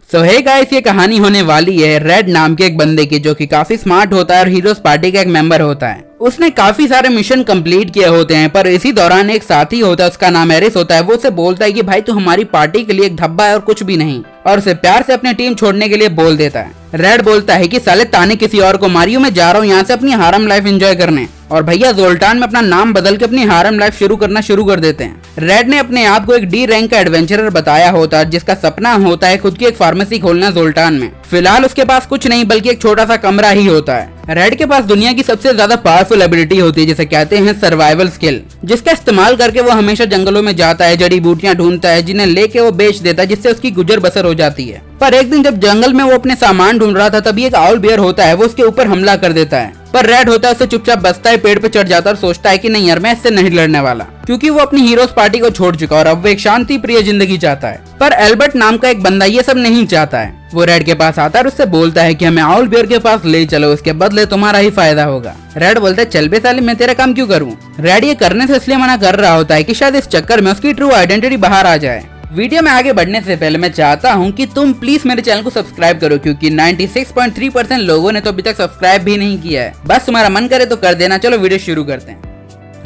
सो hey guys, ये कहानी होने वाली है रेड नाम के एक बंदे की, जो कि काफी स्मार्ट होता है और हीरोज पार्टी का एक मेंबर होता है। उसने काफी सारे मिशन कंप्लीट किए होते हैं, पर इसी दौरान एक साथी होता है, उसका नाम एरिस होता है। वो उसे बोलता है कि भाई तू हमारी पार्टी के लिए एक धब्बा है और कुछ भी नहीं, और उसे प्यार से अपनी टीम छोड़ने के लिए बोल देता है। रेड बोलता है कि साले ताने किसी और को मारियो, मैं जा रहा हूँ यहाँ से अपनी हारम लाइफ एंजॉय करने। और भैया जोल्टान में अपना नाम बदल के अपनी हारम लाइफ शुरू कर देते हैं। रेड ने अपने आप को एक डी रैंक का एडवेंचरर बताया होता है, जिसका सपना होता है खुद की एक फार्मेसी खोलना जोल्टान में। फिलहाल उसके पास कुछ नहीं बल्कि एक छोटा सा कमरा ही होता है। रेड के पास दुनिया की सबसे ज्यादा पावरफुल एबिलिटी होती है, जिसे कहते हैं सर्वाइवल स्किल, जिसका इस्तेमाल करके वो हमेशा जंगलों में जाता है, जड़ी बूटियां ढूंढता है, जिन्हें लेके वो बेच देता है, जिससे उसकी गुजर बसर हो जाती है। पर एक दिन जब जंगल में वो अपने सामान ढूंढ रहा था, तभी एक आउल बियर होता है, वो उसके ऊपर हमला कर देता है। पर रेड होता है उसे चुपचाप बसता है, पेड़ पे चढ़ जाता है और सोचता है कि नहीं यार, मैं इससे नहीं लड़ने वाला, क्योंकि वो अपनी हीरोज पार्टी को छोड़ चुका और अब वो एक शांति प्रिय जिंदगी चाहता है। पर एल्बर्ट नाम का एक बंदा ये सब नहीं चाहता है। वो रेड के पास आता है और उससे बोलता है कि हमें आउल बियर के पास ले चलो, उसके बदले तुम्हारा ही फायदा होगा। रेड बोलता है चल बे साले, मैं तेरा काम क्यों करूं। रेड ये करने से इसलिए मना कर रहा होता है कि शायद इस चक्कर में उसकी ट्रू आइडेंटिटी बाहर आ जाए। वीडियो में आगे बढ़ने से पहले मैं चाहता हूं कि तुम प्लीज मेरे चैनल को सब्सक्राइब करो, क्योंकि 96.3% लोगों ने तो अभी तक सब्सक्राइब भी नहीं किया है। बस तुम्हारा मन करे तो कर देना। चलो वीडियो शुरू करते हैं।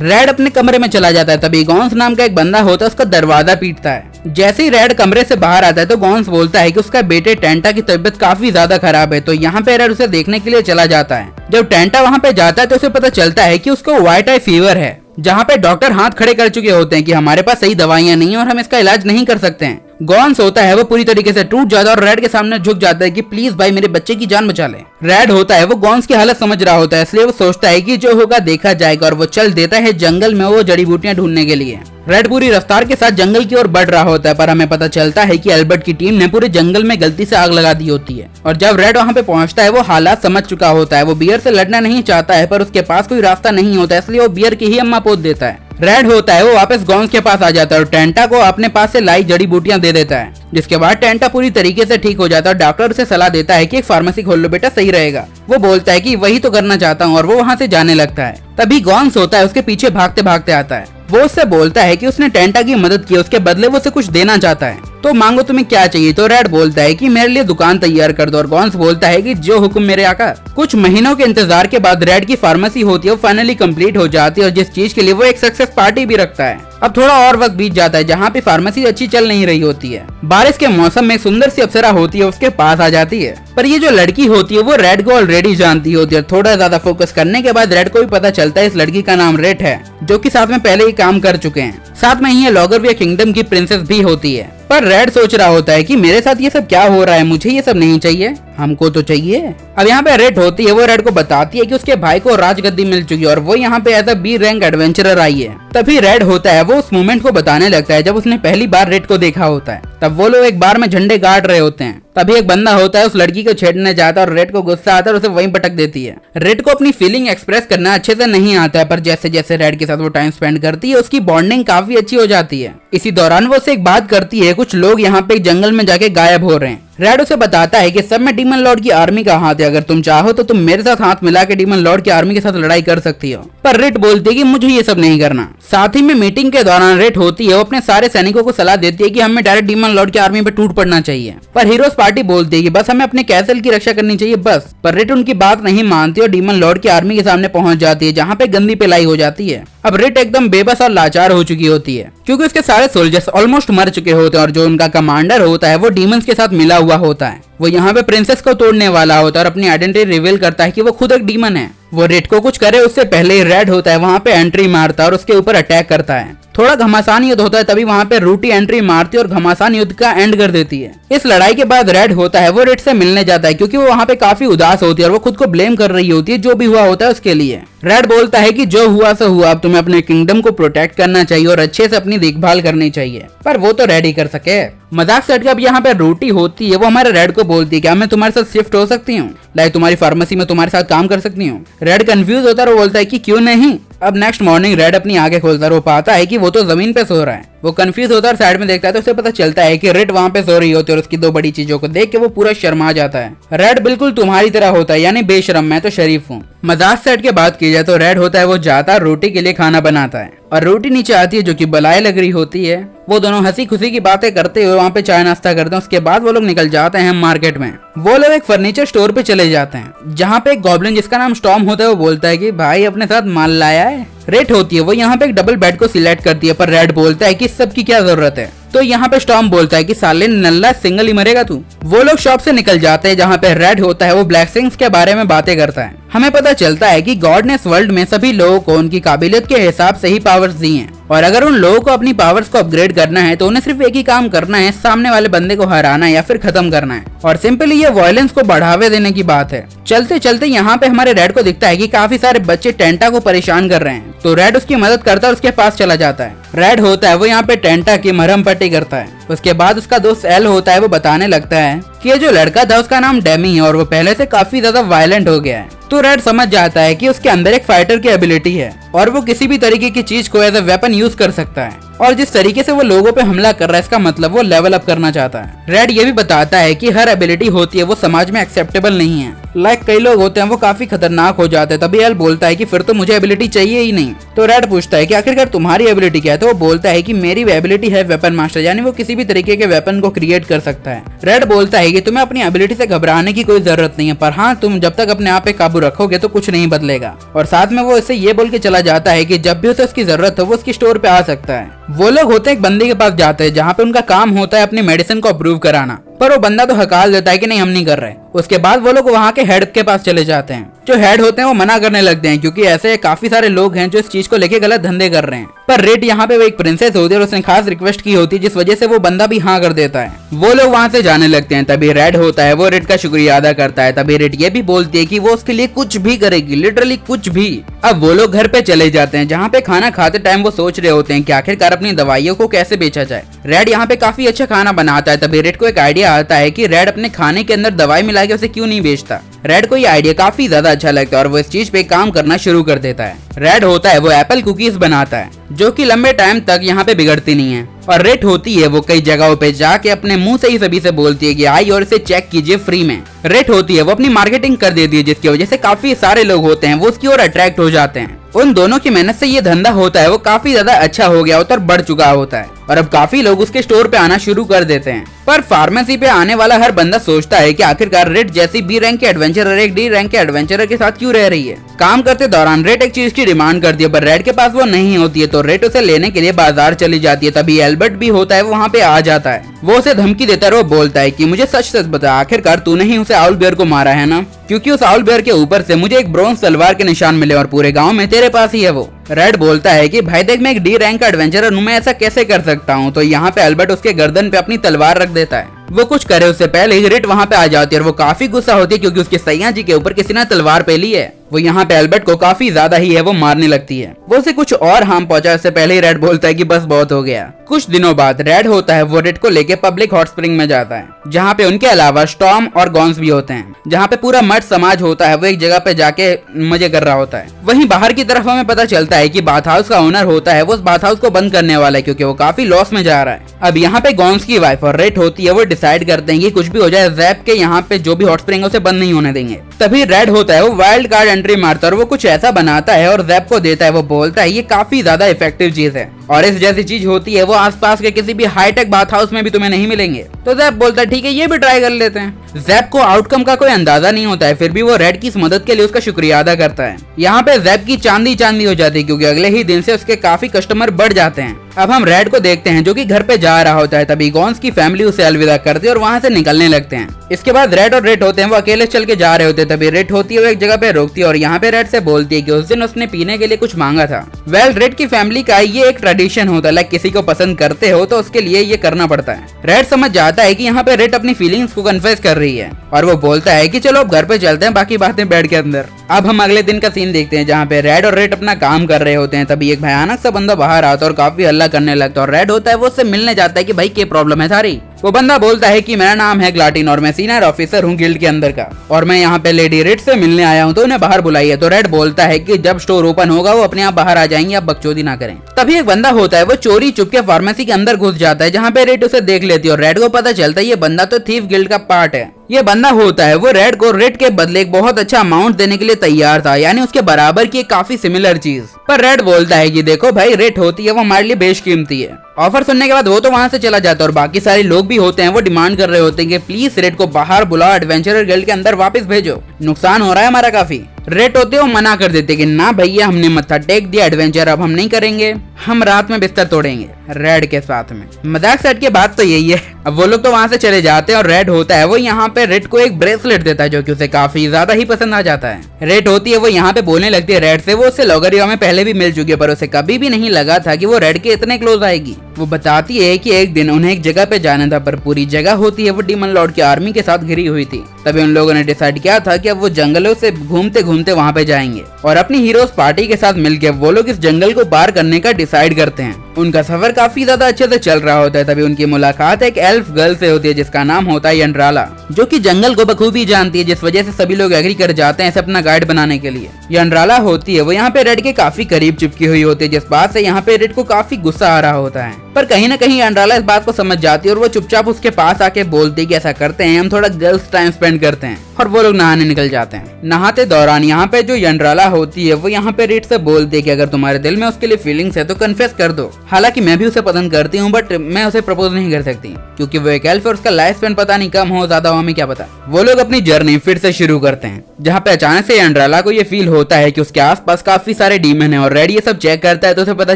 रेड अपने कमरे में चला जाता है, तभी गॉन्स नाम का एक बंदा होता है, उसका दरवाजा पीटता है। जैसे ही रेड कमरे से बाहर आता है तो गॉन्स बोलता है कि उसका बेटे टेंटा की तबीयत काफी ज्यादा खराब है, तो यहाँ पे रेड उसे देखने के लिए चला जाता है। जब टेंटा वहाँ पे जाता है तो उसे पता चलता है कि उसको व्हाइट आई फीवर है, जहाँ पे डॉक्टर हाथ खड़े कर चुके होते हैं कि हमारे पास सही दवाइयाँ नहीं है और हम इसका इलाज नहीं कर सकते हैं। गॉन्स होता है वो पूरी तरीके से टूट जाता है और रेड के सामने झुक जाता है कि प्लीज भाई मेरे बच्चे की जान बचा ले। रेड होता है वो गॉन्स की हालत समझ रहा होता है, इसलिए वो सोचता है कि जो होगा देखा जाएगा, और वो चल देता है जंगल में वो जड़ी बूटियां ढूंढने के लिए। रेड पूरी रफ्तार के साथ जंगल की ओर बढ़ रहा होता है, पर हमें पता चलता है कि एल्बर्ट की टीम ने पूरे जंगल में गलती से आग लगा दी होती है। और जब रेड वहाँ पे पहुंचता है वो हालात समझ चुका होता है। वो बियर से लड़ना नहीं चाहता है, पर उसके पास कोई रास्ता नहीं होता, इसलिए वो बियर की ही अम्मा पोत देता है। रेड होता है वो वापस गॉन्स के पास आ जाता है और टेंटा को अपने पास से लाई जड़ी बूटियां दे देता है, जिसके बाद टेंटा पूरी तरीके से ठीक हो जाता है और डॉक्टर उसे सलाह देता है कि एक फार्मेसी खोल लो बेटा, सही रहेगा। वो बोलता है कि वही तो करना चाहता हूँ, और वो वहाँ से जाने लगता है। तभी गॉन्स होता है उसके पीछे भागते भागते आता है। वो उससे बोलता है कि उसने टेंटा की मदद की, उसके बदले वो उसे कुछ देना चाहता है, तो मांगो तुम्हें क्या चाहिए। तो रेड बोलता है कि मेरे लिए दुकान तैयार कर दो, और गॉन्स बोलता है कि जो हुक्म मेरे आका। कुछ महीनों के इंतजार के बाद रेड की फार्मेसी होती है वो फाइनली कंप्लीट हो जाती है, और जिस चीज के लिए वो एक सक्सेस पार्टी भी रखता है। अब थोड़ा और वक्त बीत जाता है, जहाँ पे फार्मेसी अच्छी चल नहीं रही होती है। बारिश के मौसम में सुंदर सी अप्सरा होती है, उसके पास आ जाती है, पर ये जो लड़की होती है वो रेड को ऑलरेडी जानती होती है। थोड़ा ज्यादा फोकस करने के बाद रेड को भी पता चलता है इस लड़की का नाम रेड है, जो कि साथ में पहले ही काम कर चुके हैं। साथ में ही लॉगरविया किंगडम की प्रिंसेस भी होती है। पर रेड सोच रहा होता है कि मेरे साथ ये सब क्या हो रहा है, मुझे ये सब नहीं चाहिए, हमको तो चाहिए। अब यहाँ पे रेड होती है वो रेड को बताती है कि उसके भाई को राजगद्दी मिल चुकी है और वो यहाँ पे as a B rank adventurer आई है। तभी रेड होता है वो उस मोमेंट को बताने लगता है जब उसने पहली बार रेड को देखा होता है। तब वो लोग एक बार में झंडे गाड़ रहे होते हैं। तभी एक बंदा होता है उस लड़की को छेड़ने जाता है और रेड को गुस्सा आता है और उसे वहीं पटक देती है। रेड को अपनी फीलिंग एक्सप्रेस करना अच्छे से नहीं आता है, पर जैसे जैसे रेड के साथ वो टाइम स्पेंड करती है उसकी बॉन्डिंग काफी अच्छी हो जाती है। इसी दौरान वो उससे एक बात करती है, कुछ लोग यहाँ पे जंगल में जाके गायब हो रहे हैं। रेड उसे बताता है कि सब में डीमन लॉर्ड की आर्मी का हाथ है, अगर तुम चाहो तो तुम मेरे साथ हाथ मिला के डीमन लॉर्ड की आर्मी के साथ लड़ाई कर सकती हो। पर रेड बोलती है कि मुझे ये सब नहीं करना। साथ ही में मीटिंग के दौरान रेड होती है वो अपने सारे सैनिकों को सलाह देती है कि हमें डायरेक्ट डीमन लॉर्ड की आर्मी पे टूट पड़ना चाहिए। पर हीरोज पार्टी बोलती है कि बस हमें अपने कैसल की रक्षा करनी चाहिए बस। पर रेड उनकी बात नहीं मानती और डीमन लॉर्ड की आर्मी के सामने पहुंच जाती है, जहाँ पे गंदी पिलाई हो जाती है। अब रेड एकदम बेबस और लाचार हो चुकी होती है, क्योंकि उसके सारे सोल्जर्स ऑलमोस्ट मर चुके होते हैं और जो उनका कमांडर होता है वो डीमंस के साथ मिला हुआ होता है। वो यहाँ पे प्रिंसेस को तोड़ने वाला होता है और अपनी आइडेंटिटी रिवील करता है कि वो खुद एक डीमन है। वो रेड को कुछ करे उससे पहले ही रेड होता है वहाँ पे एंट्री मारता है और उसके ऊपर अटैक करता है। थोड़ा घमासान युद्ध होता है, तभी वहाँ पे रूटी एंट्री मारती है और घमासान युद्ध का एंड कर देती है। इस लड़ाई के बाद रेड होता है वो रेड से मिलने जाता है, क्योंकि वो वहाँ पे काफी उदास होती है और वो खुद को ब्लेम कर रही होती है जो भी हुआ होता है उसके लिए। रेड बोलता है कि जो हुआ सो हुआ, अब तुम्हें अपने किंगडम को प्रोटेक्ट करना चाहिए और अच्छे से अपनी देखभाल करनी चाहिए। पर वो तो रेड ही कर सके। मजाक से हटकर अब यहाँ पे रूटी होती है वो हमारे रेड को बोलती है क्या मैं तुम्हारे साथ शिफ्ट हो सकती हूँ, लाइक तुम्हारी फार्मेसी में तुम्हारे साथ काम कर सकती हूँ। रेड कंफ्यूज होता है और बोलता है कि क्यों नहीं। अब नेक्स्ट मॉर्निंग रेड अपनी आंखें खोलता है और वो पाता है कि वो तो जमीन पे सो रहा है। वो कंफ्यूज होता है और साइड में देखता है तो उसे पता चलता है कि रेड वहाँ पे सो रही होती है और उसकी 2 बड़ी चीजों को देख के वो पूरा शर्मा जाता है। रेड बिल्कुल तुम्हारी तरह होता है, यानी बेशरम, मैं तो शरीफ हूँ। मजाक सेट के बात की जाए तो रेड होता है वो जाता है रोटी के लिए खाना बनाता है और रोटी नीचे आती है जो कि बलाई लग रही होती है। वो दोनों हंसी खुशी की बातें करते हुए वहाँ पे चाय नाश्ता करते हैं। उसके बाद वो लोग निकल जाते हैं मार्केट में। वो लोग एक फर्नीचर स्टोर पे चले जाते हैं जहाँ पे एक गॉब्लिन जिसका नाम स्टॉर्म होता है वो बोलता है कि भाई अपने साथ माल लाया है। रेड होती है वो यहाँ पे एक डबल बेड को सिलेक्ट करती है पर रेड बोलता है कि इस सब की क्या जरूरत है। तो यहाँ पे स्टॉर्म बोलता है कि साले नल्ला सिंगल ही मरेगा तू। वो लोग शॉप से निकल जाते हैं जहाँ पे रेड होता है वो ब्लैक सिंग्स के बारे में बातें करता है। हमें पता चलता है कि गॉड ने इस वर्ल्ड में सभी लोगों को उनकी काबिलियत के हिसाब से ही पावर्स दी हैं और अगर उन लोगों को अपनी पावर्स को अपग्रेड करना है तो उन्हें सिर्फ एक ही काम करना है, सामने वाले बंदे को हराना या फिर खत्म करना है। और सिंपली ये वायलेंस को बढ़ावे देने की बात है। चलते चलते यहाँ पे हमारे रेड को दिखता है कि काफी सारे बच्चे टेंटा को परेशान कर रहे हैं तो रेड उसकी मदद करता है और उसके पास चला जाता है। रेड होता है वो यहाँ पे टेंटा की मरहम पट्टी करता है। उसके बाद उसका दोस्त एल होता है वो बताने लगता है कि ये जो लड़का था उसका नाम डेमी है और वो पहले से काफी ज्यादा वायलेंट हो गया है। तो रेड समझ जाता है कि उसके अंदर एक फाइटर की एबिलिटी है और वो किसी भी तरीके की चीज को एज ए वेपन यूज कर सकता है और जिस तरीके से वो लोगों पे हमला कर रहा है इसका मतलब वो लेवल अप करना चाहता है। रेड ये भी बताता है कि हर एबिलिटी होती है वो समाज में एक्सेप्टेबल नहीं है। लाइक कई लोग होते हैं वो काफी खतरनाक हो जाते हैं। तभी एल बोलता है कि फिर तो मुझे एबिलिटी चाहिए ही नहीं। तो रेड पूछता है कि आखिरकार तुम्हारी एबिलिटी क्या है। तो वो बोलता है कि मेरी एबिलिटी है वेपन मास्टर, यानी वो किसी भी तरीके के वेपन को क्रिएट कर सकता है। रेड बोलता है कि तुम्हें अपनी एबिलिटी से घबराने की कोई जरूरत नहीं है, पर हाँ तुम जब तक अपने आप पे काबू रखोगे तो कुछ नहीं बदलेगा। और साथ में वो इससे ये बोल के चला जाता है कि जब भी उसे उसकी जरूरत हो वो उसकी स्टोर पे आ सकता है। वो लोग होते हैं एक बंदे के पास जाते हैं जहाँ पे उनका काम होता है अपनी मेडिसिन को अप्रूव कराना, पर वो बंदा तो हकाल देता है कि नहीं हम नहीं कर रहे। उसके बाद वो लोग वहाँ के हेड के पास चले जाते हैं। जो हेड होते हैं वो मना करने लगते हैं क्योंकि ऐसे काफी सारे लोग हैं जो इस चीज को लेके गलत धंधे कर रहे हैं। पर रेड यहाँ पे वो एक प्रिंसेस होती है और उसने खास रिक्वेस्ट की होती है जिस वजह से वो बंदा भी हाँ कर देता है। वो लोग वहाँ से जाने लगते हैं। तभी रेड होता है वो रेड का शुक्रिया अदा करता है। तभी रेड ये भी बोलती है कि वो उसके लिए कुछ भी करेगी, लिटरली कुछ भी। अब वो लोग घर पे चले जाते हैं जहाँ पे खाना खाते टाइम वो सोच रहे होते हैं कि आखिरकार अपनी दवाइयों को कैसे बेचा जाए। रेड यहाँ पे काफी अच्छा खाना बनाता है। तभी रेड को एक आइडिया आता है कि रेड अपने खाने के अंदर दवाई मिला के उसे क्यों नहीं बेचता। रेड को ये आइडिया काफी ज्यादा अच्छा लगता है और वो इस चीज पे काम करना शुरू कर देता है। रेड होता है वो एप्पल कुकीज बनाता है जो कि लंबे टाइम तक यहाँ पे बिगड़ती नहीं है। और रेड होती है वो कई जगहों पे जाके अपने मुंह से ही सभी से बोलती है कि आई और इसे चेक कीजिए फ्री में। रेड होती है वो अपनी मार्केटिंग कर देती है जिसकी वजह से काफी सारे लोग होते हैं वो उसकी ओर अट्रैक्ट हो जाते हैं। उन दोनों की मेहनत से ये धंधा होता है वो काफी ज्यादा अच्छा हो गया होता है और बढ़ चुका होता है और अब काफी लोग उसके स्टोर पे आना शुरू कर देते हैं। पर फार्मेसी पे आने वाला हर बंदा सोचता है कि आखिरकार रेड जैसी बी रैंक के एडवेंचरर एक डी रैंक के एडवेंचरर के साथ क्यों रह रही है। काम करते दौरान रेड एक चीज की डिमांड करती है पर रेड के पास वो नहीं होती है तो रेड उसे लेने के लिए बाजार चली जाती है। तभी एल्बर्ट भी होता है वो वहाँ पे आ जाता है। वो उसे धमकी देता है और वो बोलता है कि मुझे सच सच बता आखिरकार तूने ही उसे आउल बेयर को मारा है ना, क्योंकि उस आउल बेयर के ऊपर से मुझे एक ब्रोंज तलवार के निशान मिले और पूरे गांव में तेरे पास ही है वो। रेड बोलता है कि भाई देख मैं एक डी रैंक का एडवेंचरर हूँ, मैं ऐसा कैसे कर सकता हूँ। तो यहाँ पे एल्बर्ट उसके गर्दन पे अपनी तलवार रख देता है। वो कुछ करे उससे पहले ही रेड वहाँ पे आ जाती है और वो काफी गुस्सा होती है क्योंकि उसके सैया जी के ऊपर किसी ने तलवार पे ली है। वो यहाँ पे एल्बर्ट को काफी ज्यादा ही है वो मारने लगती है। वो उसे कुछ और हार्म पहुंचा इससे पहले ही रेड बोलता है कि बस बहुत हो गया। कुछ दिनों बाद रेड होता है वो रेड को लेके पब्लिक हॉट स्प्रिंग में जाता है जहाँ पे उनके अलावा स्टॉर्म और गॉन्स भी होते हैं। जहाँ पे पूरा मर्द समाज होता है वो एक जगह पे जाके मजे कर रहा होता है। वहीं बाहर की तरफ हमें पता चलता है कि बाथ हाउस का ओनर होता है वो उस बाथ हाउस को बंद करने वाला है क्योंकि वो काफी लॉस में जा रहा है। अब यहाँ पे गॉन्स की वाइफ और रेड होती है वो डिसाइड करते हैं कि कुछ भी हो जाए जैप के यहाँ पे जो भी हॉट स्प्रिंग उसे बंद नहीं होने देंगे। तभी रेड होता है वो वाइल्ड कार्ड एंट्री मारता है और वो कुछ ऐसा बनाता है और जैप को देता है। वो बोलता है ये काफी ज्यादा इफेक्टिव चीज है और इस जैसी चीज होती है वो आसपास के किसी भी हाईटेक बाथ हाउस में भी तुम्हें नहीं मिलेंगे। तो जैप बोलता है ठीक है ये भी ट्राई कर लेते हैं। जैप को आउटकम का कोई अंदाजा नहीं होता है फिर भी वो रेड की इस मदद के लिए उसका शुक्रिया अदा करता है। यहाँ पे जैप की चांदी चांदी हो जाती है क्योंकि अगले ही दिन से उसके काफी कस्टमर बढ़ जाते हैं। अब हम रेड को देखते हैं जो कि घर पे जा रहा होता है। तभी गॉन्स की फैमिली उसे अलविदा करती है और वहाँ से निकलने लगते हैं। इसके बाद रेड और रेड होते हैं वो अकेले चल के जा रहे होते हैं। तभी रेड होती है वो एक जगह पे रोकती है और यहाँ पे रेड से बोलती है कि उस दिन उसने पीने के लिए कुछ मांगा था। वेल रेड की फैमिली का ये एक ट्रेडिशन होता है, लाइक किसी को पसंद करते हो तो उसके लिए ये करना पड़ता है। रेड समझ जाता है कि यहाँ पे रेड अपनी फीलिंग्स को कन्फेस कर रही है और वो बोलता है कि चलो अब घर पे चलते हैं, बाकी बातें बेड के अंदर। अब हम अगले दिन का सीन देखते हैं जहाँ पे रेड और रेड अपना काम कर रहे होते हैं। तभी एक भयानक सा बंदा बाहर आता है और काफी हल्ला करने लगता है और रेड होता है वो उससे मिलने जाता है कि भाई क्या प्रॉब्लम है सारी। वो बंदा बोलता है कि मेरा नाम है ग्लाटिन और मैं सीनियर ऑफिसर हूँ गिल्ड के अंदर का और मैं यहाँ पे लेडी रेड से मिलने आया हूँ तो उन्हें बाहर बुलाइए। तो रेड बोलता है कि जब स्टोर ओपन होगा वो अपने आप बाहर आ जाएंगे, आप बकचोदी ना करें। तभी एक बंदा होता है वो चोरी चुप के फार्मेसी के अंदर घुस जाता है जहाँ पे रेड उसे देख लेती है और रेड को पता चलता है ये बंदा तो थीफ गिल्ड का पार्ट है। ये बंदा होता है वो रेड को रेड के बदले एक बहुत अच्छा अमाउंट देने के लिए तैयार था, यानी उसके बराबर की एक काफी सिमिलर चीज। पर रेड बोलता है कि देखो भाई रेड होती है वो हमारे लिए बेशकीमती है। ऑफर सुनने के बाद वो तो वहां से चला जाता है और बाकी सारे लोग भी होते हैं वो डिमांड कर रहे होते हैं कि प्लीज रेड को बाहर बुलाओ, एडवेंचरर गिल्ड के अंदर वापस भेजो, नुकसान हो रहा है हमारा काफी। रेड होते वो मना कर देते कि ना भैया हमने मत्था टेक दिया एडवेंचर, अब हम नहीं करेंगे, हम रात में बिस्तर तोड़ेंगे रेड के साथ में। मजाक सेट के बात तो यही है। अब वो लोग तो वहां से चले जाते हैं और रेड होता है वो यहाँ पे रेड को एक ब्रेसलेट देता है जो कि उसे काफी ज्यादा ही पसंद आ जाता है। रेड होती है वो यहाँ पे बोलने लगती है रेड से वो उससे लोगरिया में पहले भी मिल चुकी है पर उसे कभी भी नहीं लगा था कि वो रेड के इतने क्लोज आएगी। वो बताती है कि एक दिन उन्हें एक जगह पे जाना था पर पूरी जगह होती है वो डीमन लॉर्ड की आर्मी के साथ घिरी हुई थी। तभी उन लोगों ने डिसाइड किया था कि अब वो जंगलों से घूमते घूमते वहां पे जाएंगे और अपनी हीरोज पार्टी के साथ मिलकर वो लोग इस जंगल को पार करने का डिसाइड करते हैं। उनका सफर काफी ज्यादा अच्छे से चल रहा होता है। तभी उनकी मुलाकात एक एल्फ गर्ल से होती है जिसका नाम होता है यंड्राला, जो कि जंगल को बखूबी जानती है, जिस वजह से सभी लोग एग्री कर जाते हैं इसे अपना गाइड बनाने के लिए। यंड्राला होती है वो यहाँ पे रेड के काफी करीब चिपकी हुई होती है जिस बात से यहाँ पे रेड को काफी गुस्सा आ रहा होता है। पर कहीं न कहीं यंड्राला इस बात को समझ जाती है और वो चुपचाप उसके पास आके बोलती है कि ऐसा करते हैं हम थोड़ा गर्ल्स टाइम स्पेंड करते हैं और वो लोग नहाने निकल जाते हैं। नहाते दौरान यहाँ पे जो यंड्राला होती है वो यहाँ पे रेड से बोलती है कि अगर तुम्हारे दिल में उसके लिए फीलिंग्स है तो कन्फेस कर दो। हालांकि मैं भी उसे पसंद करती हूँ बट मैं उसे प्रपोज नहीं कर सकती क्योंकि वो एक एल्फ और उसका लाइफ स्पेन पता नहीं कम हो ज्यादा हो, हमें क्या पता। वो लोग अपनी जर्नी फिर से शुरू करते हैं जहाँ पे अचानक से यंड्राला को ये फील होता है कि उसके आसपास काफी सारे डीमन है और रेड ये सब चेक करता है तो उसे पता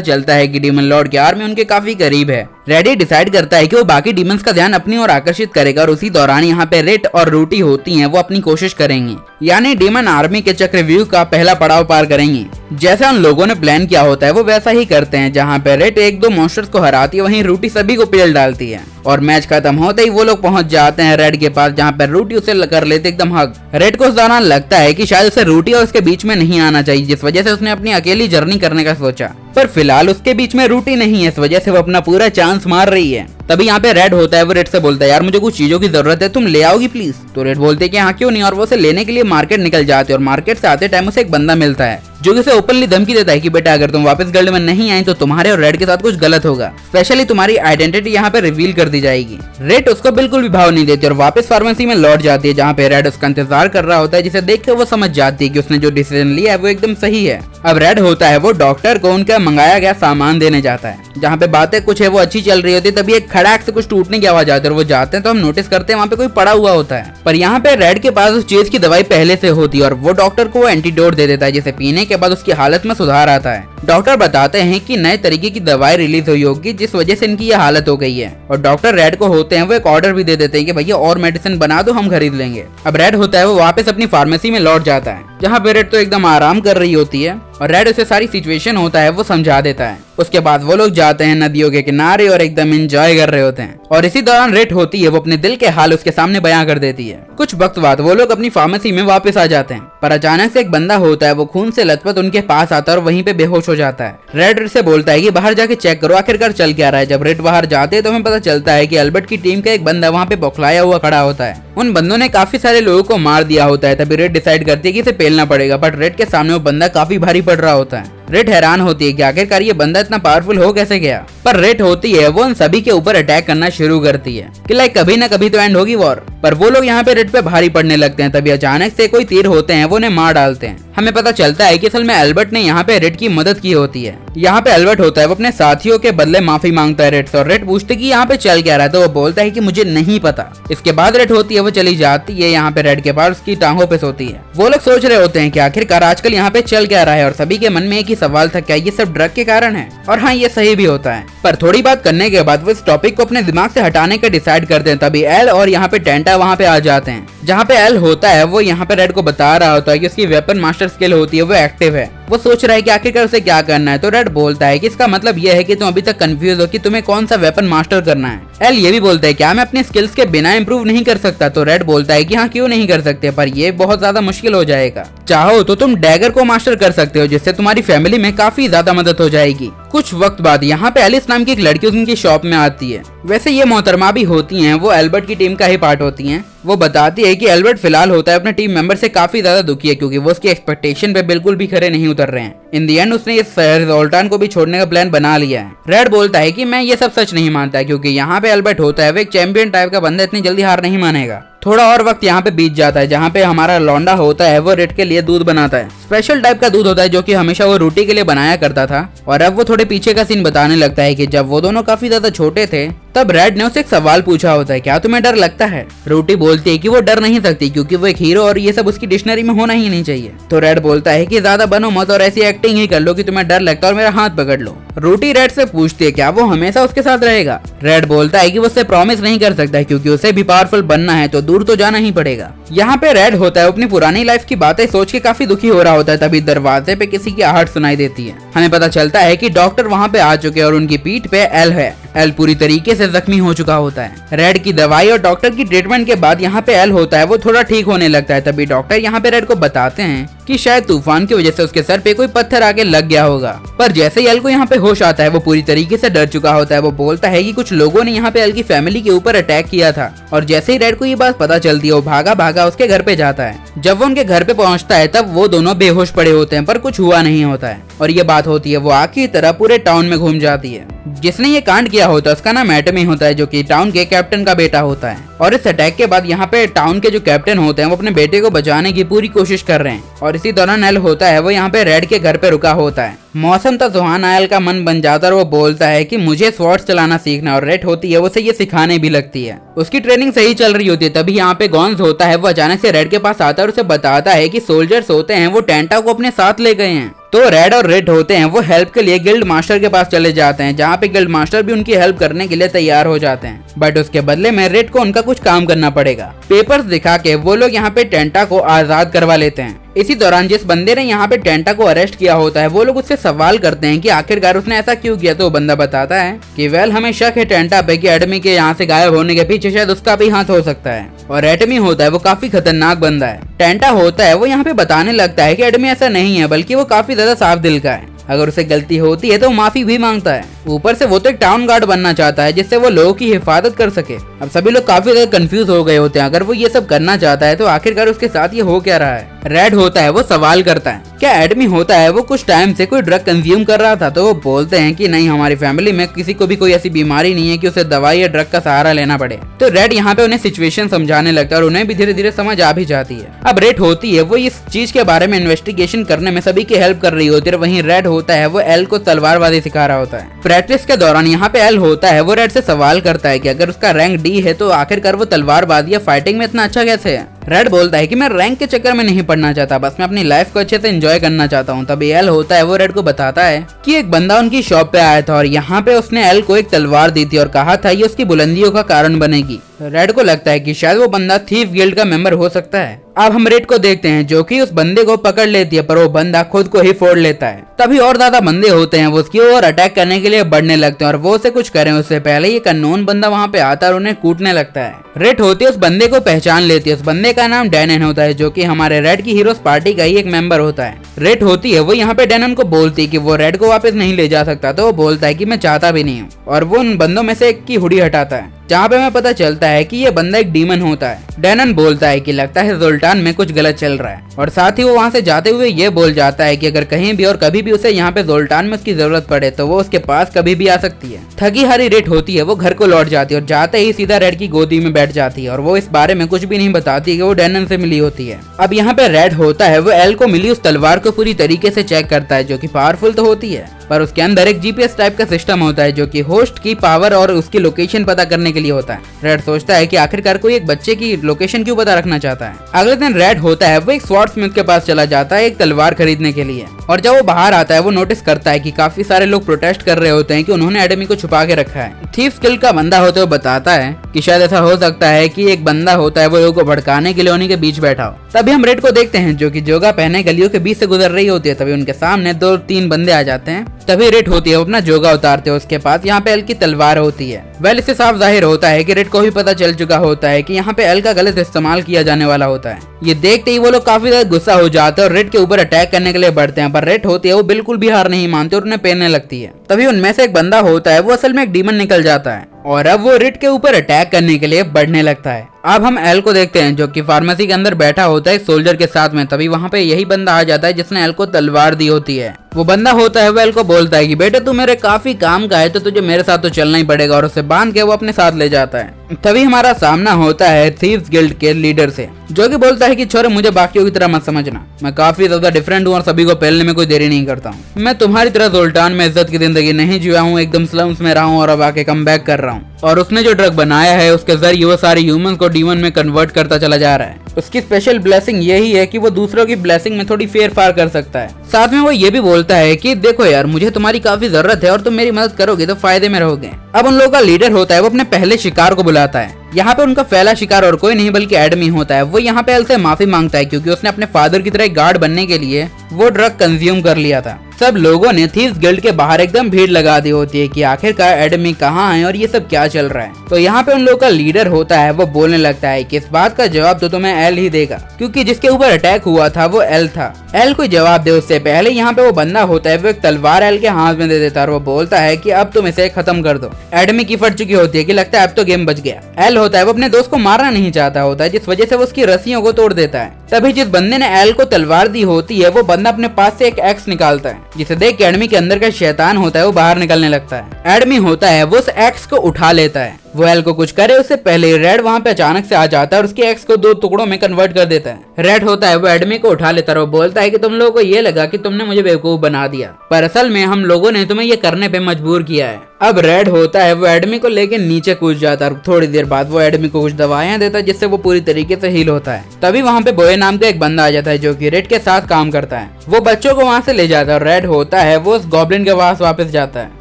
चलता है कि डीमन लॉर्ड की आर्मी उनके काफी करीब है। रेड डिसाइड करता है कि वो बाकी डीमंस का ध्यान अपनी ओर आकर्षित करेगा और उसी दौरान यहाँ पे रेड और रूटी होती हैं वो अपनी कोशिश करेंगी, यानी डीमन आर्मी के चक्रव्यूह का पहला पड़ाव पार करेंगी। जैसा उन लोगों ने प्लान किया होता है वो वैसा ही करते हैं। जहाँ पे रेड एक दो मॉन्स्टर्स को हराती है वहीं रूटी सभी को पेल डालती है और मैच खत्म होते ही वो लोग पहुंच जाते हैं रेड के पास जहाँ पे रूटी उसे कर लेते एकदम हग। रेड को उस दौरान लगता है कि शायद उसे रूटी और उसके बीच में नहीं आना चाहिए जिस वजह से उसने अपनी अकेली जर्नी करने का सोचा, पर फिलहाल उसके बीच में रूटी नहीं है इस वजह से वो अपना पूरा चांस मार रही है। तभी यहाँ पे रेड होता है वो रेड से बोलता है यार मुझे कुछ चीजों की जरूरत है, तुम ले आओगी प्लीज। तो रेड बोलते हैं कि हाँ क्यों नहीं, और वो उसे लेने के लिए मार्केट निकल जाते हैं और मार्केट से आते टाइम उसे एक बंदा मिलता है जो कि उसे ओपनली धमकी देता है कि बेटा अगर तुम वापस गिल्ड में नहीं आए तो तुम्हारे और रेड के साथ कुछ गलत होगा, स्पेशली तुम्हारी आइडेंटिटी यहाँ पे रिवील कर दी जाएगी। रेड उसको बिल्कुल भी भाव नहीं देती और वापस फार्मेसी में लौट जाती है जहाँ पे रेड उसका इंतजार कर रहा होता है, जिसे देख कर वो समझ जाती है कि उसने जो डिसीजन लिया है वो एकदम सही है। अब रेड होता है वो डॉक्टर को उनका मंगाया गया सामान देने जाता है। जहाँ पे बातें कुछ है वो अच्छी चल रही होती है तभी एक खड़ाक से कुछ टूटने की आवाज आती है और वो जाते हैं तो हम नोटिस करते हैं वहाँ पे कोई पड़ा हुआ होता है, पर यहाँ पे रेड के पास उस चीज की दवाई पहले से होती है और वो डॉक्टर को वो एंटीडोट दे देता है जिसे पीने के बाद उसकी हालत में सुधार आता है। डॉक्टर बताते हैं कि नए तरीके की दवाई रिलीज हुई होगी जिस वजह से इनकी यह हालत हो गई है और डॉक्टर रेड को होते हैं वो एक ऑर्डर भी दे देते हैं कि भैया और मेडिसिन बना दो, हम खरीद लेंगे। अब रेड होता है वो वापस अपनी फार्मेसी में लौट जाता है जहाँ पे रेड तो एकदम आराम कर रही होती है और रेड उसे सारी सिचुएशन होता है वो समझा देता है। उसके बाद वो लोग जाते हैं नदियों के किनारे और एकदम एंजॉय कर रहे होते हैं और इसी दौरान रेड होती है वो अपने दिल के हाल उसके सामने बयां कर देती है। कुछ वक्त बाद वो लोग अपनी फार्मेसी में वापस आ जाते हैं पर अचानक से एक बंदा होता है वो खून से लथपथ उनके पास आता है और वहीं पे बेहोश हो जाता है। रेड से बोलता है कि बाहर जाके चेक करो आखिरकार चल क्या रहा है। जब रेड बाहर जाते हैं तो हमें पता चलता है कि अल्बर्ट की टीम का एक बंदा वहाँ पे बौखलाया हुआ खड़ा होता है। उन बंदों ने काफी सारे लोगों को मार दिया होता है। तभी रेड डिसाइड करती है कि इसे पेलना पड़ेगा, बट रेड के सामने वो बंदा काफी भारी पड़ रहा होता है। रेड हैरान होती है कि आखिरकार ये बंदा इतना पावरफुल हो कैसे गया, पर रेड होती है वो उन सभी के ऊपर अटैक करना शुरू करती है कि लाइक कभी ना कभी तो एंड होगी वॉर। पर वो लोग यहाँ पे रेड पे भारी पड़ने लगते हैं। तभी अचानक से कोई तीर होते हैं वो उन्हें मार डालते हैं। हमें पता चलता है कि असल में अल्बर्ट ने यहाँ पे रेड की मदद की होती है। यहाँ पे अल्बर्ट होता है वो अपने साथियों के बदले माफी मांगता है रेड से और रेड पूछते कि यहाँ पे चल क्या रहा है तो वो बोलता है कि मुझे नहीं पता। इसके बाद रेड होती है वो चली जाती है यहाँ पे रेड के पास उसकी टांगों पे सोती है। वो लोग सोच रहे होते हैं कि आखिरकार आजकल यहाँ पे चल क्या रहा है और सभी के मन में एक ही सवाल था, क्या ये सब ड्रग के कारण है? और हाँ ये सही भी होता है। पर थोड़ी बात करने के बाद वो इस टॉपिक को अपने दिमाग से हटाने का डिसाइड करते हैं। तभी एल और यहाँ पे टेंटा वहाँ पे आ जाते हैं। जहाँ पे एल होता है वो यहाँ पे रेड को बता रहा होता है कि उसकी वेपन मास्टर स्किल होती है वो एक्टिव है वो सोच रहा है कि आखिरकार उसे क्या करना है। तो रेड बोलता है कि इसका मतलब यह है कि तुम अभी तक कंफ्यूज हो कि तुम्हें कौन सा वेपन मास्टर करना है। एल ये भी बोलता है क्या मैं अपने स्किल्स के बिना इंप्रूव नहीं कर सकता। तो रेड बोलता है कि हाँ क्यों नहीं कर सकते, पर ये बहुत ज्यादा मुश्किल हो जाएगा। चाहो तो तुम डैगर को मास्टर कर सकते हो, जिससे तुम्हारी फैमिली में काफी ज्यादा मदद हो जाएगी। कुछ वक्त बाद यहाँ पे एलिस नाम की एक लड़की उनकी शॉप में आती है। वैसे ये मोहतरमा भी होती हैं, वो एल्बर्ट की टीम का ही पार्ट होती हैं। वो बताती है कि एल्बर्ट फिलहाल होता है अपने टीम मेंबर से काफी ज्यादा दुखी है, क्योंकि वो उसकी एक्सपेक्टेशन पे बिल्कुल भी खरे नहीं उतर रहे हैं। इन दी एंड उसने इस जोल्टान को भी छोड़ने का प्लान बना लिया है। रेड बोलता है कि मैं ये सब सच नहीं मानता, क्योंकि यहाँ पे एल्बर्ट होता है वो एक चैंपियन टाइप का बंदा, इतनी जल्दी हार नहीं मानेगा। थोड़ा और वक्त यहाँ पे बीत जाता है, जहाँ पे हमारा लौंडा होता है वो रेड के लिए दूध बनाता है। स्पेशल टाइप का दूध होता है जो कि हमेशा वो रोटी के लिए बनाया करता था। और अब वो थोड़े पीछे का सीन बताने लगता है कि जब वो दोनों काफी ज्यादा छोटे थे तब रेड ने उसे एक सवाल पूछा होता है, क्या तुम्हें डर लगता है। रोटी बोलती है कि वो डर नहीं सकती, क्योंकि वो एक हीरो और ये सब उसकी डिक्शनरी में होना ही नहीं चाहिए। तो रेड बोलता है कि ज्यादा बनो मत और ऐसी एक्टिंग ही कर लो कि तुम्हें डर लगता है और मेरा हाथ पकड़ लो। रोटी रेड से पूछती है क्या वो हमेशा उसके साथ रहेगा। रेड बोलता है कि वो उससे प्रॉमिस नहीं कर सकता, क्योंकि उसे भी पावरफुल बनना है तो दूर तो जाना ही पड़ेगा। यहाँ पे रेड होता है अपनी पुरानी लाइफ की बातें सोच के काफी दुखी हो रहा होता है, तभी दरवाजे पे किसी की आहट सुनाई देती है। हमें पता चलता है कि डॉक्टर वहाँ पे आ चुके हैं और उनकी पीठ पे एल है। एल पूरी तरीके से जख्मी हो चुका होता है। रेड की दवाई और डॉक्टर की ट्रीटमेंट के बाद यहाँ पे एल होता है वो थोड़ा ठीक होने लगता है। तभी डॉक्टर यहाँ पे रेड को बताते हैं कि शायद तूफान की वजह से उसके सर पे कोई पत्थर आके लग गया होगा। पर जैसे ही एल को यहाँ पे होश आता है वो पूरी तरीके से डर चुका होता है। वो बोलता है कि कुछ लोगों ने यहाँ पे एल की फैमिली के ऊपर अटैक किया था। और जैसे ही रेड को ये बात पता चलती है वो भागा भागा उसके घर पे जाता है। जब वो उनके घर पे पहुंचता है तब वो दोनों बेहोश पड़े होते हैं, पर कुछ हुआ नहीं होता है। और ये बात होती है वो आग की तरह पूरे टाउन में घूम जाती है। जिसने ये कांड किया होता है उसका नाम एटमी होता है, जो कि टाउन के कैप्टन का बेटा होता है। और इस अटैक के बाद यहाँ पे टाउन के जो कैप्टन होते हैं वो अपने बेटे को बचाने की पूरी कोशिश कर रहे हैं। और इसी दौरान एल होता है वो यहाँ पे रेड के घर पे रुका होता है। मौसम तो सुहाना, एल का मन बन जाता है और वो बोलता है कि मुझे स्वॉर्ड चलाना सीखना। और रेड होती है उसे ये सिखाने भी लगती है। उसकी ट्रेनिंग सही चल रही होती है। तभी यहाँ पे गॉन्स होता है वो अचानक से रेड के पास आता है और उसे बताता है कि सोल्जर्स होते हैं वो टेंटा को अपने साथ ले गए हैं। तो रेड और रेड होते हैं वो हेल्प के लिए गिल्ड मास्टर के पास चले जाते हैं, जहाँ पे गिल्ड मास्टर भी उनकी हेल्प करने के लिए तैयार हो जाते हैं। बट उसके बदले में रेड को उनका कुछ काम करना पड़ेगा। पेपर्स दिखा के वो लोग यहाँ पे टेंटा को आजाद करवा लेते हैं। इसी दौरान जिस बंदे ने यहाँ पे टेंटा को अरेस्ट किया होता है वो लोग उससे सवाल करते हैं कि आखिरकार उसने ऐसा क्यों किया। तो वो बंदा बताता है कि वेल हमें शक है टेंटा पे कि एटमी के यहाँ से गायब होने के पीछे शायद उसका भी हाथ हो सकता है। और एटमी होता है वो काफी खतरनाक बंदा है। टेंटा होता है वो यहाँ पे बताने लगता है कि एटमी ऐसा नहीं है, बल्कि वो काफी ज्यादा साफ दिल का है। अगर उसे गलती होती है तो माफी भी मांगता है। ऊपर से वो तो एक टाउन गार्ड बनना चाहता है जिससे वो लोगों की हिफाजत कर सके। अब सभी लोग काफी ज्यादा कंफ्यूज हो गए होते हैं। अगर वो ये सब करना चाहता है तो आखिरकार उसके साथ ये हो क्या रहा है। रेड होता है वो सवाल करता है क्या एटमी होता है वो कुछ टाइम से कोई ड्रग कंज्यूम कर रहा था। तो वो बोलते हैं कि नहीं, हमारी फैमिली में किसी को भी कोई ऐसी बीमारी नहीं है कि उसे दवाई या ड्रग का सहारा लेना पड़े। तो रेड यहाँ पे उन्हें सिचुएशन समझाने लगता है और उन्हें भी धीरे धीरे समझ आ भी जाती है। अब रेड होती है वो इस चीज के बारे में इन्वेस्टिगेशन करने में सभी की हेल्प कर रही होती है। वहीं रेड होता है वो एल को तलवारबाजी सिखा रहा होता है। प्रैक्टिस के दौरान यहाँ पे एल होता है वो रेड से सवाल करता है कि अगर उसका रैंक डी है तो आखिरकार वो तलवारबाजी या फाइटिंग में इतना अच्छा कैसे है। रेड बोलता है कि मैं रैंक के चक्कर में नहीं पड़ना चाहता, बस मैं अपनी लाइफ को अच्छे से एंजॉय करना चाहता हूँ। तभी एल होता है वो रेड को बताता है कि एक बंदा उनकी शॉप पे आया था और यहाँ पे उसने एल को एक तलवार दी थी और कहा था ये उसकी बुलंदियों का कारण बनेगी। रेड को लगता है कि शायद वो बंदा थीफ गिल्ड का मेंबर हो सकता है। अब हम रेड को देखते हैं जो कि उस बंदे को पकड़ लेती है, पर वो बंदा खुद को ही फोड़ लेता है। तभी और ज्यादा बंदे होते हैं वो उसकी ओर अटैक करने के लिए बढ़ने लगते हैं और वो उसे कुछ करें उससे पहले एक अननोन बंदा वहाँ पे आता है और उन्हें कूटने लगता है। रेड होती है उस बंदे को पहचान लेती है। उस बंदे का नाम डैनन होता है, जो कि हमारे रेड की हीरोज पार्टी का ही एक मेंबर होता है। रेड होती है वो यहाँ पे डैनन को बोलती है कि वो रेड को वापस नहीं ले जा सकता। तो वो बोलता है कि मैं चाहता भी नहीं हूँ और वो उन बंदों में से एक की हुडी हटाता है, जहाँ पे हमें पता चलता है कि ये बंदा एक डीमन होता है। डैनन बोलता है कि लगता है जोल्टान में कुछ गलत चल रहा है और साथ ही वो वहाँ से जाते हुए ये बोल जाता है कि अगर कहीं भी और कभी भी उसे यहाँ पे जोल्टान में उसकी जरूरत पड़े तो वो उसके पास कभी भी आ सकती है। थकी हारी रेड होती है वो घर को लौट जाती है और जाते ही सीधा रेड की गोदी में बैठ जाती है और वो इस बारे में कुछ भी नहीं बताती कि वो डैनन से मिली होती है। अब यहाँ पे रेड होता है वो एल को मिली उस तलवार को पूरी तरीके से चेक करता है, जो कि पावरफुल तो होती है। पर उसके अंदर एक जीपीएस टाइप का सिस्टम होता है जो कि होस्ट की पावर और उसकी लोकेशन पता करने के लिए होता है। रेड सोचता है कि आखिरकार कोई एक बच्चे की लोकेशन क्यों पता रखना चाहता है। अगले दिन रेड होता है वो एक स्वॉर्डस्मिथ के पास चला जाता है एक तलवार खरीदने के लिए, और जब वो बाहर आता है वो नोटिस करता है कि काफी सारे लोग प्रोटेस्ट कर रहे होते हैं कि उन्होंने एडमी को छुपा के रखा है। थीफ गिल्ड का बंदा होते हुए बताता है कि शायद ऐसा हो सकता है कि एक बंदा होता है वो लोगों को भड़काने के लिए उन्हीं के बीच बैठा हो। तभी हम रेड को देखते हैं जो कि जोगा पहने गलियों के बीच से गुजर रही होती है। तभी उनके सामने 2-3 बंदे आ जाते हैं। तभी रेड होती है वो अपना जोगा उतारते हैं, उसके पास यहाँ पे एल की तलवार होती है। वेल इससे साफ जाहिर होता है कि रेड को भी पता चल चुका होता है कि यहाँ पे एल का गलत इस्तेमाल किया जाने वाला होता है। ये देखते ही वो लोग काफी ज्यादा गुस्सा हो जाते हैं और रेड के ऊपर अटैक करने के लिए बढ़ते हैं, पर रेड होती है वो बिल्कुल भी हार नहीं मानते और उन्हें पेरने लगती है। तभी उनमें से एक बंदा होता है वो असल में एक डीमन निकल जाता है और अब वो रेड के ऊपर अटैक करने के लिए बढ़ने लगता है। अब हम एल को देखते हैं जो कि फार्मेसी के अंदर बैठा होता है सोल्जर के साथ में। तभी वहाँ पे यही बंदा आ जाता है जिसने एल को तलवार दी होती है। वो बंदा होता है वो एल को बोलता है कि बेटे तू मेरे काफी काम का है तो तुझे मेरे साथ तो चलना ही पड़ेगा, और उसे बांध के वो अपने साथ ले जाता है। तभी हमारा सामना होता है थीव्स गिल्ड के लीडर से, जो कि बोलता है कि छोरे मुझे बाकियों की तरह मत समझना, मैं काफी ज्यादा डिफरेंट हूँ और सभी को पहलने में कोई देरी नहीं करता हूँ। मैं तुम्हारी तरह सुल्तान में इज्जत की जिंदगी नहीं जिया हूँ, एकदम स्लम्स में रहा हूँ और अब आके कम बैक कर रहा हूँ। और उसने जो ड्रग बनाया है उसके जरिए वो सारे ह्यूमंस को डीमन में कन्वर्ट करता चला जा रहा है। उसकी स्पेशल ब्लेसिंग यही है कि वो दूसरों की ब्लेसिंग में थोड़ी फेर फार कर सकता है। साथ में वो ये भी बोलता है कि देखो यार मुझे तुम्हारी काफी जरूरत है और तुम मेरी मदद करोगे तो फायदे में रहोगे। अब उन लोगों का लीडर होता है वो अपने पहले शिकार को बुलाता है। यहाँ पे उनका पहला शिकार और कोई नहीं बल्कि एडमी होता है। वो यहाँ पे एल से माफी मांगता है क्योंकि उसने अपने फादर की तरह एक गार्ड बनने के लिए वो ड्रग कंज्यूम कर लिया था। सब लोगों ने थीव्स गिल्ड के बाहर एकदम भीड़ लगा दी होती है कि आखिरकार एडमी कहाँ है और ये सब क्या चल रहा है। तो यहाँ पे उन लोगों का लीडर होता है वो बोलने लगता है कि इस बात का जवाब तो तुम्हें एल ही देगा, क्योंकि जिसके ऊपर अटैक हुआ था वो एल था। एल कोई जवाब दे उससे पहले यहाँ पे वो बंदा होता है वो एक तलवार एल के हाथ में दे देता है और वो बोलता है कि अब तुम इसे खत्म कर दो। एडमी की फट चुकी होती है कि लगता है अब तो गेम बच गया। एल होता है वो अपने दोस्त को मारना नहीं चाहता होता है, जिस वजह से वो उसकी रस्सियों को तोड़ देता है। तभी जिस बंदे ने एल को तलवार दी होती है वो बंदा अपने पास से एक एक्स निकालता है, जिसे देख के एडमी के अंदर का शैतान होता है वो बाहर निकलने लगता है। एडमी होता है वो उस एक्स को उठा लेता है। वो एल को कुछ करे उससे पहले रेड वहाँ पे अचानक से आ जाता है और उसके एक्स को 2 टुकड़ों में कन्वर्ट कर देता है। रेड होता है वो एडमी को उठा लेता है और बोलता है कि तुम लोगों को ये लगा कि तुमने मुझे बेवकूफ बना दिया, पर असल में हम लोगों ने तुम्हें ये करने पे मजबूर किया है। अब रेड होता है वो एडमी को लेके नीचे कूद जाता है और थोड़ी देर बाद वो एडमी को कुछ दवाइयां देता है जिससे वो पूरी तरीके से हील होता है। तभी वहाँ पे बॉय नाम का एक बंदा आ जाता है जो कि रेड के साथ काम करता है। वो बच्चों को वहाँ से ले जाता है और रेड होता है वो उस गॉब्लिन के पास वापस जाता है,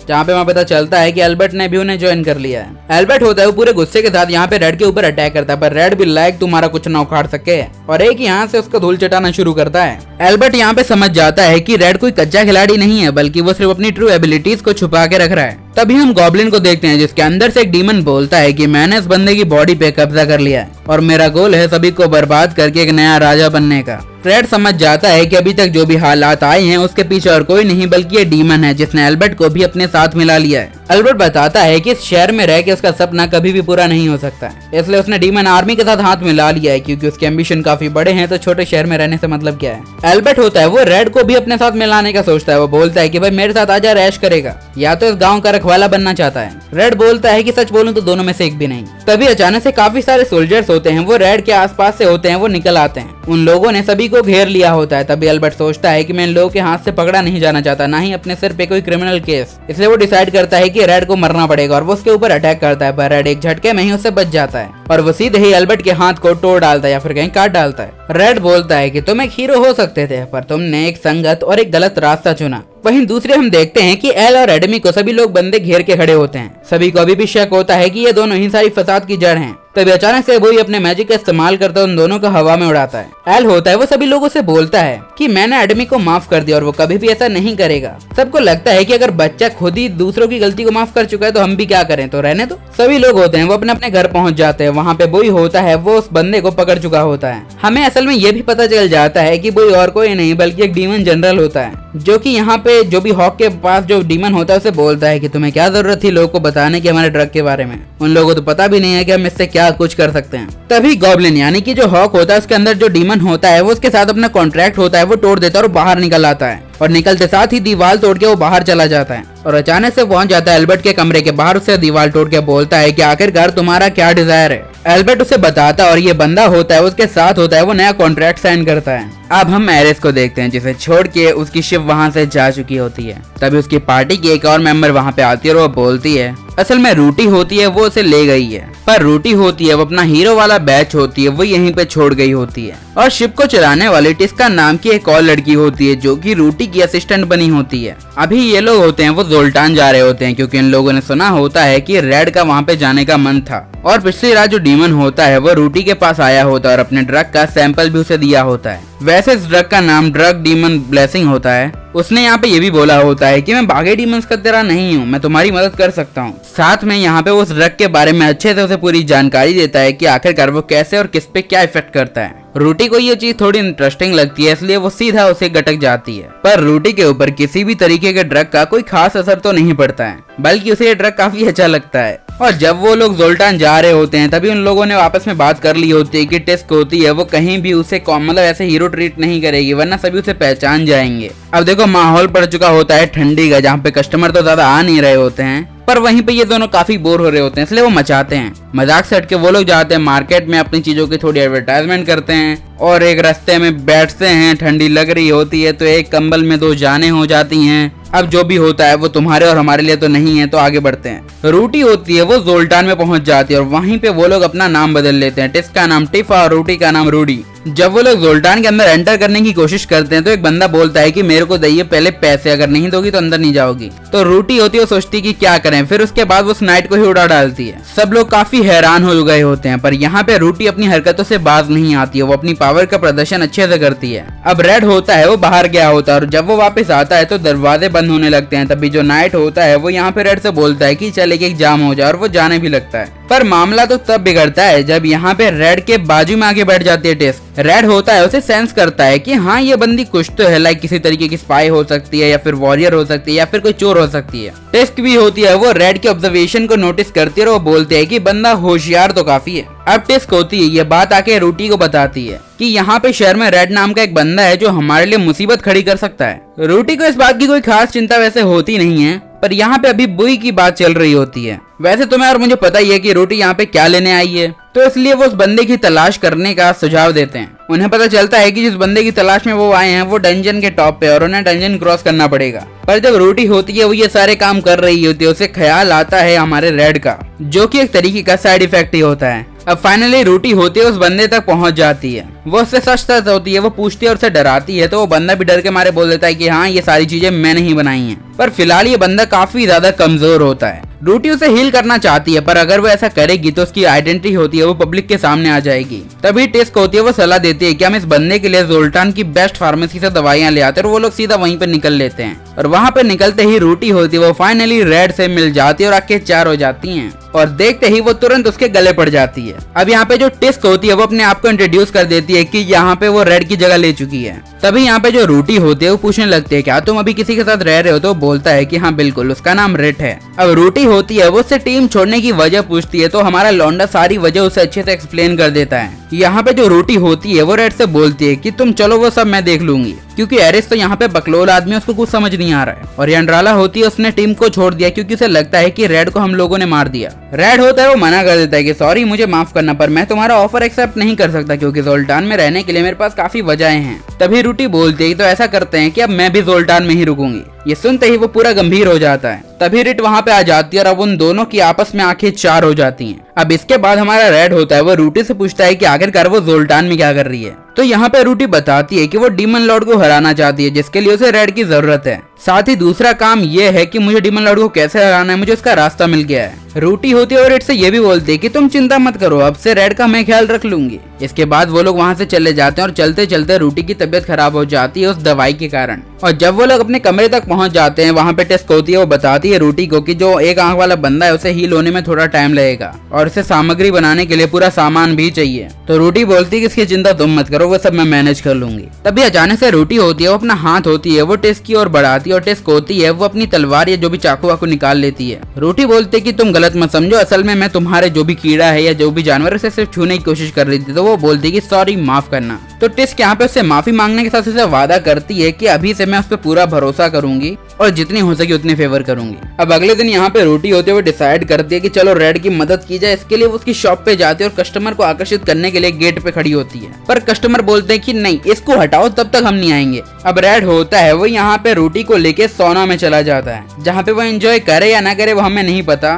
जहाँ पे वहाँ पता चलता है कि एल्बर्ट ने भी उन्हें ज्वाइन कर लिया है। एल्बर्ट होता है वो पूरे गुस्से के साथ यहाँ पे रेड के ऊपर अटैक करता है, पर रेड भी लायक तुम्हारा कुछ ना उखाड़ सके और एक यहाँ से उसका धूल चटाना शुरू करता है। एल्बर्ट यहाँ पे समझ जाता है कि रेड कोई कच्चा खिलाड़ी नहीं है, बल्कि वो सिर्फ अपनी ट्रू एबिलिटीज को छुपा के रख रहा है। तभी हम गॉब्लिन को देखते हैं जिसके अंदर से एक डीमन बोलता है कि मैंने इस बंदे की बॉडी पे कब्जा कर लिया है और मेरा गोल है सभी को बर्बाद करके एक नया राजा बनने का। रेड समझ जाता है कि अभी तक जो भी हालात आए हैं उसके पीछे और कोई नहीं बल्कि ये डीमन है जिसने एल्बर्ट को भी अपने साथ मिला लिया है। एल्बर्ट बताता है कि इस शहर में रह के उसका सपना कभी भी पूरा नहीं हो सकता है, इसलिए उसने डीमन आर्मी के साथ हाथ मिला लिया है क्योंकि उसके एम्बिशन काफी बड़े हैं, तो छोटे शहर में रहने से मतलब क्या है। एल्बर्ट होता है वो रेड को भी अपने साथ मिलाने का सोचता है। वो बोलता है कि भाई मेरे साथ आजा, रैश करेगा, या तो इस गाँव का रखवाला बनना चाहता है। रेड बोलता है कि सच बोलूं तो दोनों में से एक भी नहीं। तभी अचानक से काफी सारे सोल्जर्स होते हैं वो रेड के आसपास से होते हैं वो निकल आते हैं। उन लोगों ने सभी को घेर लिया होता है। तभी एल्बर्ट सोचता है कि मैं इन लोगों के हाथ से पकड़ा नहीं जाना चाहता, ना ही अपने सिर पे कोई क्रिमिनल केस, इसलिए वो डिसाइड करता है कि रेड को मरना पड़ेगा और वो उसके ऊपर अटैक करता है, पर रेड एक झटके में ही उससे बच जाता है और वो सीधे ही एल्बर्ट के हाथ को तोड़ डालता है या फिर कहीं काट डालता है। रेड बोलता है कि तुम एक हीरो हो सकते थे, पर तुमने एक संगत और एक गलत रास्ता चुना। वहीं दूसरे हम देखते हैं कि एल और एडमी को सभी लोग बंदे घेर के खड़े होते हैं। सभी को अभी भी शक होता है कि ये दोनों ही सारी फसाद की जड़ हैं। तभी अचानक से वो ही अपने मैजिक का इस्तेमाल करता उन दोनों को हवा में उड़ाता है। एल होता है वो सभी लोगों से बोलता है कि मैंने एडमी को माफ कर दिया और वो कभी भी ऐसा नहीं करेगा। सबको लगता है कि अगर बच्चा खुद ही दूसरों की गलती को माफ कर चुका है तो हम भी क्या करें, तो रहने दो। सभी लोग होते हैं वो अपने अपने घर पहुंच जाते हैं। वहाँ पे बोई होता है वो उस बंदे को पकड़ चुका होता है। हमें असल में ये भी पता चल जाता है कि बोई और कोई नहीं बल्कि एक डीमन जनरल होता है, जो कि यहाँ पे जो भी हॉक के पास जो डीमन होता है उसे बोलता है कि तुम्हें क्या जरूरत थी लोगों को बताने की हमारे ड्रग के बारे में, उन लोगों को तो पता भी नहीं है कि हम इससे क्या कुछ कर सकते हैं। तभी गॉब्लिन यानी कि जो हॉक होता है उसके अंदर जो डीमन होता है वो उसके साथ अपना कॉन्ट्रैक्ट होता है वो तोड़ देता है और बाहर निकल आता है और निकलते साथ ही दीवार तोड़ के वो बाहर चला जाता है और अचानक से पहुंच जाता है एल्बर्ट के कमरे के बाहर। उससे दीवार तोड़ के बोलता है कि आखिरकार तुम्हारा क्या डिजायर है। एल्बर्ट उसे बताता है और ये बंदा होता है उसके साथ होता है वो नया कॉन्ट्रैक्ट साइन करता है। अब हम एरिस को देखते हैं जिसे छोड़ के उसकी शिप वहाँ से जा चुकी होती है। तभी उसकी पार्टी की एक और मेंबर वहाँ पे आती है और वो बोलती है असल में रूटी होती है वो उसे ले गई है, पर रूटी होती है वो अपना हीरो वाला बैच होती है वो यहीं पे छोड़ गई होती है। और शिप को चलाने वाली टिस्का नाम की एक और लड़की होती है जो कि रूटी की असिस्टेंट बनी होती है। अभी ये लोग होते हैं वो जोल्टान जा रहे होते हैं क्योंकि इन लोगों ने सुना होता है कि रेड का वहाँ पे जाने का मन था और पिछली रात जो डीमन होता है वो रूटी के पास आया होता है और अपने ड्रग का सैंपल भी उसे दिया होता है। वैसे इस ड्रग का नाम ड्रग डीमन ब्लेसिंग होता है। उसने यहाँ पे ये भी बोला होता है कि मैं बाकी डीमंस का तरह नहीं हूँ, मैं तुम्हारी मदद कर सकता हूँ। साथ में यहाँ पे उस ड्रग के बारे में अच्छे से उसे पूरी जानकारी देता है कि आखिरकार वो कैसे और किस पे क्या इफेक्ट करता है। रूटी को ये चीज थोड़ी इंटरेस्टिंग लगती है इसलिए वो सीधा उसे गटक जाती है, पर रूटी के ऊपर किसी भी तरीके के ड्रग का कोई खास असर तो नहीं पड़ता है, बल्कि उसे ये ड्रग काफी अच्छा लगता है। और जब वो लोग जोल्टान जा रहे होते हैं तभी उन लोगों ने आपस में बात कर ली होती है कि टिस्क होती है वो कहीं भी उसे मतलब ऐसे हीरो ट्रीट नहीं करेगी वरना सभी उसे पहचान जाएंगे। अब देखो माहौल पड़ चुका होता है ठंडी का, जहाँ पे कस्टमर तो ज्यादा आ नहीं रहे होते हैं, पर वहीं पे ये दोनों काफी बोर हो रहे होते हैं इसलिए वो मचाते हैं। मजाक से हटके वो लोग जाते हैं मार्केट में, अपनी चीजों की थोड़ी एडवर्टाइजमेंट करते हैं और एक रास्ते में बैठते हैं। ठंडी लग रही होती है तो एक कंबल में दो जानें हो जाती हैं। अब जो भी होता है वो तुम्हारे और हमारे लिए तो नहीं है, तो आगे बढ़ते हैं। रूटी होती है वो जोल्टान में पहुंच जाती है और वहीं पे वो लोग अपना नाम बदल लेते हैं। टिस्क का नाम टिफा और रूटी का नाम रूडी। जब वो लोग जोल्टान के अंदर एंटर करने की कोशिश करते हैं तो एक बंदा बोलता है कि मेरे को दइए पहले पैसे, अगर नहीं दोगी तो अंदर नहीं जाओगी। तो रूटी होती है वो सोचती कि क्या करें, फिर उसके बाद वो स्नाइट को ही उड़ा डालती है। सब लोग काफी हैरान हो गए होते हैं, पर यहाँ पे रूटी अपनी हरकतों से बाज नहीं आती है, वो अपनी पावर का प्रदर्शन अच्छे से करती है। अब रेड होता है वो बाहर गया होता है और जब वो वापस आता है तो दरवाजे बंद होने लगते हैं। तभी जो नाइट होता है वो यहाँ पे रेड से बोलता है कि चल एक एग्जाम हो जाए और वो जाने भी लगता है। पर मामला तो तब बिगड़ता है जब यहाँ पे रेड के बाजू में आके बैठ जाती है टिस्क। रेड होता है उसे सेंस करता है कि हाँ ये बंदी कुछ तो है, लाइक किसी तरीके की स्पाई हो सकती है या फिर वॉरियर हो सकती है या फिर कोई चोर हो सकती है। टिस्क भी होती है वो रेड के ऑब्जर्वेशन को नोटिस करती है और वो बोलते हैं कि बंदा होशियार तो काफी है। अब टिस्क होती है ये बात आके रूटी को बताती है कि यहाँ पे शहर में रेड नाम का एक बंदा है जो हमारे लिए मुसीबत खड़ी कर सकता है। रूटी को इस बात की कोई खास चिंता वैसे होती नहीं है, पर यहाँ पे अभी बुई की बात चल रही होती है। वैसे तुम्हें और मुझे पता ही है कि रूटी यहाँ पे क्या लेने आई है, तो इसलिए वो उस बंदे की तलाश करने का सुझाव देते हैं। उन्हें पता चलता है कि जिस बंदे की तलाश में वो आए हैं वो डंजन के टॉप पे और उन्हें डंजन क्रॉस करना पड़ेगा। पर जब रूटी होती है वो ये सारे काम कर रही होती है उसे ख्याल आता है हमारे रेड का, जो कि एक तरीके का साइड इफेक्ट ही होता है। अब फाइनली रूटी होती है उस बंदे तक पहुंच जाती है, वो उससे सच होती है, वो पूछती है और उसे डराती है, तो वो बंदा भी डर के मारे बोल देता है कि हाँ ये सारी चीजें मैंने ही बनाई हैं। पर फिलहाल ये बंदा काफी ज्यादा कमजोर होता है। रूटी उसे हील करना चाहती है, पर अगर वो ऐसा करेगी तो उसकी आइडेंटिटी होती है वो पब्लिक के सामने आ जाएगी। तभी टिस्क होती है वो सलाह देती है कि हम इस बंदे के लिए जोल्टान की बेस्ट फार्मेसी से दवाइयां ले आते हैं और वो लोग सीधा वहीं पे निकल लेते हैं। और वहां पे निकलते ही रूटी होती है वो फाइनली रेड से मिल जाती है और आंखें चार हो जाती हैं और देखते ही वो तुरंत उसके गले पड़ जाती है। अब यहाँ पे जो टिस्क होती है वो अपने आप को इंट्रोड्यूस कर देती है कि यहाँ पे वो रेड की जगह ले चुकी है। तभी यहाँ पे जो रूटी होती है वो पूछने लगती है क्या तुम अभी किसी के साथ रह रहे हो, तो बोलता है कि हाँ बिल्कुल, उसका नाम रेड है। अब रूटी होती है वो उससे टीम छोड़ने की वजह पूछती है, तो हमारा लौंडा सारी वजह उसे अच्छे से एक्सप्लेन कर देता है। यहाँ पे जो रूटी होती है वो रेड से बोलती है कि तुम चलो वो सब मैं देख लूंगी, क्योंकि एरिस तो यहाँ पे बकलोल आदमी, उसको कुछ समझ नहीं आ रहा है। और यंड्राला होती है उसने टीम को छोड़ दिया क्योंकि उसे लगता है कि रेड को हम लोगों ने मार दिया। रेड होता है वो मना कर देता है कि सॉरी मुझे माफ करना, पर मैं तुम्हारा ऑफर एक्सेप्ट नहीं कर सकता क्योंकि जोल्टान में रहने के लिए मेरे पास काफी वजहें हैं। तभी रूटी बोलती है तो ऐसा करते हैं कि अब मैं भी जोल्टान में ही रुकूंगी। ये सुनते ही वो पूरा गंभीर हो जाता है। तभी रिट वहाँ पे आ जाती है और अब उन दोनों की आपस में आंखें चार हो जाती हैं। अब इसके बाद हमारा रेड होता है वो रूटी से पूछता है कि आखिरकार वो जोल्टान में क्या कर रही है। तो यहाँ पे रूटी बताती है कि वो डीमन लॉर्ड को हराना चाहती है, जिसके लिए उसे रेड की जरूरत है। साथ ही दूसरा काम ये है कि मुझे डीमन लॉर्ड को कैसे हराना है, मुझे उसका रास्ता मिल गया है। रूटी होती है और रेड से ये भी बोलती है कि तुम चिंता मत करो, अब से रेड का मैं ख्याल रख लूंगी। इसके बाद वो लोग वहाँ से चले जाते हैं और चलते चलते रूटी की तबीयत खराब हो जाती है उस दवाई के कारण। और जब वो लोग अपने कमरे तक पहुंच जाते हैं वहाँ पे टेस्ट होती है, वो बताती है रूटी को कि जो एक आंख वाला बंदा है उसे हील होने में थोड़ा टाइम लगेगा और उसे सामग्री बनाने के लिए पूरा सामान भी चाहिए। तो रूटी बोलती है कि इसकी चिंता तुम मत करो, वो सब मैं मैनेज कर लूंगी। तभी अचानक से रूटी होती है वो अपना हाथ होती है वो टेस्ट की ओर बढ़ाती है और टेस्ट होती है वो अपनी तलवार या जो भी चाकू वाकू निकाल लेती है। रूटी बोलती है कि तुम गलत मत समझो, असल में मैं तुम्हारे जो भी कीड़ा है या जो भी जानवर उसे सिर्फ छूने की कोशिश कर रही थी। तो वो बोलती है कि सॉरी माफ करना। तो टिस्क यहाँ पे उससे माफी मांगने के साथ उसे वादा करती है कि अभी से मैं उस पर पूरा भरोसा करूंगी और जितनी हो सके उतनी फेवर करूंगी। अब अगले दिन यहाँ पे रोटी होते हुए डिसाइड करती है कि चलो रेड की मदद की जाए। इसके लिए वो उसकी शॉप पे जाते हैं और कस्टमर को आकर्षित करने के लिए गेट पे खड़ी होती है, पर कस्टमर बोलते हैं कि नहीं, इसको हटाओ, तब तक हम नहीं आएंगे। अब रेड होता है वो यहाँ पे रोटी को लेके सोना में चला जाता है, जहाँ पे वो एंजॉय करे या ना करे वो हमें नहीं पता।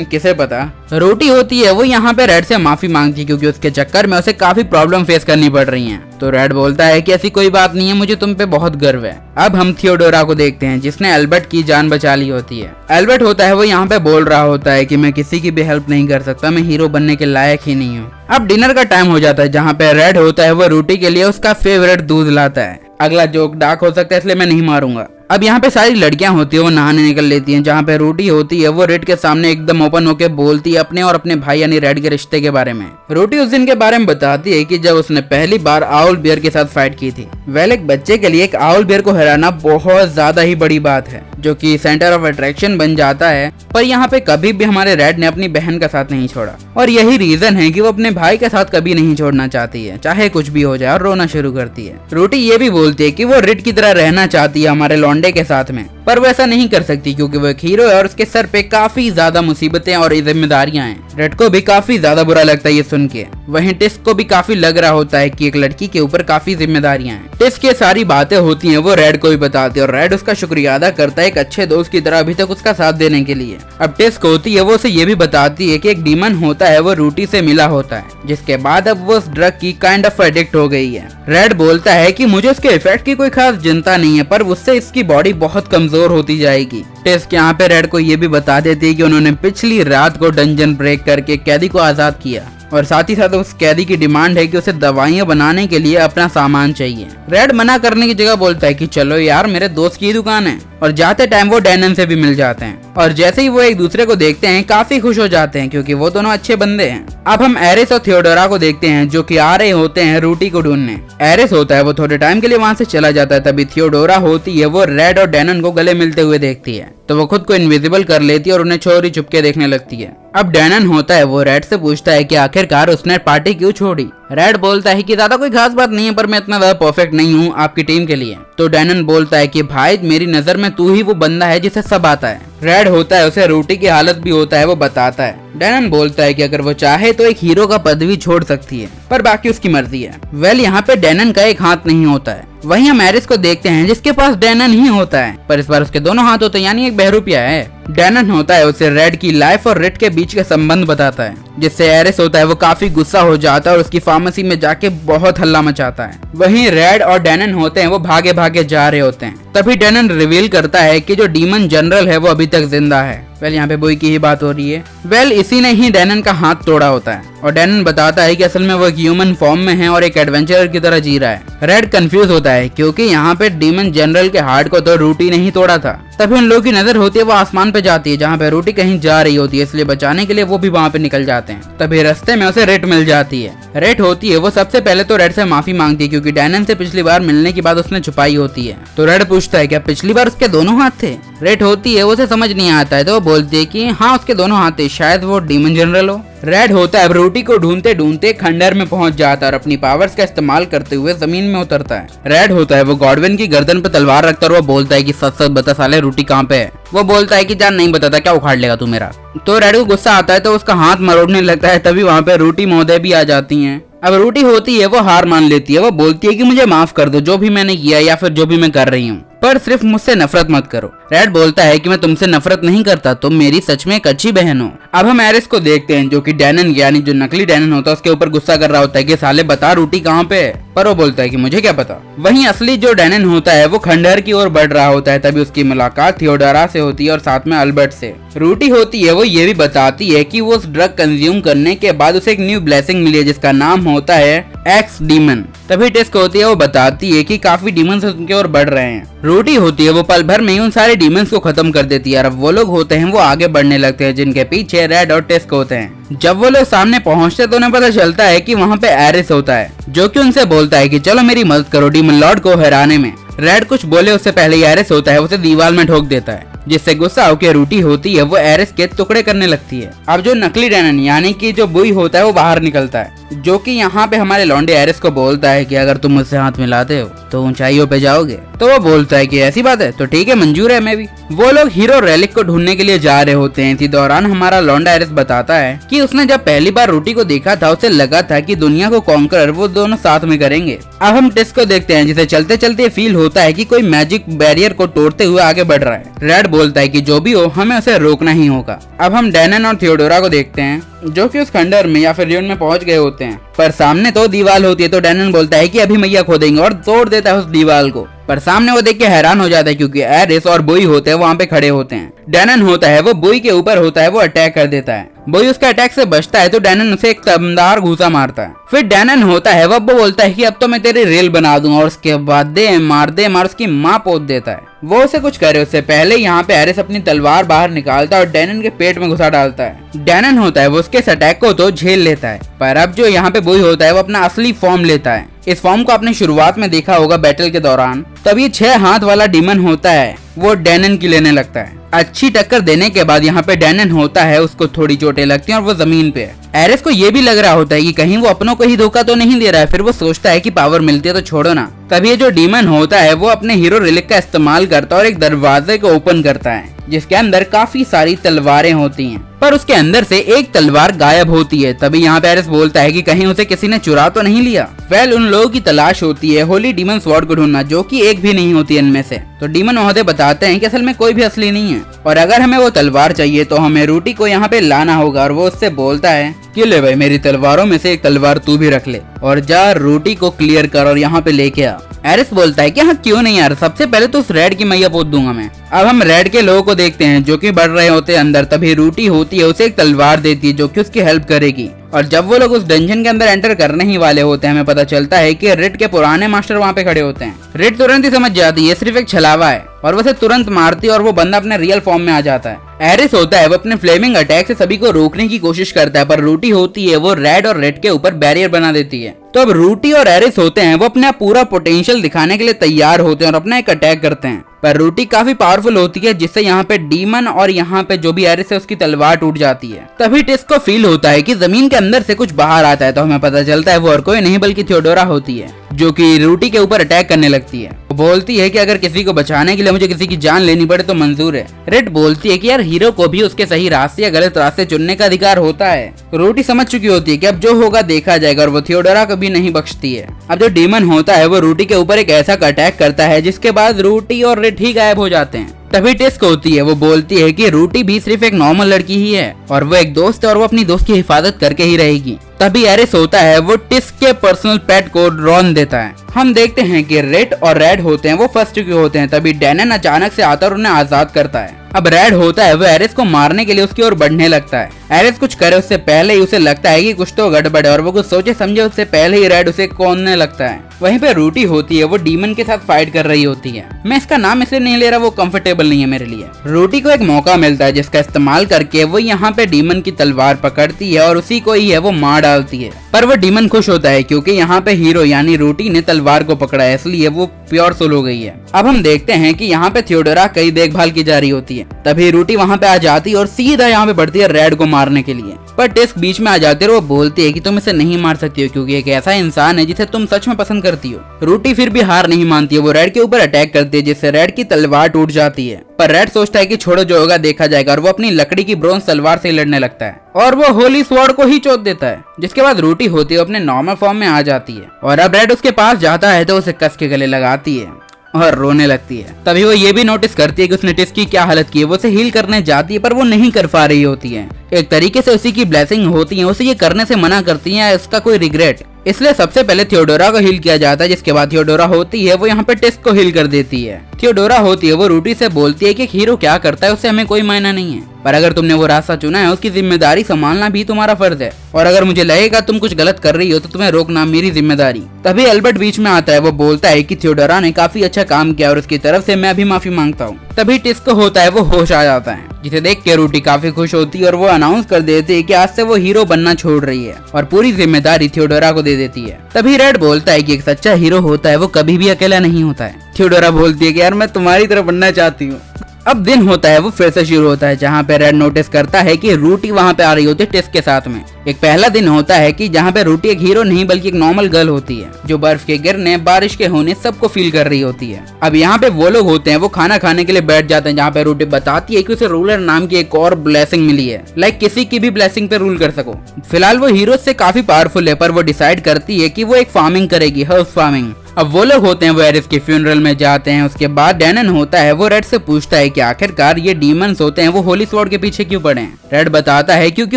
किसे पता। रोटी होती है वो यहाँ पे रेड से माफी मांगती है क्योंकि उसके चक्कर में उसे काफी प्रॉब्लम फेस करनी पड़ रही हैं। तो रेड बोलता है कि ऐसी कोई बात नहीं है, मुझे तुम पे बहुत गर्व है। अब हम थियोडोरा को देखते हैं जिसने एल्बर्ट की जान बचा ली होती है। एल्बर्ट होता है वो यहाँ पे बोल रहा होता है कि मैं किसी की भी हेल्प नहीं कर सकता, मैं हीरो बनने के लायक ही नहीं हूँ। अब डिनर का टाइम हो जाता है जहाँ पे रेड होता है वो रोटी के लिए उसका फेवरेट दूध लाता है। अगला जोक डार्क हो सकता है इसलिए मैं नहीं मारूंगा। अब यहाँ पे सारी लड़कियां होती है वो नहाने निकल लेती हैं, जहाँ पे रोटी होती है वो रेड के सामने एकदम ओपन होके बोलती है अपने और अपने भाई यानी रेड के रिश्ते के बारे में। रोटी उस दिन के बारे में बताती है कि जब उसने पहली बार आउल बियर के साथ फाइट की थी। वेल, एक बच्चे के लिए एक आउल बियर को हराना बहुत ज्यादा ही बड़ी बात है, जो कि सेंटर ऑफ अट्रैक्शन बन जाता है। पर यहाँ पे कभी भी हमारे रेड ने अपनी बहन का साथ नहीं छोड़ा, और यही रीजन है कि वो अपने भाई का साथ कभी नहीं छोड़ना चाहती है, चाहे कुछ भी हो जाए, और रोना शुरू करती है। रोटी ये भी बोलती है कि वो रेड की तरह रहना चाहती है हमारे लौंडे के साथ में, पर वो ऐसा नहीं कर सकती क्योंकि वो एक हीरो है और उसके सर पे काफी ज्यादा मुसीबतें और जिम्मेदारियां हैं। रेड को भी काफी ज्यादा बुरा लगता है ये सुन के। वहीं टिस को भी काफी लग रहा होता है कि एक लड़की के ऊपर काफी जिम्मेदारियां हैं। टिस के सारी बातें होती हैं वो रेड को भी बताती है और रेड उसका शुक्रिया अदा करता है एक अच्छे दोस्त की तरह अभी तक उसका साथ देने के लिए। अब टिस को होती है वो उसे ये भी बताती है कि एक डीमन होता है वो रोटी से मिला होता है, जिसके बाद अब वो उस ड्रग की काइंड ऑफ एडिक्ट हो गई है। रेड बोलता है कि मुझे उसके इफेक्ट की कोई खास चिंता नहीं है, पर उससे इसकी बॉडी बहुत कमजोर होती जाएगी। टिस यहाँ पे रेड को ये भी बता देती है कि उन्होंने पिछली रात को डंजन ब्रेक करके कैदी को आजाद किया, और साथ ही साथ उस कैदी की डिमांड है कि उसे दवाइयां बनाने के लिए अपना सामान चाहिए। रेड मना करने की जगह बोलता है कि चलो यार, मेरे दोस्त की दुकान है, और जाते टाइम वो डैनन से भी मिल जाते हैं, और जैसे ही वो एक दूसरे को देखते हैं काफी खुश हो जाते हैं क्योंकि वो दोनों अच्छे बंदे हैं। अब हम एरिस और थियोडोरा को देखते हैं जो कि आ रहे होते हैं रोटी को ढूंढने। एरिस होता है वो थोड़े टाइम के लिए वहां से चला जाता है, तभी थियोडोरा होती है वो रेड और डैनन को गले मिलते हुए देखती है, तो वो खुद को इनविजिबल कर लेती है और उन्हें चोरी चुपके देखने लगती है। अब डैनन होता है वो रेड से पूछता है कि आखिरकार उसने पार्टी क्यों छोड़ी। रेड बोलता है कि ज्यादा कोई खास बात नहीं है, पर मैं इतना ज्यादा परफेक्ट नहीं हूँ आपकी टीम के लिए। तो डैनन बोलता है कि भाई, मेरी नजर में तू ही वो बंदा है जिसे सब आता है। रेड होता है उसे रोटी की हालत भी होता है वो बताता है। डैनन बोलता है कि अगर वो चाहे तो एक हीरो का पदवी छोड़ सकती है, पर बाकी उसकी मर्जी है। वेल, यहाँ पे डैनन का एक हाथ नहीं होता है। वहीं हम एरिस को देखते हैं जिसके पास डैनन ही होता है, पर इस बार उसके दोनों हाथ होते हैं, यानी एक बहरूपिया है। डैनन होता है उसे रेड की लाइफ और रेड के बीच के संबंध बताता है, जिससे एरिस होता है वो काफी गुस्सा हो जाता है और उसकी फार्मेसी में जाके बहुत हल्ला मचाता है। वहीं रेड और डैनन होते हैं वो भागे भागे जा रहे होते हैं, तभी डैनन रिवील करता है कि जो डीमन जनरल है वो अभी तक जिंदा है। वेल, यहाँ पे बॉय की ही बात हो रही है। वेल, इसी ने ही डैनन का हाथ तोड़ा होता है, और डैनन बताता है कि असल में वो एक ह्यूमन फॉर्म में है और एक एडवेंचरर की तरह जी रहा है। रेड कंफ्यूज होता है क्योंकि यहाँ पे डीमन जनरल के हार्ट को तो रोटी ने ही तोड़ा था। तभी उन लोगों की नजर होती है वो आसमान पे जाती है जहाँ पे रोटी कहीं जा रही होती है, इसलिए बचाने के लिए वो भी वहाँ पे निकल जाते हैं। तभी रास्ते में उसे रेड मिल जाती है। रेड होती है वो सबसे पहले तो रेड से माफी मांगती है क्योंकि डैनन से पिछली बार मिलने की बात उसने छुपाई होती है। तो रेड पूछता है क्या पिछली बार उसके दोनों हाथ थे। रेड होती है उसे समझ नहीं आता है, तो वो बोलती है कि हाँ, उसके दोनों हाथ थे, शायद वो डीमन जनरल हो। रेड होता है रोटी को ढूंढते ढूंढते खंडर में पहुंच जाता है और अपनी पावर्स का इस्तेमाल करते हुए जमीन में उतरता है। रेड होता है वो गॉडविन की गर्दन पे तलवार रखता है और वो बोलता है कि सच सच बता साले, रोटी कहाँ पे है। वो बोलता है कि जान नहीं बताता, क्या उखाड़ लेगा तू मेरा। तो रेड को गुस्सा आता है तो उसका हाथ मरोड़ने लगता है, तभी वहाँ पे रोटी महोदय भी आ जाती हैं। अब रोटी होती है वो हार मान लेती है, वो बोलती है कि मुझे माफ कर दो जो भी मैंने किया या फिर जो भी मैं कर रही हूँ, पर सिर्फ मुझसे नफरत मत करो। रेड बोलता है कि मैं तुमसे नफरत नहीं करता, तुम मेरी सच में एक अच्छी बहन हो। अब हम एरिस को देखते हैं जो कि डैनन यानी जो नकली डैनन होता है उसके ऊपर गुस्सा कर रहा होता है कि साले बता रोटी कहाँ पे है, पर वो बोलता है कि मुझे क्या पता। वहीं असली जो डैनन होता है वो खंडहर की ओर बढ़ रहा होता है, तभी उसकी मुलाकात थियोडोरा से होती है और साथ में अल्बर्ट से। रोटी होती है वो ये भी बताती है कि वो उस ड्रग कंज्यूम करने के बाद उसे एक न्यू ब्लेसिंग मिली है जिसका नाम होता है एक्स डीमन। तभी टेस्ट होती है वो बताती है कि काफी डीमंस उनके ओर बढ़ रहे हैं। रोटी होती है वो पल भर में ही उन सारे डीमंस को खत्म कर देती है और अब वो लोग होते हैं वो आगे बढ़ने लगते हैं जिनके पीछे रेड और टेस्क होते हैं। जब वो लोग सामने पहुंचते तो उन्हें पता चलता है कि वहाँ पे एरिस होता है जो कि उनसे बोलता है कि चलो मेरी मदद करो डीमन लॉर्ड को हराने में। रेड कुछ बोले उससे पहले एरिस होता है उसे दीवार में ठोक देता है। जिससे गुस्सा होकर रूटी होती है वो एरिस के टुकड़े करने लगती है। अब जो नकली डैनन यानी कि जो बुई होता है वो बाहर निकलता है, जो कि यहाँ पे हमारे लौंडे एरिस को बोलता है कि अगर तुम मुझसे हाथ मिलाते हो तो ऊंचाइयों पे जाओगे। तो वो बोलता है कि ऐसी बात है तो ठीक है, मंजूर है मैं भी। वो लोग हीरो रेलिक को ढूंढने के लिए जा रहे होते हैं। इसी दौरान हमारा लौंडा एरिस बताता है कि उसने जब पहली बार रूटी को देखा था उसे लगा था कि दुनिया को कॉन्कर वो दोनों साथ में करेंगे। अब हम टिस को देखते हैं जिसे चलते चलते फील होता है कि कोई मैजिक बैरियर को तोड़ते हुए आगे बढ़ रहा है। रेड बोलता है कि जो भी हो हमें उसे रोकना ही होगा। अब हम डैनन और थियोडोरा को देखते हैं जो कि उस खंडर में या फिर रियोन में पहुंच गए होते हैं, पर सामने तो दीवार होती है। तो डैनन बोलता है कि अभी मैया खोदेंगे और तोड़ देता है उस दीवार को, पर सामने वो देख के हैरान हो जाता है क्योंकि एरिस और बुई होते हैं वहाँ पे खड़े होते हैं। डैनन होता है वो बुई के ऊपर होता है, वो अटैक कर देता है। बुई उसके अटैक से बचता है तो डैनन उसे एक दमदार घूसा मारता है। फिर डैनन होता है वो बोलता है कि अब तो मैं तेरी रेल बना दूंगा और उसके बाद दे मार उसकी माँ पोत देता है। वो उसे कुछ करे उससे पहले यहाँ पे एरिस अपनी तलवार बाहर निकालता है और डैनन के पेट में घुसा डालता है। डैनन होता है वो उसके इस अटैक को तो झेल लेता है, पर अब जो यहाँ पे बुई होता है वो अपना असली फॉर्म लेता है। इस फॉर्म को आपने शुरुआत में देखा होगा बैटल के दौरान। तब ये 6 हाथ वाला डीमन होता है वो डैनन की लेने लगता है। अच्छी टक्कर देने के बाद यहाँ पे डैनन होता है उसको थोड़ी चोटें लगती हैं और वो जमीन पे है। एरिस को ये भी लग रहा होता है कि कहीं वो अपनों को ही धोखा तो नहीं दे रहा है। फिर वो सोचता है कि पावर मिलती है तो छोड़ो ना। तभी ये जो डीमन होता है वो अपने हीरो रिलिक का इस्तेमाल करता है और एक दरवाजे को ओपन करता है जिसके अंदर काफी सारी तलवारें होती हैं, पर उसके अंदर से एक तलवार गायब होती है। तभी यहाँ पे एरिस बोलता है कि कहीं उसे किसी ने चुरा तो नहीं लिया। उन लोगों की तलाश होती है होली डीमन स्वॉर्ड को ढूंढना, जो कि एक भी नहीं होती इनमें से। तो डीमन महोदय बताते हैं कि असल में कोई भी असली नहीं है और अगर हमें वो तलवार चाहिए तो हमें रूटी को यहाँ पे लाना होगा। और वो उससे बोलता है कि ले भाई मेरी तलवारों में से एक तलवार तू भी रख ले और जा रूटी को क्लियर कर और यहाँ पे लेके आ। एरिस बोलता है कि हाँ क्यों नहीं यार, सबसे पहले तो उस रेड की मैया पोत दूंगा मैं। अब हम रेड के लोगों को देखते हैं जो कि बढ़ रहे होते हैं अंदर। तभी रूटी होती है उसे एक तलवार देती है जो कि उसकी हेल्प करेगी। और जब वो लोग उस डंजन के अंदर एंटर करने ही वाले होते हैं हमें पता चलता है कि रेड के पुराने मास्टर वहाँ पे खड़े होते हैं। रेड तुरंत ही समझ जाती है सिर्फ एक छलावा है और वैसे तुरंत मारती है और वो बंदा अपने रियल फॉर्म में आ जाता है। एरिस होता है वो अपने फ्लेमिंग अटैक से सभी को रोकने की कोशिश करता है, पर रूटी होती है वो रेड और रेड के ऊपर बैरियर बना देती है। तो अब रूटी और एरिस होते हैं वो अपना पूरा पोटेंशियल दिखाने के लिए तैयार होते हैं और अपना एक अटैक करते हैं, पर रूटी काफी पावरफुल होती है जिससे यहाँ पे डीमन और यहाँ पे जो भी एरिस है उसकी तलवार टूट जाती है। तभी टिस को फील होता है कि जमीन के अंदर से कुछ बाहर आता है। तो हमें पता चलता है वो और कोई नहीं बल्कि थियोडोरा होती है जो कि रूटी के ऊपर अटैक करने लगती है। वो बोलती है कि अगर किसी को बचाने के लिए मुझे किसी की जान लेनी पड़े तो मंजूर है। रेड बोलती है कि यार हीरो को भी उसके सही रास्ते या गलत रास्ते चुनने का अधिकार होता है। रूटी समझ चुकी होती है कि अब जो होगा देखा जाएगा और वो थियोडोरा को भी नहीं बख्शती है। अब जो डीमन होता है वो रूटी के ऊपर एक ऐसा अटैक करता है जिसके बाद रूटी और रेड ही गायब हो जाते हैं। तभी टिस होती है वो बोलती है कि रूटी भी सिर्फ एक नॉर्मल लड़की ही है और वो एक दोस्त है और वो अपनी दोस्त की हिफाजत करके ही रहेगी। तभी एरिस होता है वो टिस के पर्सनल पेट को रॉन देता है। हम देखते हैं कि रेड और रेड होते हैं वो फंस चुके होते हैं। तभी डैनन अचानक से आता और उन्हें आजाद करता है। अब रेड होता है वो एरिस को मारने के लिए उसकी ओर बढ़ने लगता है। एरिस कुछ करे उससे पहले ही उसे लगता है कि कुछ तो गड़बड़ है और वो कुछ सोचे समझे उससे पहले ही रेड उसे कोसने लगता है। वहीं पे रूटी होती है वो डीमन के साथ फाइट कर रही होती है। मैं इसका नाम इसलिए नहीं ले रहा, वो कंफर्टेबल नहीं है मेरे लिए। रूटी को एक मौका मिलता है जिसका इस्तेमाल करके वो यहाँ पे डीमन की तलवार पकड़ती है और उसी को ही है वो मार डालती है। पर वो डीमन खुश होता है क्योंकि यहाँ पे हीरो यानी रूटी ने तलवार को पकड़ा है, इसलिए वो प्योर सोल हो गई है। अब हम देखते हैं कि यहाँ पे थियोडोरा कई देखभाल की जा रही होती है। तभी रूटी वहाँ पे आ जाती है और सीधा यहाँ पे बढ़ती है रेड को मारने के लिए, पर टिस बीच में आ जाती है और वो बोलती है कि तुम इसे नहीं मार सकती हो क्योंकि एक ऐसा इंसान है जिसे तुम सच में पसंद करती हो। रूटी फिर भी हार नहीं मानती है, वो रेड के ऊपर अटैक करती है जिससे रेड की तलवार टूट जाती है। पर रेड सोचता है कि छोड़ो जो होगा देखा जाएगा और वो अपनी लकड़ी की ब्रोंज तलवार से लड़ने लगता है और वो होली स्वॉर्ड को ही चोट देता है। जिसके बाद रूटी होती है अपने नॉर्मल फॉर्म में आ जाती है और अब रेड उसके पास जाता है तो उसे कस के गले लगाती है और रोने लगती है। तभी वो ये भी नोटिस करती है कि उसने टिस की क्या हालत की है। वो उसे हील करने जाती है पर वो नहीं कर पा रही होती है। एक तरीके से उसी की ब्लेसिंग होती है, उसे ये करने से मना करती है, इसका कोई रिग्रेट। इसलिए सबसे पहले थियोडोरा को हील किया जाता है, जिसके बाद थियोडोरा होती है वो यहाँ पे टिस को हील कर देती है। थियोडोरा होती है वो रूटी से बोलती है कि हीरो क्या करता है उससे हमें कोई मायना नहीं है, पर अगर तुमने वो रास्ता चुना है उसकी जिम्मेदारी संभालना भी तुम्हारा फर्ज है और अगर मुझे लगेगा तुम कुछ गलत कर रही हो तो तुम्हें रोकना मेरी जिम्मेदारी। तभी एल्बर्ट बीच में आता है, वो बोलता है कि थियोडोरा ने काफी अच्छा काम किया और उसकी तरफ से मैं भी माफी मांगता हूँ। तभी टिस को होता है वो होश आ जाता है, जिसे देख के रूटी काफी खुश होती है और वो अनाउंस कर देती है कि आज से वो हीरो बनना छोड़ रही है और पूरी जिम्मेदारी थियोडोरा को दे देती है। तभी रेड बोलता है कि एक सच्चा हीरो होता है वो कभी भी अकेला नहीं होता है। थियोडोरा बोलती है कि यार मैं तुम्हारी तरह बनना चाहती हूँ। अब दिन होता है वो फिर से शुरू होता है, जहाँ पे रेड नोटिस करता है कि रूटी वहाँ पे आ रही होती है टेस के साथ में। एक पहला दिन होता है कि जहाँ पे रूटी एक हीरो नहीं बल्कि एक नॉर्मल गर्ल होती है, जो बर्फ के गिरने, बारिश के होने सबको फील कर रही होती है। अब यहाँ पे वो लोग होते हैं वो खाना खाने के लिए बैठ जाते हैं, जहाँ पे रूटी बताती है कि उसे रूलर नाम की एक और ब्लेसिंग मिली है, लाइक किसी की भी ब्लेसिंग पे रूल कर सको। फिलहाल वो हीरो से काफी पावरफुल है, पर वो डिसाइड करती है कि वो एक फार्मिंग करेगी, हाउस फार्मिंग। अब वो लोग होते हैं वो एरिस के फ्यूनरल में जाते हैं। उसके बाद डैनन होता है वो रेड से पूछता है कि आखिरकार ये डीमंस होते हैं वो होली स्वॉर्ड के पीछे क्यों पड़े हैं। रेड बताता है क्योंकि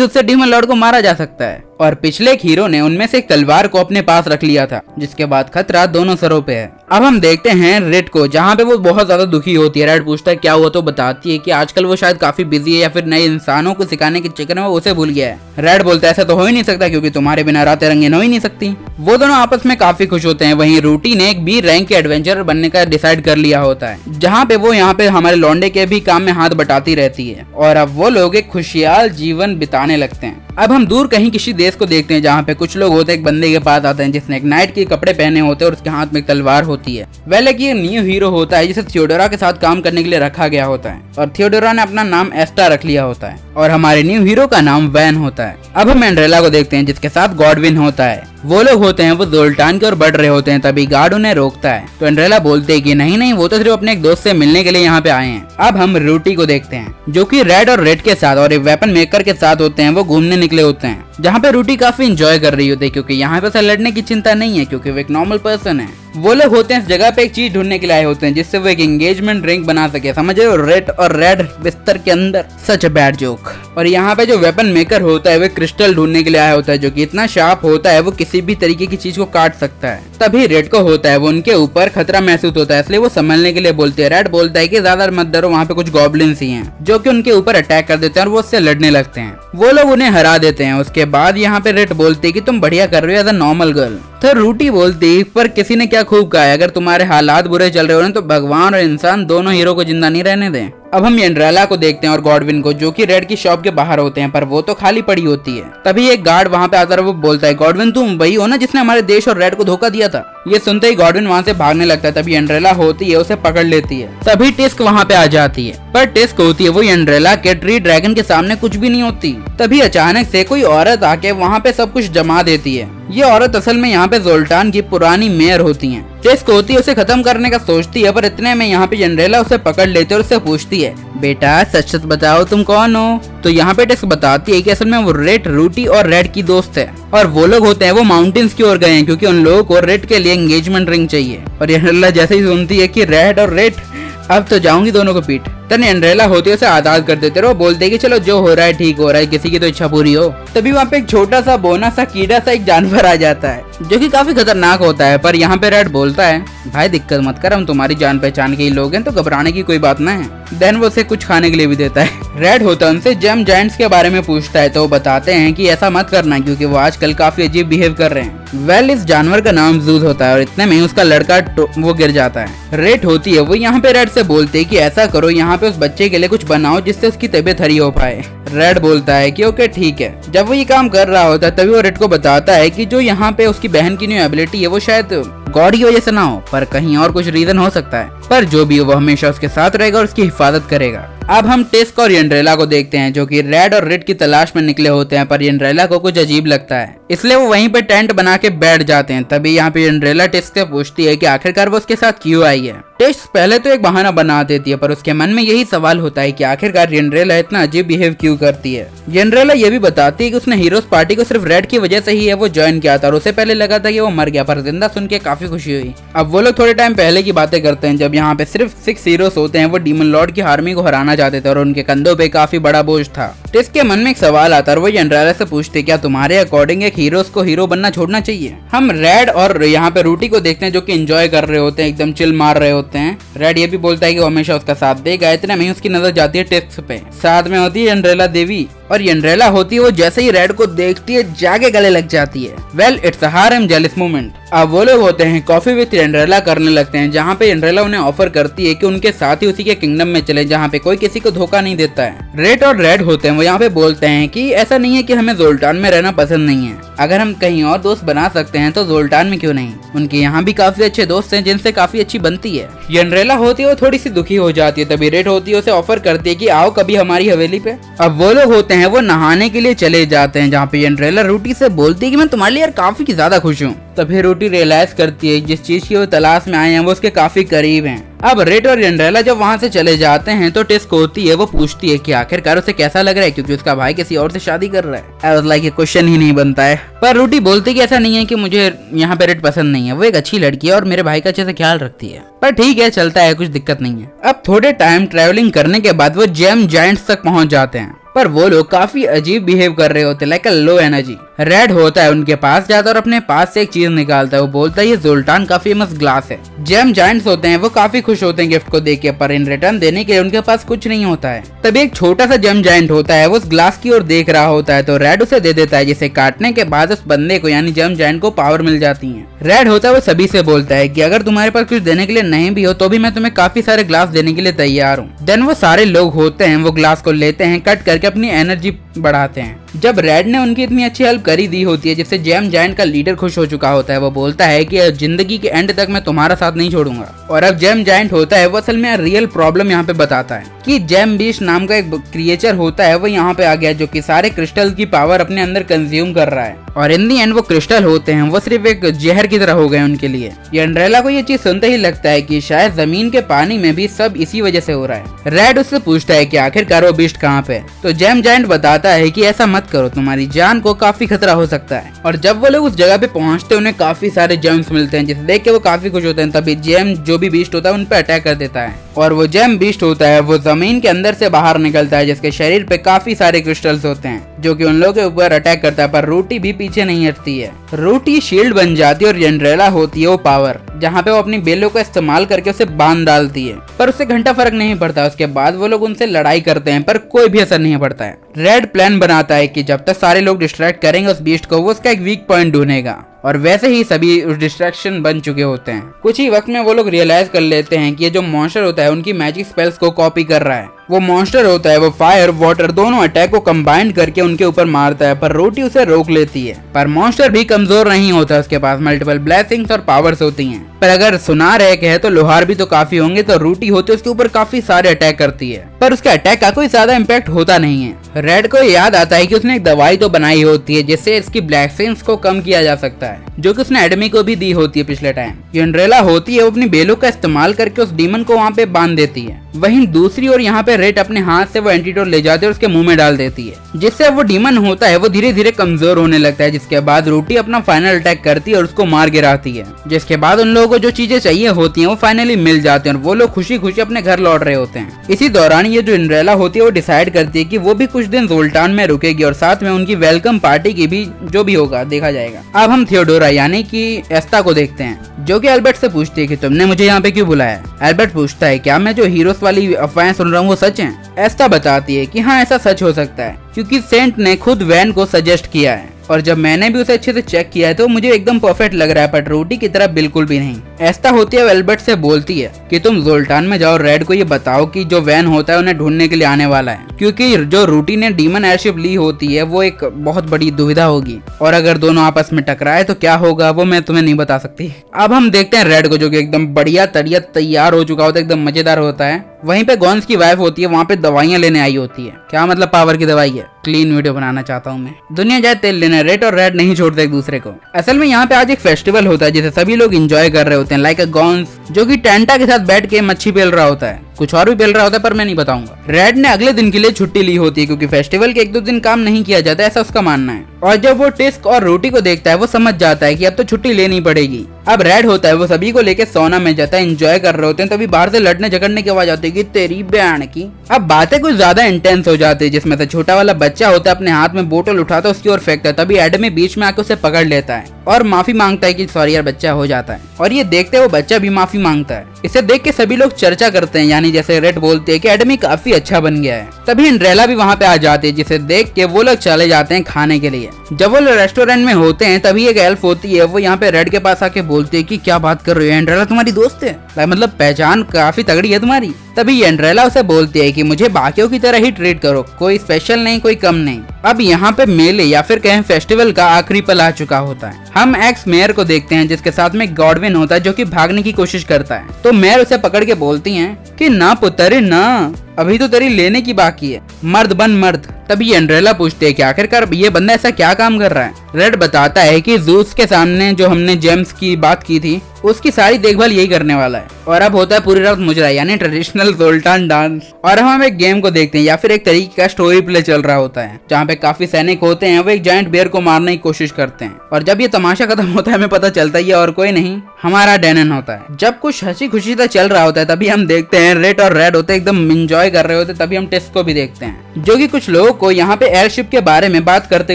उससे डीमन लॉर्ड को मारा जा सकता है, और पिछले एक हीरो ने उनमें से एक तलवार को अपने पास रख लिया था, जिसके बाद खतरा दोनों सरों पे है। अब हम देखते हैं रेड को, जहाँ पे वो बहुत ज्यादा दुखी होती है। रेड पूछता है क्या हुआ, तो बताती है कि आजकल वो शायद काफी बिजी है या फिर नए इंसानों को सिखाने के चक्कर में वो उसे भूल गया है। रेड बोलता है ऐसा तो हो ही नहीं सकता, क्योंकि तुम्हारे बिना रातें रंगीन हो ही नहीं सकती। वो दोनों आपस में काफी खुश होते हैं। वहीं रूटी ने एक बी रैंक के एडवेंचरर बनने का डिसाइड कर लिया होता है, जहाँ पे वो यहाँ पे हमारे लौंडे के भी काम में हाथ बटाती रहती है, और अब वो लोग एक खुशहाल जीवन बिताने लगते हैं। अब हम दूर कहीं किसी देश को देखते हैं, जहाँ पे कुछ लोग होते हैं एक बंदे के पास आते हैं जिसने एक नाइट के कपड़े पहने होते हैं और उसके हाथ में एक तलवार होती है। वेल एक न्यू हीरो होता है जिसे थियोडोरा के साथ काम करने के लिए रखा गया होता है, और थियोडोरा ने अपना नाम एस्टा रख लिया होता है, और हमारे न्यू हीरो का नाम वैन होता है। अब हम एंड्रेला को देखते हैं जिसके साथ गॉडविन होता है। वो लोग होते हैं वो जोल्टान की ओर बढ़ रहे होते हैं, तभी गार्ड उन्हें रोकता है, तो एंड्रेला बोलते हैं कि नहीं वो तो सिर्फ अपने एक दोस्त से मिलने के लिए यहाँ पे आए हैं। अब हम रूटी को देखते हैं जो कि रेड और रेड के साथ और एक वेपन मेकर के साथ होते हैं, वो घूमने निकले होते हैं, जहाँ पे रूटी काफी इंजॉय कर रही होती है, क्योंकि यहाँ पे लड़ने की चिंता नहीं है, क्योंकि वो एक नॉर्मल पर्सन है। वो लोग होते हैं इस जगह पे एक चीज ढूंढने के लिए आए होते हैं जिससे वो एक एंगेजमेंट रिंग बना सके, समझ रहे हो, रेड और रेड बिस्तर के अंदर। सच अ बैड जोक। और यहाँ पे जो वेपन मेकर होता है वो क्रिस्टल ढूंढने के लिए आया होता है, जो कि इतना शार्प होता है वो किसी भी तरीके की चीज को काट सकता है। तभी रेड को होता है वो उनके ऊपर खतरा महसूस होता है, इसलिए वो संभलने के लिए बोलते हैं। रेड बोलता है कि ज्यादा मत डरो, वहाँ पे कुछ गॉब्लिन्स ही हैं जो कि उनके ऊपर अटैक कर देते हैं और वो उससे लड़ने लगते हैं। वो लोग उन्हें हरा देते हैं। उसके बाद यहाँ पे रेड बोलते हैं कि तुम बढ़िया कर रहे हो एज अ नॉर्मल गर्ल। तो रूटी बोलती पर किसी ने क्या खूब कहा है, अगर तुम्हारे हालात बुरे चल रहे हो तो भगवान और इंसान दोनों हीरो को जिंदा नहीं रहने दें। अब हम एंड्रेला को देखते हैं और गॉडविन को, जो कि रेड की शॉप के बाहर होते हैं, पर वो तो खाली पड़ी होती है। तभी एक गार्ड वहाँ पे आता है, वो बोलता है गॉडविन तुम वही हो ना जिसने हमारे देश और रेड को धोखा दिया था। ये सुनते ही गॉडविन वहाँ से भागने लगता है। तभी एंड्रेला होती है उसे पकड़ लेती है। तभी टिस्क वहाँ पे आ जाती है, पर टिस्क होती है वो एंड्रेला के ट्री ड्रैगन के सामने कुछ भी नहीं होती। तभी अचानक से कोई औरत आके वहाँ पे सब कुछ जमा देती है। ये औरत असल में यहाँ पे जोल्टान की पुरानी मेयर होती है। टिस्क होती है उसे खत्म करने का सोचती है, पर इतने में यहाँ पे एंड्रेला उसे पकड़ लेते और उससे पूछती है बेटा सच सच बताओ तुम कौन हो। तो यहाँ पे टिस्क बताती है कि असल में वो रेड, रूटी और रेड की दोस्त है, और वो लोग होते हैं वो माउंटेन्स की ओर गए हैं, क्योंकि उन लोगों को रेड के लिए एंगेजमेंट रिंग चाहिए। और एंड्रेला जैसे ही सुनती है कि रेड और रेड अब तो जाऊंगी दोनों को पीट, तन एंड्रेला होती है उसे आजाद कर देते रहो, बोलते हैं कि चलो जो हो रहा है ठीक हो रहा है, किसी की तो इच्छा पूरी हो। तभी वहाँ पे एक छोटा सा बोना सा कीड़ा सा एक जानवर आ जाता है, जो कि काफी खतरनाक होता है। पर यहाँ पे रेड बोलता है भाई दिक्कत मत कर, हम तुम्हारी जान पहचान के ही लोग हैं, तो घबराने की कोई बात ना है। देन वो उसे कुछ खाने के लिए भी देता है। रेड होता है उनसे जेम जायंट्स के बारे में पूछता है, तो वो बताते हैं कि ऐसा मत करना क्योंकि वो आजकल काफी अजीब बिहेव कर रहे हैं। वेल इस जानवर का नाम जूद होता है, और इतने में उसका लड़का वो गिर जाता है। रेड होती है वो यहाँ पे रेड से बोलते हैं कि ऐसा करो यहाँ पे उस बच्चे के लिए कुछ बनाओ जिससे उसकी तबीयत हरी हो पाए। रेड बोलता है कि ओके ठीक है। जब वो ये काम कर रहा होता है तभी वो रेड को बताता है कि जो यहाँ पे उसकी बहन की न्यू एबिलिटी है वो शायद गॉड की वजह से ना हो, पर कहीं और कुछ रीजन हो सकता है। पर जो भी हो वो हमेशा उसके साथ रहेगा और उसकी हिफाजत करेगा। अब हम टिस्क और एंड्रेला को देखते हैं, जो कि रेड और रेड की तलाश में निकले होते हैं, पर एंड्रेला को कुछ अजीब लगता है, इसलिए वो वहीं पे टेंट बना के बैठ जाते हैं। तभी यहाँ पे एंड्रेला टिस्क से पूछती है कि आखिरकार वो उसके साथ क्यों आई है। टिस्क पहले तो एक बहाना बना देती है, पर उसके मन में यही सवाल होता है कि आखिरकार एंड्रेला इतना अजीब बिहेव क्यों करती है। एंड्रेला ये भी बताती है कि उसने हीरोज पार्टी को सिर्फ रेड की वजह से ही है वो ज्वाइन किया था, और उसे पहले लगा था कि वो मर गया, पर जिंदा सुन के काफी खुशी हुई। अब वो लोग थोड़े टाइम पहले की बातें करते हैं, जब यहाँ पे सिर्फ 6 हीरोज होते हैं, वो डीमन लॉर्ड की आर्मी को हराना चाहते थे और उनके कंधों पे काफी बड़ा बोझ था। टिस्क के मन में एक सवाल आता है, वो एंड्रेला से पूछते क्या तुम्हारे अकॉर्डिंग एक हीरोज को हीरो बनना छोड़ना चाहिए। हम रेड और यहाँ पे रूटी को देखते हैं जो कि एंजॉय कर रहे होते हैं, एकदम चिल मार रहे होते हैं। रेड ये भी बोलता है कि वो हमेशा उसका साथ देगा। इतने में उसकी नजर जाती है टिस्क पे, साथ में होती है एंड्रेला देवी, और एंड्रेला होती है वो जैसे ही रेड को देखती है जाके गले लग जाती है। Well it's a harm jealous moment. अब वो लोग होते हैं कॉफी विद एंड्रेला करने लगते हैं, जहाँ पे एंड्रेला उन्हें ऑफर करती है कि उनके साथ ही उसी के किंगडम में चले जहाँ पे कोई किसी को धोखा नहीं देता है। रेड और रेड होते हैं वो यहाँ पे बोलते हैं कि ऐसा नहीं है कि हमें जोल्टान में रहना पसंद नहीं है, अगर हम कहीं और दोस्त बना सकते हैं तो जोल्टान में क्यों नहीं। उनके यहाँ भी काफी अच्छे दोस्त हैं जिनसे काफी अच्छी बनती है। यनरेला होती है वो थोड़ी सी दुखी हो जाती है, तभी रेड होती है उसे ऑफर करती है कि आओ कभी हमारी हवेली पे। अब वो लोग होते हैं वो नहाने के लिए चले जाते हैं, जहाँ पे यनरेला रूटी से बोलती है कि मैं तुम्हारे लिए यार काफी ज्यादा खुश हूँ। तभी रूटी रियलाइज करती है जिस चीज की वो तलाश में आए हैं वो उसके काफी करीब हैं। अब रेड और यनरेला जब वहाँ से चले जाते हैं तो टिस्क होती है वो पूछती है कि आखिरकार उसे कैसा लग रहा है, क्योंकि उसका भाई किसी और से शादी कर रहा है। आई वाज लाइक ये क्वेश्चन ही नहीं बनता है। पर रूटी बोलती है कि ऐसा नहीं है कि मुझे यहाँ पे रेड पसंद नहीं है, वो एक अच्छी लड़की है और मेरे भाई का अच्छे से ख्याल रखती है। पर ठीक है, चलता है, कुछ दिक्कत नहीं है। अब थोड़े टाइम ट्रेवलिंग करने के बाद वो जेम जायंट्स तक पहुंच जाते हैं, पर वो लोग काफी अजीब बिहेव कर रहे होते हैं, लाइक अ लो एनर्जी। रेड होता है उनके पास जाता है और अपने पास से एक चीज निकालता है। वो बोलता है ये जोल्टान का फेमस ग्लास है। जेम जायंट्स होते हैं वो काफी खुश होते हैं गिफ्ट को देके, पर इन रिटर्न देने के लिए उनके पास कुछ नहीं होता है। तभी एक छोटा सा जेम जायंट होता है वो उस ग्लास की ओर देख रहा होता है, तो रेड उसे दे देता है, जिसे काटने के बाद उस बंदे को यानी जेम जायंट को पावर मिल जाती है। रेड होता है वो सभी से बोलता है कि अगर तुम्हारे पास कुछ देने के लिए नहीं भी हो तो भी मैं तुम्हें काफी सारे ग्लास देने के लिए तैयार हूँ। देन वो सारे लोग होते हैं वो ग्लास को लेते हैं, कट करके अपनी एनर्जी बढ़ाते हैं। जब रेड ने उनकी इतनी अच्छी हेल्प करी दी होती है जिससे जेम जायंट का लीडर खुश हो चुका होता है, वो बोलता है कि जिंदगी के एंड तक मैं तुम्हारा साथ नहीं छोड़ूंगा। और अब जेम जायंट होता है वो असल में रियल प्रॉब्लम यहाँ पे बताता है कि जेम बीस्ट नाम का एक क्रिएचर होता है वो यहाँ पे आ गया जो कि सारे क्रिस्टल की पावर अपने अंदर कंज्यूम कर रहा है, और इन दी एंड वो क्रिस्टल होते हैं वो सिर्फ एक जहर की तरह हो गए उनके लिए। यनरेला को ये चीज सुनते ही लगता है कि शायद जमीन के पानी में भी सब इसी वजह से हो रहा है। रेड उससे पूछता है कि आखिरकार वो बीस्ट कहाँ पे, तो जेम जायंट बताता है कि ऐसा मत करो, तुम्हारी जान को काफी खतरा हो सकता है। और जब वो लोग उस जगह पे पहुंचते हैं उन्हें काफी सारे जेम्स मिलते हैं, जिसे देख के वो काफी खुश होते हैं। तभी जेम जो भी बीस्ट होता है उन पे अटैक कर देता है, और वो जेम बीस्ट होता है वो जमीन के अंदर से बाहर निकलता है, जिसके शरीर पे काफी सारे क्रिस्टल्स होते हैं जो कि उन लोगों के ऊपर अटैक करता है। पर रूटी भी पीछे नहीं हटती है, रूटी शील्ड बन जाती है और यनरेला होती है वो पावर, जहाँ पे वो अपनी बेलों का इस्तेमाल करके उसे बांध डालती है। पर उससे घंटा फर्क नहीं पड़ता। उसके बाद वो लोग उनसे लड़ाई करते हैं पर कोई भी असर नहीं पड़ता है। रेड प्लान बनाता है कि जब तक सारे लोग डिस्ट्रैक्ट करेंगे उस बीस्ट को, वो उसका एक वीक पॉइंट ढूंढेगा, और वैसे ही सभी उस डिस्ट्रैक्शन बन चुके होते हैं। कुछ ही वक्त में वो लोग रियलाइज कर लेते हैं कि ये जो मॉन्स्टर होता है उनकी मैजिक स्पेल्स को कॉपी कर रहा है। वो मॉन्स्टर होता है वो फायर वाटर दोनों अटैक को कंबाइन करके उनके ऊपर मारता है, पर रूटी उसे रोक लेती है। पर मॉन्स्टर भी कमजोर नहीं होता, उसके पास मल्टीपल ब्लेसिंग्स और पावर्स होती हैं। पर अगर सुनार एक है तो लोहार भी तो काफी होंगे, तो रूटी होती है उसके ऊपर काफी सारे अटैक करती है, पर उसके अटैक का कोई ज्यादा इम्पैक्ट होता नहीं है। रेड को याद आता है कि उसने एक दवाई तो बनाई होती है जिससे इसकी ब्लेसिंग्स को कम किया जा सकता है, जो कि उसने एडमी को भी दी होती है पिछले टाइम। यनरेला होती है वो अपनी बेलों का इस्तेमाल करके उस डीमन को वहाँ पे बांध देती है। वहीं दूसरी ओर यहाँ पे रेड अपने हाथ से वो एंटीडोट ले जाती है और उसके मुंह में डाल देती है, जिससे वो डीमन होता है वो धीरे धीरे कमजोर होने लगता है। जिसके बाद रूटी अपना फाइनल अटैक करती है और उसको मार गिराती है, जिसके बाद उन लोगों को जो चीजें चाहिए होती हैं वो फाइनली मिल जाती हैं और वो लोग खुशी खुशी अपने घर लौट रहे होते हैं। इसी दौरान ये जो यनरेला होती है वो डिसाइड करती है कि वो भी कुछ दिन जोल्टान में रुकेगी और साथ में उनकी वेलकम पार्टी की भी जो भी होगा देखा जाएगा। अब हम थियोडोरा यानी कि एस्ता को देखते हैं, जो कि अल्बर्ट से पूछती है कि तुमने मुझे यहाँ पे क्यों बुलाया। अल्बर्ट पूछता है क्या मैं जो हीरोस वाली अफवाहें सुन रहा हूँ वो सच हैं। एस्ता बताती है कि हाँ ऐसा सच हो सकता है, क्योंकि सेंट ने खुद वैन को सजेस्ट किया है, और जब मैंने भी उसे अच्छे से चेक किया है तो मुझे एकदम परफेक्ट लग रहा है, पर रूटी की तरह बिल्कुल भी नहीं। एस्ता होती है एल्बर्ट से बोलती है कि तुम जोल्टान में जाओ, रेड को ये बताओ कि जो वैन होता है उन्हें ढूंढने के लिए आने वाला है, क्योंकि जो रूटी ने डीमन एयरशिप ली होती है वो एक बहुत बड़ी दुविधा होगी, और अगर दोनों आपस में टकराए तो क्या होगा वो मैं तुम्हें नहीं बता सकती। अब हम देखते हैं रेड को, जो कि एकदम बढ़िया तड़िया तैयार हो चुका होता है, एकदम मजेदार होता है। वहीं पे गॉन्स की वाइफ होती है वहाँ पे दवाइयाँ लेने आई होती है। क्या मतलब पावर की दवाई है? क्लीन वीडियो बनाना चाहता हूँ मैं। दुनिया जाए तेल लेने, रेड और रेड नहीं छोड़ते एक दूसरे को। असल में यहाँ पे आज एक फेस्टिवल होता है जिसे सभी लोग एंजॉय कर रहे होते हैं, लाइक अ गॉन्स, जो कि टेंटा के साथ बैठ के मच्छी पेल रहा होता है, कुछ और भी पेल रहा होता है पर मैं नहीं बताऊंगा। रेड ने अगले दिन के लिए छुट्टी ली होती है क्योंकि फेस्टिवल के 1-2 दिन काम नहीं किया जाता, ऐसा उसका मानना है। और जब वो टिस्क और रोटी को देखता है वो समझ जाता है कि अब तो छुट्टी लेनी पड़ेगी। अब रेड होता है वो सभी को लेके सोना में जाता है, एंजॉय कर रहे होते हैं, तभी बाहर से लड़ने झगड़ने की आवाज आती है कि तेरी बहन की। अब बातें कुछ ज्यादा इंटेंस हो जाती है, जिसमें से छोटा वाला बच्चा होता है अपने हाथ में बोतल उठाता है उसकी ओर फेंकता है, तभी एडमी बीच में आके उसे पकड़ लेता है और माफी मांगता है कि सॉरी यार बच्चा हो जाता है, और ये देखते वो बच्चा भी माफी मांगता है। इसे देख के सभी लोग चर्चा करते हैं, यानी जैसे रेड बोलते हैं कि एडमी काफी अच्छा बन गया है। तभी एंड्रेला भी वहाँ पे आ जाती है, जिसे देख के वो लोग चले जाते हैं खाने के लिए। जब वो रेस्टोरेंट में होते हैं तभी एक एल्फ होती है, वो यहाँ पे रेड के पास आके बोलती है कि क्या बात कर रही है एंड्रेला, तुम्हारी दोस्त है, मतलब पहचान काफी तगड़ी है तुम्हारी। तभी एंड्रेला उसे बोलती है कि मुझे बाकियों की तरह ही ट्रीट करो, कोई स्पेशल नहीं, कोई कम नहीं। अब यहाँ पे मेले या फिर कहें फेस्टिवल का आखिरी पल आ चुका होता है। हम एक्स मेयर को देखते हैं जिसके साथ में गॉडविन होता है जो कि भागने की कोशिश करता है। तो मेयर उसे पकड़ के बोलती हैं कि ना पुत्र ना, अभी तो तेरी लेने की बाकी है, मर्द बन मर्द। तभी एंड्रेला पूछते है कि आखिरकार ये बंदा ऐसा क्या काम कर रहा है। रेड बताता है कि ज़ूस के सामने जो हमने जेम्स की बात की थी उसकी सारी देखभाल यही करने वाला है। और अब होता है पूरी रात मुजरा यानी ट्रेडिशनल जोल्टान डांस। और हम एक गेम को देखते हैं या फिर एक तरीके का स्टोरी प्ले चल रहा होता है जहाँ पे काफी सैनिक होते हैं, वो एक जायंट बेयर को मारने की कोशिश करते हैं। और जब ये तमाशा खत्म होता है हमें पता चलता है ये और कोई नहीं हमारा डैनन होता है। जब कुछ हंसी खुशी से चल रहा होता है तभी हम देखते हैं रेड और रेड होते एकदम एंजॉय कर रहे होते, तभी हम टेस्ट को भी देखते हैं जो कि कुछ लोगों को यहाँ पे एयरशिप के बारे में बात करते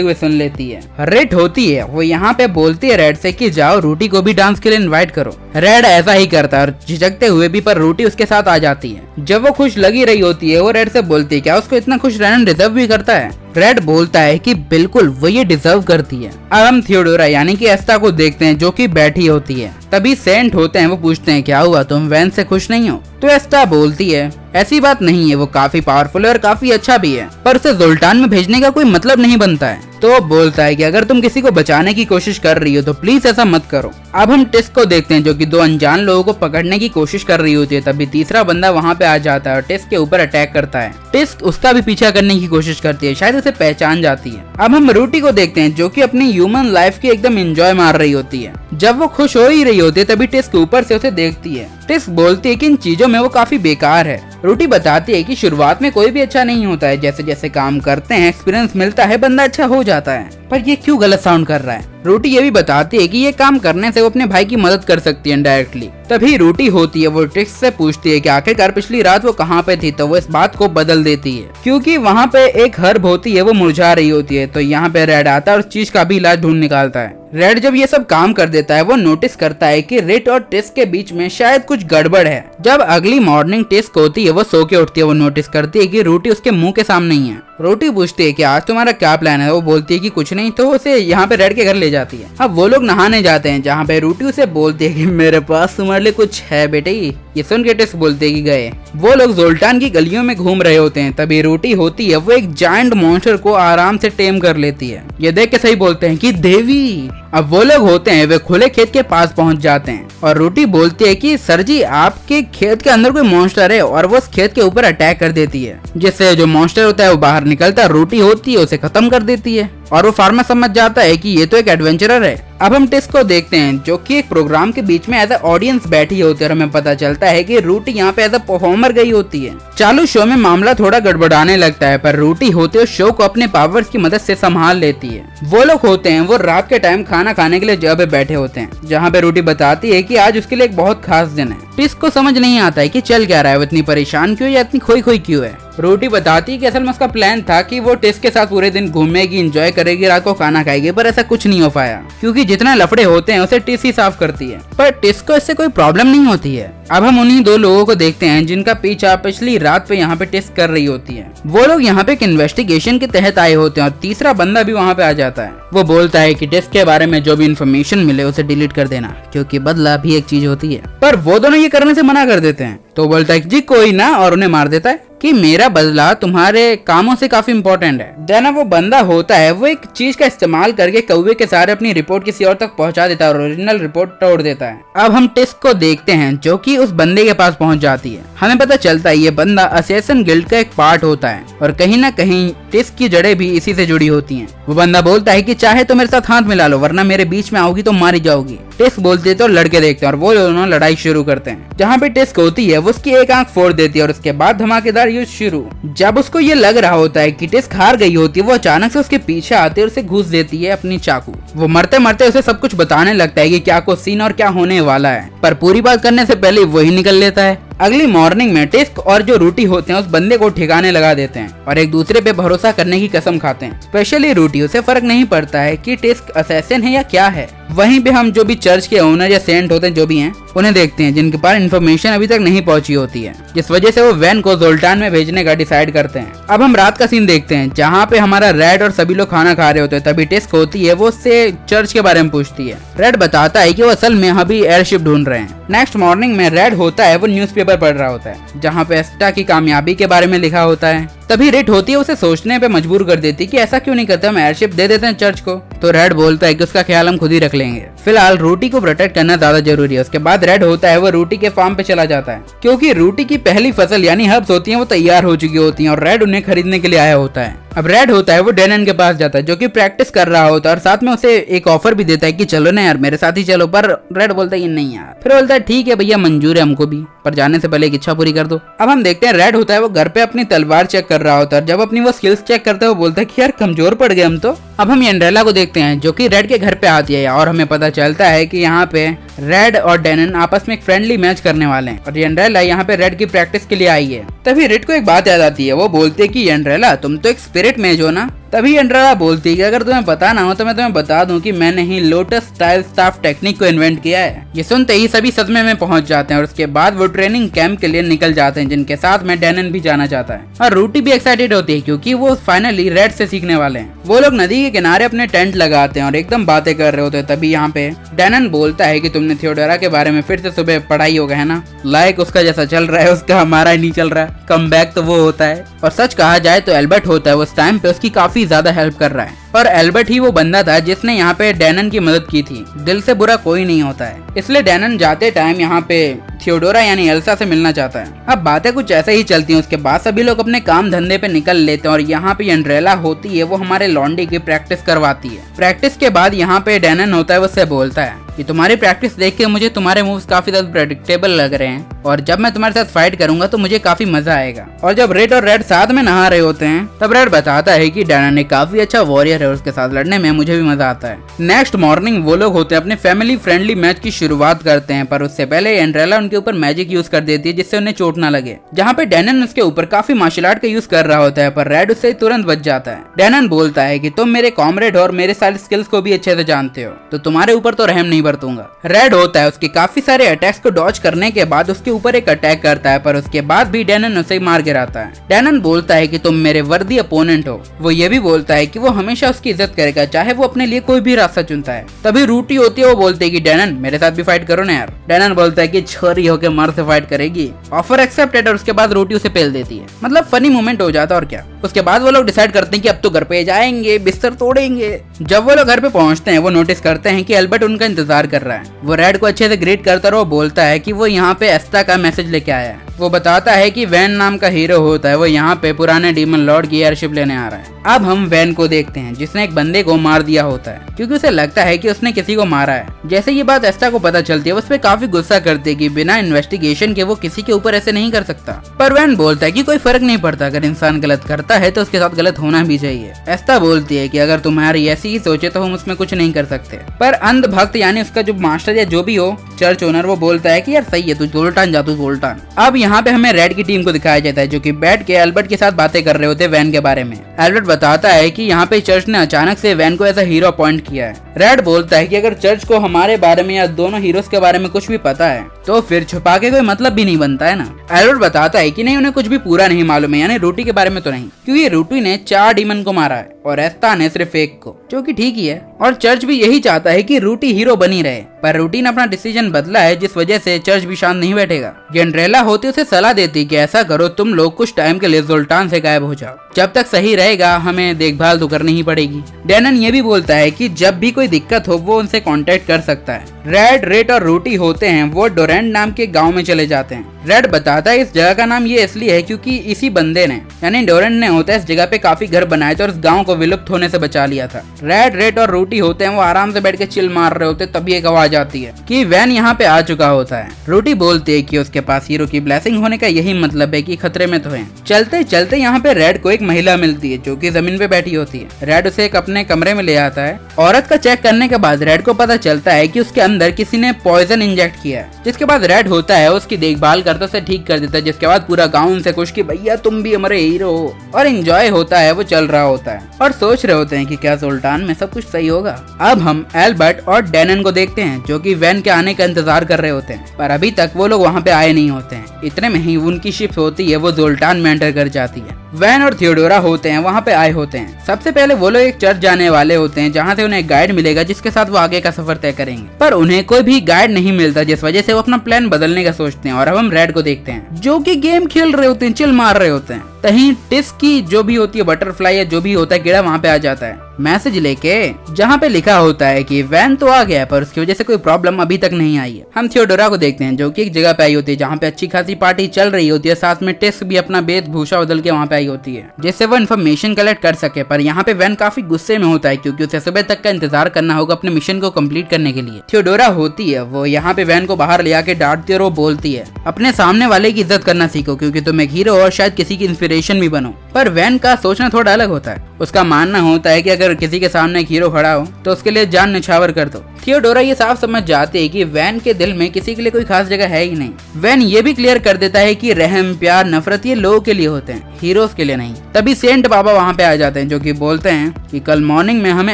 हुए सुन लेती है। रेड होती है वो यहाँ पे बोलती है रेड से कि जाओ रूटी को भी डांस के लिए इनवाइट करो। रेड ऐसा ही करता है और झिझकते हुए भी, पर रूटी उसके साथ आ जाती है। जब वो खुश लगी रही होती है वो रेड से बोलती है क्या उसको इतना खुश रहना डिजर्व भी करता है। रेड बोलता है कि बिल्कुल वो ये डिजर्व करती है। अब हम थियोडोरा यानी कि एस्टा को देखते हैं जो कि बैठी होती है। तभी सेंट होते हैं, वो पूछते हैं क्या हुआ, तुम वैन से खुश नहीं हो। तो एस्टा बोलती है ऐसी बात नहीं है, वो काफी पावरफुल है और काफी अच्छा भी है, पर उसे जोल्टान में भेजने का कोई मतलब नहीं बनता है। तो बोलता है कि अगर तुम किसी को बचाने की कोशिश कर रही हो तो प्लीज ऐसा मत करो। अब हम टिस्क को देखते हैं जो कि दो अनजान लोगों को पकड़ने की कोशिश कर रही होती है। तभी तीसरा बंदा वहाँ पे आ जाता है और टिस्क के ऊपर अटैक करता है। टिस्क उसका भी पीछा करने की कोशिश करती है, शायद उसे पहचान जाती है। अब हम रूटी को देखते हैं जो कि अपनी ह्यूमन लाइफ की एकदम एंजॉय मार रही होती है। जब वो खुश हो ही रही होती है तभी टिस्क ऊपर से उसे देखती है। टिस्क बोलती है कि इन चीजों में वो काफी बेकार है। रूटी बताती है कि शुरुआत में कोई भी अच्छा नहीं होता है, जैसे जैसे काम करते हैं एक्सपीरियंस मिलता है बंदा अच्छा हो जाता है। पर ये क्यों गलत साउंड कर रहा है। रूटी ये भी बताती है कि ये काम करने से वो अपने भाई की मदद कर सकती है डायरेक्टली। तभी रूटी होती है वो टिस्क से पूछती है कि आखिरकार पिछली रात वो कहाँ पे थी। तो वो इस बात को बदल देती है क्योंकि वहाँ पे एक हर्ब होती है वो मुरझा रही होती है। तो यहाँ पे रेड आता है और चीज का भी इलाज ढूंढ निकालता है। रेड जब ये सब काम कर देता है वो नोटिस करता है कि रिट और टिस्क के बीच में शायद कुछ गड़बड़ है। जब अगली मॉर्निंग टिस्क होती है वो सो के उठती है, वो नोटिस करती है कि रूटी उसके मुंह के सामने ही है। रूटी पूछती है कि आज तुम्हारा क्या प्लान है। वो बोलती है कि कुछ नहीं, तो उसे यहाँ पे रेड के घर ले जाती है। अब वो लोग नहाने जाते हैं जहाँ पे रूटी उसे बोलती है कि मेरे पास तुम्हारे लिए कुछ है बेटे। ये सुन के टिस्क बोलते है कि गए। वो लोग जोल्टान की गलियों में घूम रहे होते हैं। तभी रूटी होती है वो एक जायंट मॉन्स्टर को आराम से टेम कर लेती है। ये देख के सही बोलते हैं कि देवी। अब वो लोग होते हैं वे खुले खेत के पास पहुंच जाते हैं और रूटी बोलती है कि सर जी आपके खेत के अंदर कोई मॉन्स्टर है, और वो उस खेत के ऊपर अटैक कर देती है जिससे जो मॉन्स्टर होता है वो बाहर निकलता है। रूटी होती है उसे खत्म कर देती है और वो फार्मर समझ जाता है कि ये तो एक एडवेंचरर है। अब हम टिस्क को देखते हैं जो कि एक प्रोग्राम के बीच में एज अ ऑडियंस बैठी होती है और हमें पता चलता है कि रूटी यहाँ पे एज अ परफॉर्मर गई होती है। चालू शो में मामला थोड़ा गड़बड़ाने लगता है पर रूटी होते हुए शो को अपने पावर्स की मदद से संभाल लेती है। वो लोग होते हैं वो रात के टाइम खाना खाने के लिए जगह पे बैठे होते हैं जहाँ पे रूटी बताती है कि आज उसके लिए एक बहुत खास दिन है। टिस्क को समझ नहीं आता है कि चल क्या रहा है, वो इतनी परेशान क्यों या इतनी खोई खोई क्यों है। रूटी बताती है कि असल में उसका प्लान था कि वो टिस्क के साथ पूरे दिन घूमेगी, एंजॉय करेगी, रात को खाना खाएगी, पर ऐसा कुछ नहीं हो पाया क्योंकि जितने लफड़े होते हैं उसे टिस्क ही साफ करती है। पर टिस्क को इससे कोई प्रॉब्लम नहीं होती है। अब हम उन्हीं दो लोगों को देखते हैं जिनका पीछा पिछली रात पे यहाँ पे टिस्क कर रही होती है। वो लोग यहाँ पे एक इन्वेस्टिगेशन के तहत आए होते हैं और तीसरा बंदा भी वहाँ पे आ जाता है। वो बोलता है कि टिस्क के बारे में जो भी इन्फॉर्मेशन मिले उसे डिलीट कर देना क्योंकि बदला भी एक चीज होती है। पर वो दोनों ये करने से मना कर देते हैं। तो बोलता है जी कोई ना, और उन्हें मार देता है कि मेरा बदला तुम्हारे कामों से काफी इम्पोर्टेंट है। देना वो बंदा होता है वो एक चीज का इस्तेमाल करके कौवे के सारे अपनी रिपोर्ट किसी और तक पहुंचा देता है और ओरिजिनल रिपोर्ट तोड़ देता है। अब हम टिस्क को देखते हैं जो कि उस बंदे के पास पहुंच जाती है। हमें पता चलता है ये बंदा असैसिन गिल्ड का एक पार्ट होता है और कहीं ना कहीं टिस्क की जड़ें भी इसी से जुड़ी होती हैं। वो बंदा बोलता है कि चाहे तो मेरे साथ हाथ मिला लो वरना मेरे बीच में आओगी तो मारी जाओगी। टिस्क बोलती है तो लड़के देखते हैं और वो दोनों लड़ाई शुरू करते हैं। जहाँ पे टिस्क होती है वो उसकी एक आंख फोड़ देती है और उसके बाद धमाकेदार युद्ध शुरू। जब उसको ये लग रहा होता है कि टिस्क हार गई होती है वो अचानक से उसके पीछे आती है और उसे घुस देती है अपनी चाकू। वो मरते मरते उसे सब कुछ बताने लगता है कि क्या कुछ सीन और क्या होने वाला है, पर पूरी बात करने से पहले वही निकल लेता है। अगली मॉर्निंग में टिस्क और जो रूटी होते हैं उस बंदे को ठिकाने लगा देते हैं और एक दूसरे पे भरोसा करने की कसम खाते हैं। स्पेशली रूटी, उसे फर्क नहीं पड़ता है कि टिस्क असैसिन है या क्या है। वहीं पे हम जो भी चर्च के ओनर या सेंट होते हैं जो भी हैं उन्हें देखते हैं, जिनके पास इन्फॉर्मेशन अभी तक नहीं पहुंची होती है, जिस वजह से वो वैन को जोल्टान में भेजने का डिसाइड करते हैं। अब हम रात का सीन देखते हैं जहाँ पे हमारा रेड और सभी लोग खाना खा रहे होते हैं। तभी टेस्क होती है, वो उससे चर्च के बारे में पूछती है। रेड बताता है कि वो असल में अभी एयरशिप ढूंढ रहे हैं। नेक्स्ट मॉर्निंग में रेड होता है वो न्यूज़पेपर पढ़ रहा होता है जहाँ पे एस्टा की कामयाबी के बारे में लिखा होता है। तभी रिट होती है उसे सोचने पे मजबूर कर देती कि ऐसा क्यों नहीं करते, हम एयरशिप दे देते हैं चर्च को। तो रेड बोलता है कि उसका ख्याल हम खुद ही रख लेंगे, फिलहाल रूटी को प्रोटेक्ट करना ज्यादा जरूरी है। उसके बाद रेड होता है वो रूटी के फार्म पे चला जाता है क्योंकि रूटी की पहली फसल यानी हर्ब्स होती हैं वो तैयार हो चुकी होती हैं और रेड उन्हें खरीदने के लिए आया होता है। अब रेड होता है वो डैनन के पास जाता है जो कि प्रैक्टिस कर रहा होता है और साथ में उसे एक ऑफर भी देता है कि चलो ना यार मेरे साथ ही चलो, पर रेड बोलता है कि नहीं यार। फिर बोलता है ठीक है भैया मंजूर है हमको भी, पर जाने से पहले एक इच्छा पूरी कर दो। अब हम देखते हैं रेड होता है वो घर पे अपनी तलवार चेक कर रहा होता है। जब अपनी वो स्किल्स चेक करता है वो बोलता है कि यार कमजोर पड़ गए हम तो। अब हम एंड्रेला को देखते हैं जो कि रेड के घर पे आती है और हमें पता चलता है कि यहाँ पे रेड और डैनन आपस में एक फ्रेंडली मैच करने वाले हैं और एंड्रेला यहाँ पे रेड की प्रैक्टिस के लिए आई है। तभी रेड को एक बात याद आती है, वो बोलते हैं कि एंड्रेला तुम तो एक स्पिरिट मैच हो ना। तभी एंड्रेला बोलती है कि अगर तुम्हें पता ना हो तो मैं तुम्हें बता दूं कि मैंने ही लोटस स्टाइल स्टाफ टेक्निक को इन्वेंट किया है। ये सुनते ही सभी सदमे में पहुंच जाते हैं और उसके बाद वो ट्रेनिंग कैंप के लिए निकल जाते हैं जिनके साथ में डैनन भी जाना चाहता है और रूटी भी एक्साइटेड होती है क्योंकि वो फाइनली रेड से सीखने वाले हैं। वो लोग नदी के किनारे अपने टेंट लगाते हैं और एकदम बातें कर रहे होते हैं। तभी यहाँ पे डैनन बोलता है कि तुमने थियोडोरा के बारे में फिर से सुबह पढ़ाई होगा है ना, लाइक उसका जैसा चल रहा है उसका हमारा ही नहीं चल रहा है, कम बैक तो वो होता है। और सच कहा जाए तो एल्बर्ट होता है उस टाइम पे उसकी काफी ज्यादा हेल्प कर रहा है और एल्बर्ट ही वो बंदा था जिसने यहाँ पे डैनन की मदद की थी। दिल से बुरा कोई नहीं होता है, इसलिए डैनन जाते टाइम यहाँ पे थियोडोरा यानी एल्सा से मिलना चाहता है। अब बातें कुछ ऐसे ही चलती हैं। उसके बाद सभी लोग अपने काम धंधे पे निकल लेते हैं और यहाँ पे एंड्रेला होती है वो हमारे लॉन्डी की प्रैक्टिस करवाती है। प्रैक्टिस के बाद यहाँ पे डैनन होता है वो उससे बोलता है कि तुम्हारी प्रैक्टिस देख के मुझे तुम्हारे मूव्स काफी ज्यादा प्रेडिक्टेबल लग रहे हैं और जब मैं तुम्हारे साथ फाइट करूंगा तो मुझे काफी मजा आएगा। और जब रेड और रेड साथ में नहा रहे होते हैं तब रेड बताता है कि डैनन एक काफी अच्छा वॉरियर है और उसके साथ लड़ने में मुझे भी मजा आता है। नेक्स्ट मॉर्निंग वो लोग होते हैं अपने फैमिली फ्रेंडली मैच की शुरुआत करते हैं, पर उससे पहले एंड्रेला उनके ऊपर मैजिक यूज कर देती है जिससे उन्हें चोट ना लगे। जहाँ पे डैनन उसके ऊपर काफी मार्शल आर्ट का यूज कर रहा होता है पर रेड उससे तुरंत बच जाता है। डैनन बोलता है कि तुम मेरे कॉमरेड और मेरे सारे स्किल्स को भी अच्छे से जानते हो तो तुम्हारे ऊपर तो रहम नहीं बरतूंगा। रेड होता है उसके काफी सारे अटैक्स को डॉज करने के बाद उसके ऊपर एक अटैक करता है पर उसके बाद भी डैनन उसे मार गिराता है। डैनन बोलता है कि तुम मेरे वर्दी अपोनेंट हो। वो ये भी बोलता है कि वो हमेशा उसकी इज्जत करेगा चाहे वो अपने लिए कोई भी रास्ता चुनता है। तभी रूटी होती है वो बोलते है कि डैनन मेरे साथ भी फाइट करो ना यार। डैनन बोलता है कि छोरी होके मर्द से फाइट करेगी। ऑफर एक्सेप्टेड और उसके बाद रूटी उसे पेल देती है। मतलब फनी मोमेंट हो जाता और क्या। उसके बाद वो लोग डिसाइड करते हैं कि अब तो घर पे जाएंगे, बिस्तर तोड़ेंगे। जब वो लोग घर पे पहुंचते हैं वो नोटिस करते हैं कि एल्बर्ट उनका इंतजार कर रहा है। वो रेड को अच्छे से ग्रीट करता और वो बोलता है कि वो यहाँ पे एस्ता का मैसेज लेके आया है। वो बताता है कि वैन नाम का हीरो होता है वो यहाँ पे पुराने डीमन लॉर्ड की एयरशिप लेने आ रहा है। अब हम वैन को देखते हैं जिसने एक बंदे को मार दिया होता है क्योंकि उसे लगता है कि उसने किसी को मारा है। जैसे ये बात एस्टा को पता चलती है उस पर काफी गुस्सा करती है कि बिना इन्वेस्टिगेशन के वो किसी के ऊपर ऐसे नहीं कर सकता। पर वैन बोलता है कि कोई फर्क नहीं पड़ता, अगर इंसान गलत करता है तो उसके साथ गलत होना भी चाहिए। एस्टा बोलती है कि अगर तुम्हारी ऐसी ही सोचे तो हम उसमें कुछ नहीं कर सकते। पर अंधभक्त यानी उसका जो मास्टर या जो भी हो चर्च ओनर वो बोलता है कि यार सही है तू जोल्टान जा तू जोल्टान। अब यहाँ पे हमें रेड की टीम को दिखाया जाता है जो कि बैठ के एल्बर्ट के साथ बातें कर रहे होते हैं वैन के बारे में। एल्बर्ट बताता है कि यहाँ पे चर्च ने अचानक से वैन को एज अ हीरो अपॉइंट किया है। रेड बोलता है कि अगर चर्च को हमारे बारे में या दोनों हीरोज के बारे में कुछ भी पता है तो फिर छुपा के कोई मतलब भी नहीं बनता है ना। एल्बर्ट बताता है कि नहीं उन्हें कुछ भी पूरा नहीं मालूम है, यानी रूटी के बारे में तो नहीं, क्योंकि रूटी ने 4 डीमन को मारा है और एस्ता ने सिर्फ एक को, जो कि ठीक ही है। और चर्च भी यही चाहता है कि रूटी हीरो बनी रहे, पर रूटी ने अपना डिसीजन बदला है जिस वजह से चर्च भी शांत नहीं बैठेगा। जेंड्रेला होती उसे सलाह देती कि ऐसा करो तुम लोग कुछ टाइम के लिए जोल्टान से गायब हो जाओ, जब तक सही रहेगा हमें देखभाल तो करनी ही पड़ेगी। डैनन ये भी बोलता है कि जब भी कोई दिक्कत हो वो उनसे कांटेक्ट कर सकता है। रेड, रेट और रूटी होते हैं वो डोरेंट नाम के गांव में चले जाते हैं। रेड बताता है इस जगह का नाम ये इसलिए है क्योंकि इसी बंदे ने यानी डोरेंट ने होता है इस जगह पे काफी घर बनाए थे और इस गांव को विलुप्त होने से बचा लिया था। रेड, रेट और रूटी होते हैं वो आराम से बैठ के चिल मार रहे होते, तभी एक आवाज आती है कि वैन यहाँ पे आ चुका होता है। रूटी बोलती है कि उसके पास हीरो की ब्लेसिंग होने का यही मतलब है कि खतरे में तो है। चलते चलते यहाँ पे रेड को एक महिला मिलती है जो कि जमीन पे बैठी होती है। रेड उसे एक अपने कमरे में ले आता है। औरत का चेक करने के बाद रेड को पता चलता है कि उसके अंदर किसी ने पॉइजन इंजेक्ट किया है। जिसके बाद रेड होता है उसकी देखभाल करता, उसे ठीक कर देता है। जिसके बाद पूरा गाँव उनसे खुश कि भैया तुम भी हमारे हीरो हो, और एंजॉय होता है। वो चल रहा होता है और सोच रहे होते हैं कि क्या सुल्तान में सब कुछ सही होगा। अब हम एल्बर्ट और डैनन को देखते हैं जो कि वैन के आने का इंतजार कर रहे होते हैं, पर अभी तक वो लोग वहाँ पे आए नहीं होते हैं। इतने में ही उनकी शिप होती है, वो सुल्तान में एंटर कर जाती है। वैन और थियोडोरा होते हैं वहाँ पे आए होते हैं। सबसे पहले वो लोग एक चर्च जाने वाले होते हैं जहाँ से उन्हें एक गाइड मिलेगा जिसके साथ वो आगे का सफर तय करेंगे, पर उन्हें कोई भी गाइड नहीं मिलता, जिस वजह से वो अपना प्लान बदलने का सोचते हैं। और अब हम रेड को देखते हैं जो कि गेम खेल रहे होते हैं, चिल मार रहे होते हैं। तहीं टिस की जो भी होती है बटरफ्लाई या जो भी होता है कीड़ा वहाँ पे आ जाता है मैसेज लेके, जहाँ पे लिखा होता है कि वैन तो आ गया है पर उसकी वजह से कोई प्रॉब्लम अभी तक नहीं आई है। हम थियोडोरा को देखते हैं जो कि एक जगह पे आई होती है जहाँ पे अच्छी खासी पार्टी चल रही होती है। साथ में टिस भी अपना वेशभूषा बदल के वहाँ पे आई होती है जिससे वो इन्फॉर्मेशन कलेक्ट कर सके। पर यहाँ पे वैन काफी गुस्से में होता है क्योंकि उसे सुबह तक का इंतजार करना होगा अपने मिशन को कंप्लीट करने के लिए। थियोडोरा होती है वो यहाँ पे वैन को बाहर ले आके डांटती है और वो बोलती है अपने सामने वाले की इज्जत करना सीखो क्योंकि तुम एक हीरो और शायद किसी की इंस्पिरेशन भी बनो। पर वैन का सोचना थोड़ा अलग होता है। उसका मानना होता है कि अगर किसी के सामने एक हीरो खड़ा हो तो उसके लिए जान निछावर कर दो। थियोडोरा ये साफ समझ जाते हैं कि वैन के दिल में किसी के लिए कोई खास जगह है ही नहीं। वैन ये भी क्लियर कर देता है कि रहम, प्यार, नफरत ये लोगों के लिए होते हैं, हीरोज के लिए नहीं। तभी सेंट बाबा वहाँ पे आ जाते हैं जो कि बोलते हैं कि कल मॉर्निंग में हमें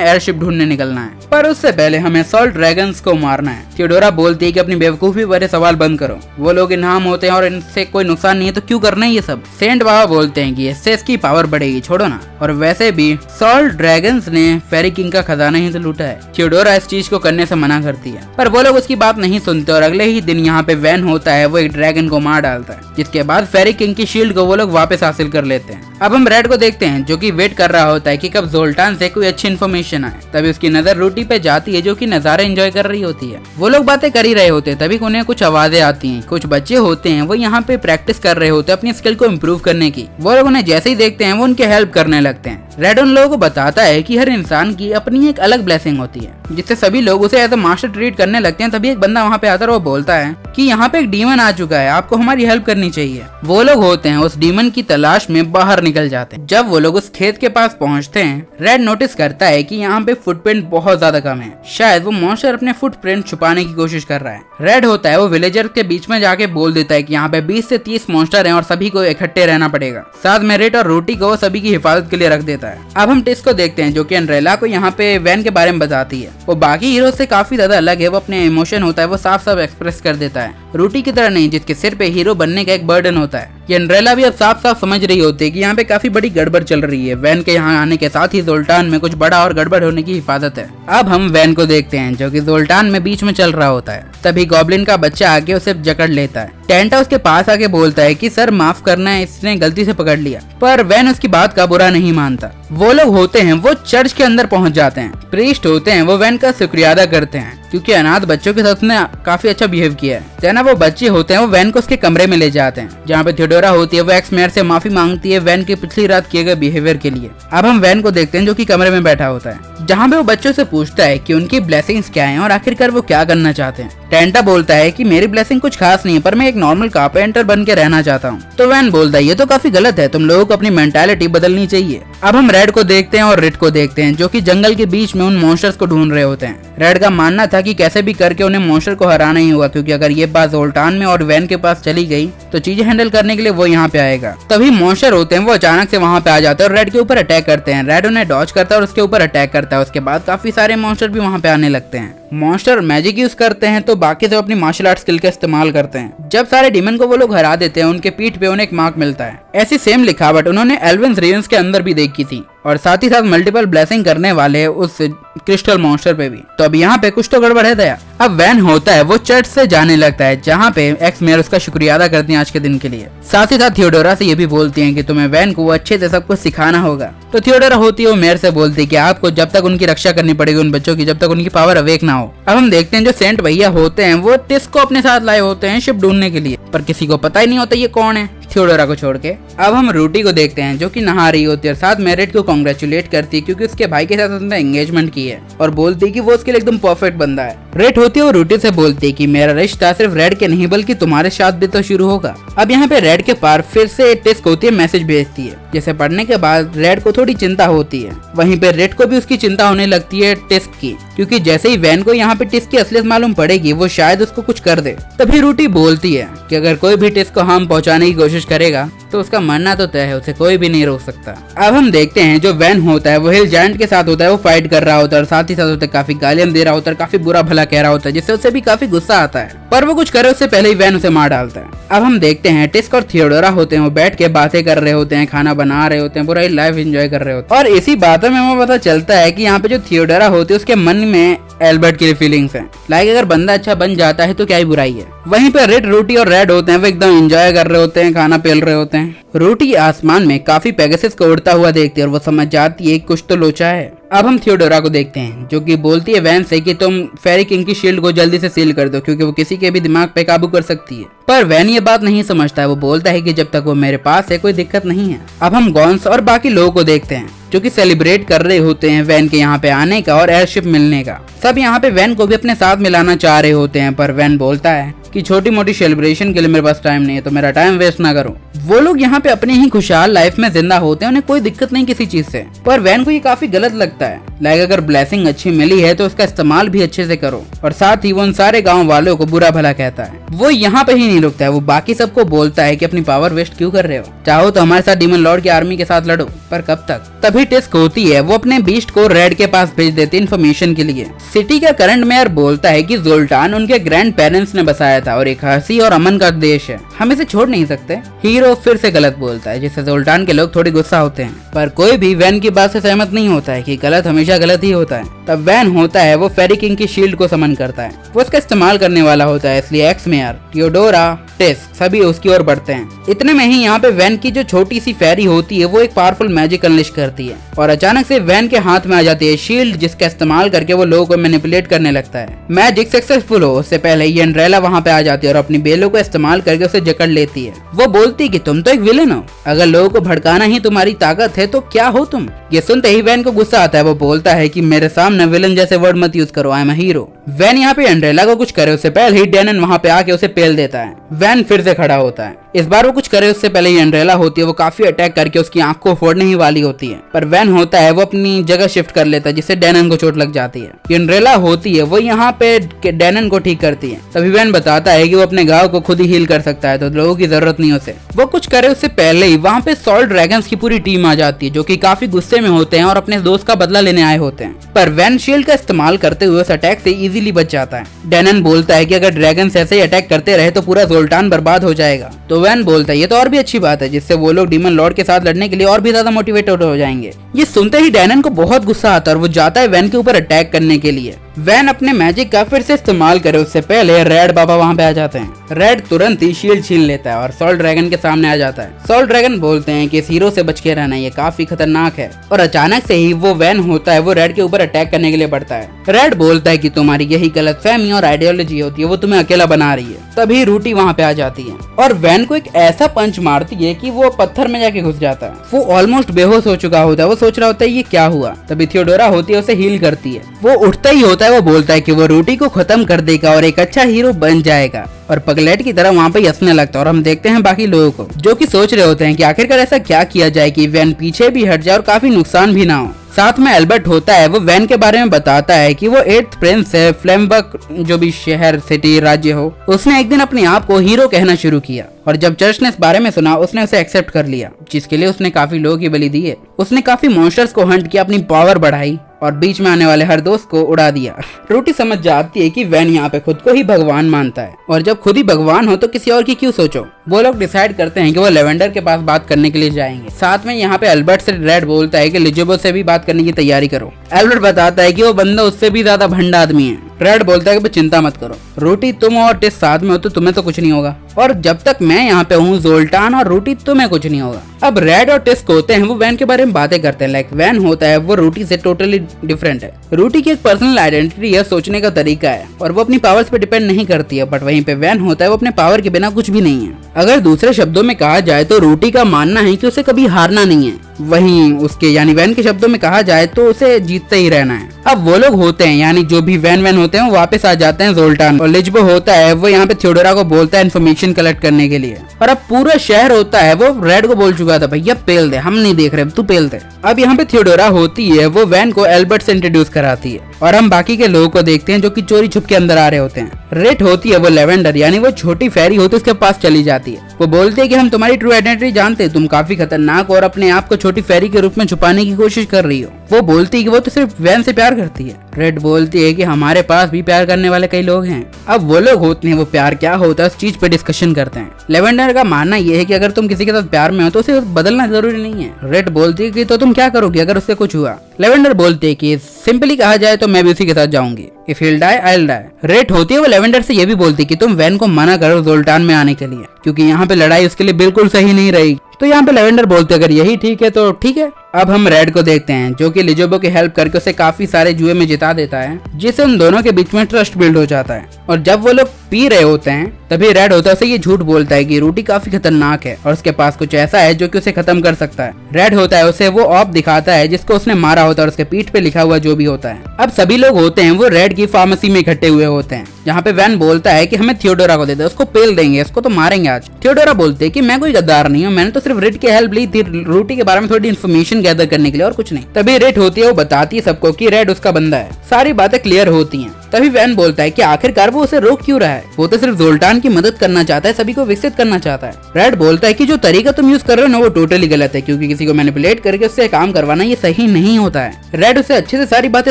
एयरशिप ढूंढने निकलना है, पर उससे पहले हमें सॉल्ट ड्रैगन्स को मारना है। थियोडोरा बोलती है कि अपनी बेवकूफी भरे सवाल बंद करो, वो लोग इनाम होते हैं और इनसे कोई नुकसान नहीं है तो क्यों करना है ये सब। सेंट बाबा बोलते हैं कि इससे इसकी पावर बढ़ेगी, छोड़ो ना। और वैसे भी सॉल्ट ड्रैगन्स ने फेरी किंग का खजाना ही तो लूटा है। थियोडोरा इस चीज को करने से मना करती है पर वो लोग उसकी बात नहीं सुनते और अगले ही दिन यहाँ पे वैन होता है वो एक ड्रैगन को मार डालता है, जिसके बाद फेरी किंग की शील्ड को वो लोग वापस हासिल कर लेते हैं। अब हम रेड को देखते हैं जो कि वेट कर रहा होता है कि कब जोल्टान से कोई अच्छी इन्फॉर्मेशन आए। तभी उसकी नजर रूटी पे जाती है जो कि नजारा एंजॉय कर रही होती है। वो लोग बातें कर ही रहे होते हैं तभी उन्हें कुछ आवाजें आती हैं। कुछ बच्चे होते हैं वो यहाँ पे प्रैक्टिस कर रहे होते हैं अपनी स्किल को इम्प्रूव करने की। वो लोग उन्हें जैसे ही देखते हैं वो उनके हेल्प करने लगते हैं। रेड उन लोगों को बताता है कि हर इंसान की अपनी एक अलग ब्लेसिंग होती है जिससे सभी लोग उसे एज अ मास्टर ट्रीट करने लगते हैं। तभी एक बंदा वहाँ पे आता है और वो बोलता है कि यहाँ पे एक डीमन आ चुका है, आपको हमारी हेल्प करनी चाहिए। वो लोग होते हैं उस डीमन की तलाश में बाहर निकल जाते हैं। जब वो लोग उस खेत के पास पहुँचते हैं रेड नोटिस करता है कि यहाँ पे फुटप्रिंट बहुत ज्यादा कम है। शायद वो मॉन्स्टर अपने फुटप्रिंट छुपाने की कोशिश कर रहा है। रेड होता है वो विलेजर के बीच में जाके बोल देता है कि यहाँ पे 20 से 30 मॉन्स्टर हैं और सभी को इकट्ठे रहना पड़ेगा। साथ में रेड और रोटी को सभी की हिफाजत के लिए रख देता है। अब हम टिस को देखते हैं जो कि एंड्रेला को यहाँ पे वैन के बारे में बताती है। वो बाकी हीरो से काफी ज्यादा अलग है। वो अपने इमोशन होता है वो साफ साफ एक्सप्रेस कर देता है, रूटी की तरह नहीं जिसके सिर पे हीरो बनने का एक बर्डन होता है। ये एंड्रेला भी अब साफ साफ समझ रही होती है कि यहाँ पे काफी बड़ी गड़बड़ चल रही है। वैन के यहाँ आने के साथ ही जोल्टान में कुछ बड़ा और गड़बड़ होने की हिफाजत है। अब हम वैन को देखते हैं जो कि जोल्टान में बीच में चल रहा होता है। तभी गॉब्लिन का बच्चा आके उसे जकड़ लेता है। टेंटा उसके पास आके बोलता है कि सर माफ करना है, इसने गलती से पकड़ लिया। पर वैन उसकी बात का बुरा नहीं मानता। वो लोग होते हैं वो चर्च के अंदर पहुंच जाते हैं। प्रीस्ट होते हैं वो वैन का शुक्रिया अदा करते हैं क्योंकि अनाथ बच्चों के साथ उसने काफी अच्छा बिहेव किया है। जना वो बच्चे होते हैं वो वैन को उसके कमरे में ले जाते हैं जहाँ पे थियोडोरा होती है वो एक्स मेयर से माफी मांगती है वैन की पिछली रात किए गए बिहेवियर के लिए। अब हम वैन को देखते हैं जो कि कमरे में बैठा होता है जहाँ पे वो बच्चों से पूछता है कि उनकी ब्लेसिंग्स क्या हैं और आखिरकार वो क्या करना चाहते हैं। टेंटा बोलता है कि मेरी ब्लेसिंग कुछ खास नहीं है पर मैं एक नॉर्मल कारपेंटर बन के रहना चाहता हूँ। तो वैन बोलता है ये तो काफी गलत है, तुम लोगों को अपनी मेंटालिटी बदलनी चाहिए। अब हम रेड को देखते हैं और रिट को देखते हैं जो कि जंगल के बीच में उन मॉन्स्टर्स को ढूंढ रहे होते हैं। रेड का मानना था कि कैसे भी करके उन्हें मॉन्स्टर को हराना ही होगा क्योंकि अगर ये बात जोल्टान में और वैन के पास चली गई तो चीजें हैंडल करने के लिए वो यहाँ पे आएगा। तभी मॉन्स्टर होते हैं वो अचानक से वहाँ पे आ जाते हैं और रेड के ऊपर अटैक करते हैं। रेड उन्हें डॉज करता है और उसके ऊपर अटैक करता है। उसके बाद काफी सारे मॉन्स्टर भी वहाँ पे आने लगते हैं। मॉन्स्टर मैजिक यूज करते हैं तो बाकी सब अपनी मार्शल आर्ट स्किल का इस्तेमाल करते हैं। जब सारे डीमन को वो लोग हरा देते हैं उनके पीठ पे उन्हें एक मार्क मिलता है। ऐसी सेम लिखावट उन्होंने एल्विन्स रीजन्स के अंदर भी देखी थी और साथ ही साथ मल्टीपल ब्लेसिंग करने वाले उस क्रिस्टल मॉन्स्टर पे भी। तो अब यहाँ पे कुछ तो गड़बड़ है दया। अब वैन होता है वो चर्च से जाने लगता है जहाँ पे एक्स मेयर उसका शुक्रिया अदा करती हैं आज के दिन के लिए। साथ ही साथ थियोडोरा से ये भी बोलती हैं कि तुम्हें वैन को अच्छे से सब कुछ सिखाना होगा। तो थियोडोरा होती है वो मेयर से बोलती है कि आपको जब तक उनकी रक्षा करनी पड़ेगी उन बच्चों की जब तक उनकी पावर अवेक ना हो। अब हम देखते हैं जो सेंट भैया होते हैं वो टिस को अपने साथ लाए होते हैं शिप ढूंढने के लिए, पर किसी को पता ही नहीं होता ये कौन है थियोडोरा को छोड़ के। अब हम रूटी को देखते हैं जो कि नहा रही होती है और साथ में रेड को कांग्रेचुलेट करती है क्योंकि उसके भाई के साथ उसने एंगेजमेंट की है और बोलती है कि वो उसके लिए एकदम परफेक्ट बंदा है। रेड होती है और रूटी से बोलती है कि मेरा रिश्ता सिर्फ रेड के नहीं बल्कि तुम्हारे साथ भी तो शुरू होगा। अब यहाँ पे रेड के पार फिर से टिस्क होती है, मैसेज भेजती है, जिसे पढ़ने के बाद रेड को थोड़ी चिंता होती है। वहीं पे रेड को भी उसकी चिंता होने लगती है टिस्क की, क्योंकि जैसे ही वैन को यहाँ पे टिस्क की असलियत मालूम पड़ेगी वो शायद उसको कुछ कर दे। तभी रूटी बोलती है कि अगर कोई भी टिस्क को हार्म पहुंचाने की कोशिश करेगा तो उसका मरना तो तय है, उसे कोई भी नहीं रोक सकता। अब हम देखते हैं जो वैन होता है वो हिल जायंट के साथ होता है, वो फाइट कर रहा होता है और साथ ही साथ उसे काफी गालियां दे रहा होता है, काफी बुरा भला कह रहा होता है, जिससे उसे भी काफी गुस्सा आता है। पर वो कुछ करे उससे पहले ही वैन उसे मार डालता है। अब हम देखते हैं टिस्क और थियोडोरा होते हैं, वो बैठ के बातें कर रहे होते हैं, खाना बना रहे होते हैं, पूरा लाइफ एंजॉय कर रहे होते हैं। और इसी बातों में हमें पता चलता है कि यहाँ पे जो थियोडोरा होती है उसके मन में एल्बर्ट के लिए फीलिंग्स हैं। लाइक अगर बंदा अच्छा बन जाता है तो क्या ही बुराई है। वहीं पर रेड, रूटी और रेड होते हैं, वो एकदम एंजॉय कर रहे होते हैं, खाना पेल रहे होते हैं। रूटी आसमान में काफी पेगासस को उड़ता हुआ देखती है और वो समझ जाती है कुछ तो लोचा है। अब हम थियोडोरा को देखते हैं जो कि बोलती है वैन से कि तुम फेरी किंग की शील्ड को जल्दी से सील कर दो, क्योंकि वो किसी के भी दिमाग पे काबू कर सकती है। पर वैन ये बात नहीं समझता है, वो बोलता है कि जब तक वो मेरे पास है कोई दिक्कत नहीं है। अब हम गॉन्स और बाकी लोगों को देखते हैं जो कि सेलिब्रेट कर रहे होते हैं वैन के यहाँ पे आने का और एयरशिप मिलने का। सब यहाँ पे वैन को भी अपने साथ मिलाना चाह रहे होते हैं, पर वैन बोलता है कि छोटी मोटी सेलिब्रेशन के लिए मेरे पास टाइम नहीं है, तो मेरा टाइम वेस्ट ना करो। वो लोग यहाँ पे अपनी ही खुशहाल लाइफ में जिंदा होते हैं, उन्हें कोई दिक्कत नहीं किसी चीज से। पर वैन को ये काफी गलत लगता है। लाइक अगर ब्लेसिंग अच्छी मिली है तो उसका इस्तेमाल भी अच्छे से करो। और साथ ही वो उन सारे गाँव वालों को बुरा भला कहता है। वो यहाँ पे ही नहीं रुकता है, वो बाकी सबको बोलता है कि अपनी पावर वेस्ट क्यों कर रहे हो, चाहो तो हमारे साथ डीमन लॉर्ड की आर्मी के साथ लड़ो, पर कब तक। तभी टिस्क होती है, वो अपने बीस्ट को रेड के पास भेज देती है इन्फॉर्मेशन के लिए। सिटी का करंट मेयर बोलता है कि ज़ोल्टान उनके ग्रैंड पेरेंट्स ने बसाया था और एक हंसी और अमन का देश है, हम इसे छोड़ नहीं सकते। हीरो फिर से गलत बोलता है, जिससे ज़ोल्टान के लोग थोड़ी गुस्सा होते हैं। पर कोई भी वैन की बात से सहमत नहीं होता है कि गलत हमेशा गलत ही होता है। तब वैन होता है, वो फेरी किंग की शील्ड को समन करता है, वो इसका इस्तेमाल करने वाला होता है, इसलिए एक्स मेयर, थियोडोरा, टिस्क सभी उसकी ओर बढ़ते हैं। इतने में ही यहाँ पे वैन की जो छोटी सी फेरी होती है वो एक पावरफुल मैजिक अनलिश करती है और अचानक से वैन के हाथ में आ जाती है शील्ड, जिसका इस्तेमाल करके वो लोगों को मैनिपुलेट करने लगता है। मैजिक सक्सेसफुल हो उससे पहले ही एंड्रेला वहाँ पे आ जाती है और अपनी बेलों को इस्तेमाल करके उसे जकड़ लेती है। वो बोलती है कि तुम तो एक विलन हो, अगर लोगों को भड़काना ही तुम्हारी ताकत है तो क्या हो तुम। ये सुनते ही वैन को गुस्सा आता है, वो बोलता है कि मेरे सामने विलन जैसे वर्ड मत यूज करो, आई एम अ हीरो। वैन यहाँ पे एंड्रेला को कुछ करे उससे पहले ही डैनन वहाँ पे आके उसे पेल देता है। वैन फिर से खड़ा होता है, इस बार वो कुछ करे उससे पहले ही एंड्रेला होती है, वो काफी अटैक करके उसकी आंख को फोड़ने ही वाली होती है। पर वैन होता है, वो अपनी जगह शिफ्ट कर लेता है, जिससे डैनन को चोट लग जाती है। एंड्रेला होती है, वो यहाँ पे डैनन को ठीक करती है। तभी वैन बताता है कि वो अपने घाव को खुद ही हील कर सकता है, तो लोगों की जरूरत नहीं उसे। वो कुछ करे उससे पहले ही वहाँ पे सॉल्ट ड्रैगन्स की पूरी टीम आ जाती है, जो कि काफी गुस्से में होते हैं और अपने दोस्त का बदला लेने आए होते हैं। पर वैन शील्ड का इस्तेमाल करते हुए उस अटैक से इजीली बच जाता है। डैनन बोलता है कि अगर ड्रैगन्स ऐसे ही अटैक करते रहे तो पूरा ज़ोल्टान बर्बाद हो जाएगा। तो वैन बोलता है ये तो और भी अच्छी बात है, जिससे वो लोग डीमन लॉर्ड के साथ लड़ने के लिए और भी ज्यादा मोटिवेटेड हो जाएंगे। ये सुनते ही डैनन को बहुत गुस्सा आता है और वो जाता है वैन के ऊपर अटैक करने के लिए। वैन अपने मैजिक का फिर से इस्तेमाल करे उससे पहले रेड बाबा वहाँ पे आ जाते हैं। रेड तुरंत ही शील्ड छीन लेता है और सॉल्ट ड्रैगन के सामने आ जाता है। सॉल्ट ड्रैगन बोलते हैं कि इस हीरो से बच के रहना, ये काफी खतरनाक है। और अचानक से ही वो वैन होता है, वो रेड के ऊपर अटैक करने के लिए बढ़ता है। रेड बोलता है कि तुम्हारी यही गलतफहमी और आइडियोलॉजी होती है, वो तुम्हें अकेला बना रही है। तभी रूटी वहाँ पे आ जाती है और वैन को एक ऐसा पंच मारती है कि वो पत्थर में जाके घुस जाता है। वो ऑलमोस्ट बेहोश हो चुका होता है, वो सोच रहा होता है ये क्या हुआ। तभी थियोडोरा होती है, उसे हील करती है। वो उठता ही होता है, वो बोलता है कि वो रूटी को खत्म कर देगा और एक अच्छा हीरो बन जाएगा और पगलेट की तरह वहाँ पे हंसने लगता है। और हम देखते हैं बाकी लोगों को जो कि सोच रहे होते हैं कि आखिरकार ऐसा क्या किया जाए कि वैन पीछे भी हट जाए और काफी नुकसान भी ना हो। साथ में एल्बर्ट होता है, वो वैन के बारे में बताता है कि वो 8th प्रिंस है, फ्लेमबर्ग जो भी शहर सिटी राज्य हो, उसने एक दिन अपने आप को हीरो कहना शुरू किया और जब चर्च ने इस बारे में सुना उसने उसे एक्सेप्ट कर लिया, जिसके लिए उसने काफी लोगों की बलि दी है। उसने काफी मॉन्स्टर्स को हंट किया, अपनी पावर बढ़ाई और बीच में आने वाले हर दोस्त को उड़ा दिया। रूटी समझ जाती है कि वैन यहाँ पे खुद को ही भगवान मानता है और जब खुद ही भगवान हो तो किसी और की क्यों सोचो। वो लोग डिसाइड करते हैं कि वो लेवेंडर के पास बात करने के लिए जाएंगे। साथ में यहाँ पे एल्बर्ट से रेड बोलता है कि लिजोबो से भी बात करने की तैयारी करो। एल्बर्ट बताता है कि वो बंदा उससे भी ज्यादा भंडा आदमी है। रेड बोलता है कि चिंता मत करो रूटी, तुम और टिस साथ में हो तो तुम्हें तो कुछ नहीं होगा और जब तक मैं यहाँ पे हूँ ज़ोल्टान और रूटी तुम्हें कुछ नहीं होगा। अब रेड और टिस्क होते हैं वो वैन के बारे में बातें करते हैं। लाइक वैन होता है वो रूटी से टोटली डिफरेंट है। रूटी की एक पर्सनल आइडेंटिटी है, सोचने का तरीका है और वो अपनी पावर्स पे डिपेंड नहीं करती है। बट वहीं पे वैन होता है वो अपने पावर के बिना कुछ भी नहीं है। अगर दूसरे शब्दों में कहा जाए तो रूटी का मानना है कि उसे कभी हारना नहीं है, वहीं उसके यानी वैन के शब्दों में कहा जाए तो उसे जीतते ही रहना है। अब वो लोग होते हैं यानी जो भी वैन होते हैं वो वापस आ जाते हैं जोल्टान, और लिजबो होता है वो यहाँ पे थियोडोरा को बोलता है इन्फॉर्मेशन कलेक्ट करने के लिए। और अब पूरा शहर होता है वो रेड को बोल चुका था भैया पेल दे, हम नहीं देख रहे तू पेल दे। अब यहाँ पे थियोडोरा होती है वो वैन को एल्बर्ट से इंट्रोड्यूस कराती है और हम बाकी के लोगों को देखते हैं जो कि चोरी छुप के अंदर आ रहे होते हैं। रेट होती है वो लेवेंडर यानी वो छोटी फेरी होती है उसके पास चली जाती है। वो बोलते हैं कि हम तुम्हारी ट्रू आइडेंटिटी जानते हैं, तुम काफी खतरनाक और अपने आप को छोटी फेरी के रूप में छुपाने की कोशिश कर रही हो। वो बोलती है कि वो तो सिर्फ वैन से प्यार करती है। रेड बोलती है कि हमारे पास भी प्यार करने वाले कई लोग हैं। अब वो लोग होते हैं वो प्यार क्या होता है उस चीज पे डिस्कशन करते हैं। लेवेंडर का मानना ये है कि अगर तुम किसी के साथ प्यार में हो तो उसे बदलना जरूरी नहीं है। रेड बोलती है कि तो तुम क्या करोगी अगर उससे कुछ हुआ। लेवेंडर बोलती है कि सिंपली कहा जाए तो मैं भी उसी के साथ जाऊंगी, if he'll die I'll die। Rate होती है वो लेवेंडर से ये भी बोलती है कि तुम वैन को मना करो जोल्टान में आने के लिए, क्योंकि यहाँ पे लड़ाई उसके लिए बिल्कुल सही नहीं रही। तो यहाँ पे लेवेंडर बोलते अगर यही ठीक है तो ठीक है। अब हम रेड को देखते हैं जो कि लिजोबो की हेल्प करके उसे काफी सारे जुए में जिता देता है, जिससे उन दोनों के बीच में ट्रस्ट बिल्ड हो जाता है। और जब वो लोग पी रहे होते हैं तभी रेड होता है उसे ये झूठ बोलता है कि रूटी काफी खतरनाक है और उसके पास कुछ ऐसा है जो कि उसे खत्म कर सकता है। रेड होता है उसे वो ऑफ दिखाता है जिसको उसने मारा होता है और उसके पीठ पे लिखा हुआ जो भी होता है। अब सभी लोग होते हैं वो रेड की फार्मेसी में इकट्ठे हुए होते हैं, जहाँ पे वैन बोलता है कि हमें थियोडोरा को दे दे, उसको पेल देंगे, उसको तो मारेंगे आज। थियोडोरा बोलते हैं कि मैं कोई गद्दार नहीं हूँ, मैंने तो सिर्फ रेड की हेल्प ली थी रूटी के बारे में थोड़ी इन्फॉर्मेशन गैदर करने के लिए और कुछ नहीं। तभी रेड होती है वो बताती है सबको कि रेड उसका बंदा है। सारी बातें क्लियर होती हैं। तभी वैन बोलता है कि आखिरकार वो उसे रोक क्यों रहा है, वो तो सिर्फ जोल्टान की मदद करना चाहता है, सभी को विकसित करना चाहता है। रेड बोलता है कि जो तरीका तुम यूज कर रहे हो ना वो टोटली गलत है, क्योंकि किसी को मैनिपुलेट करके उससे काम करवाना ये सही नहीं होता है। रेड उसे अच्छे से सारी बातें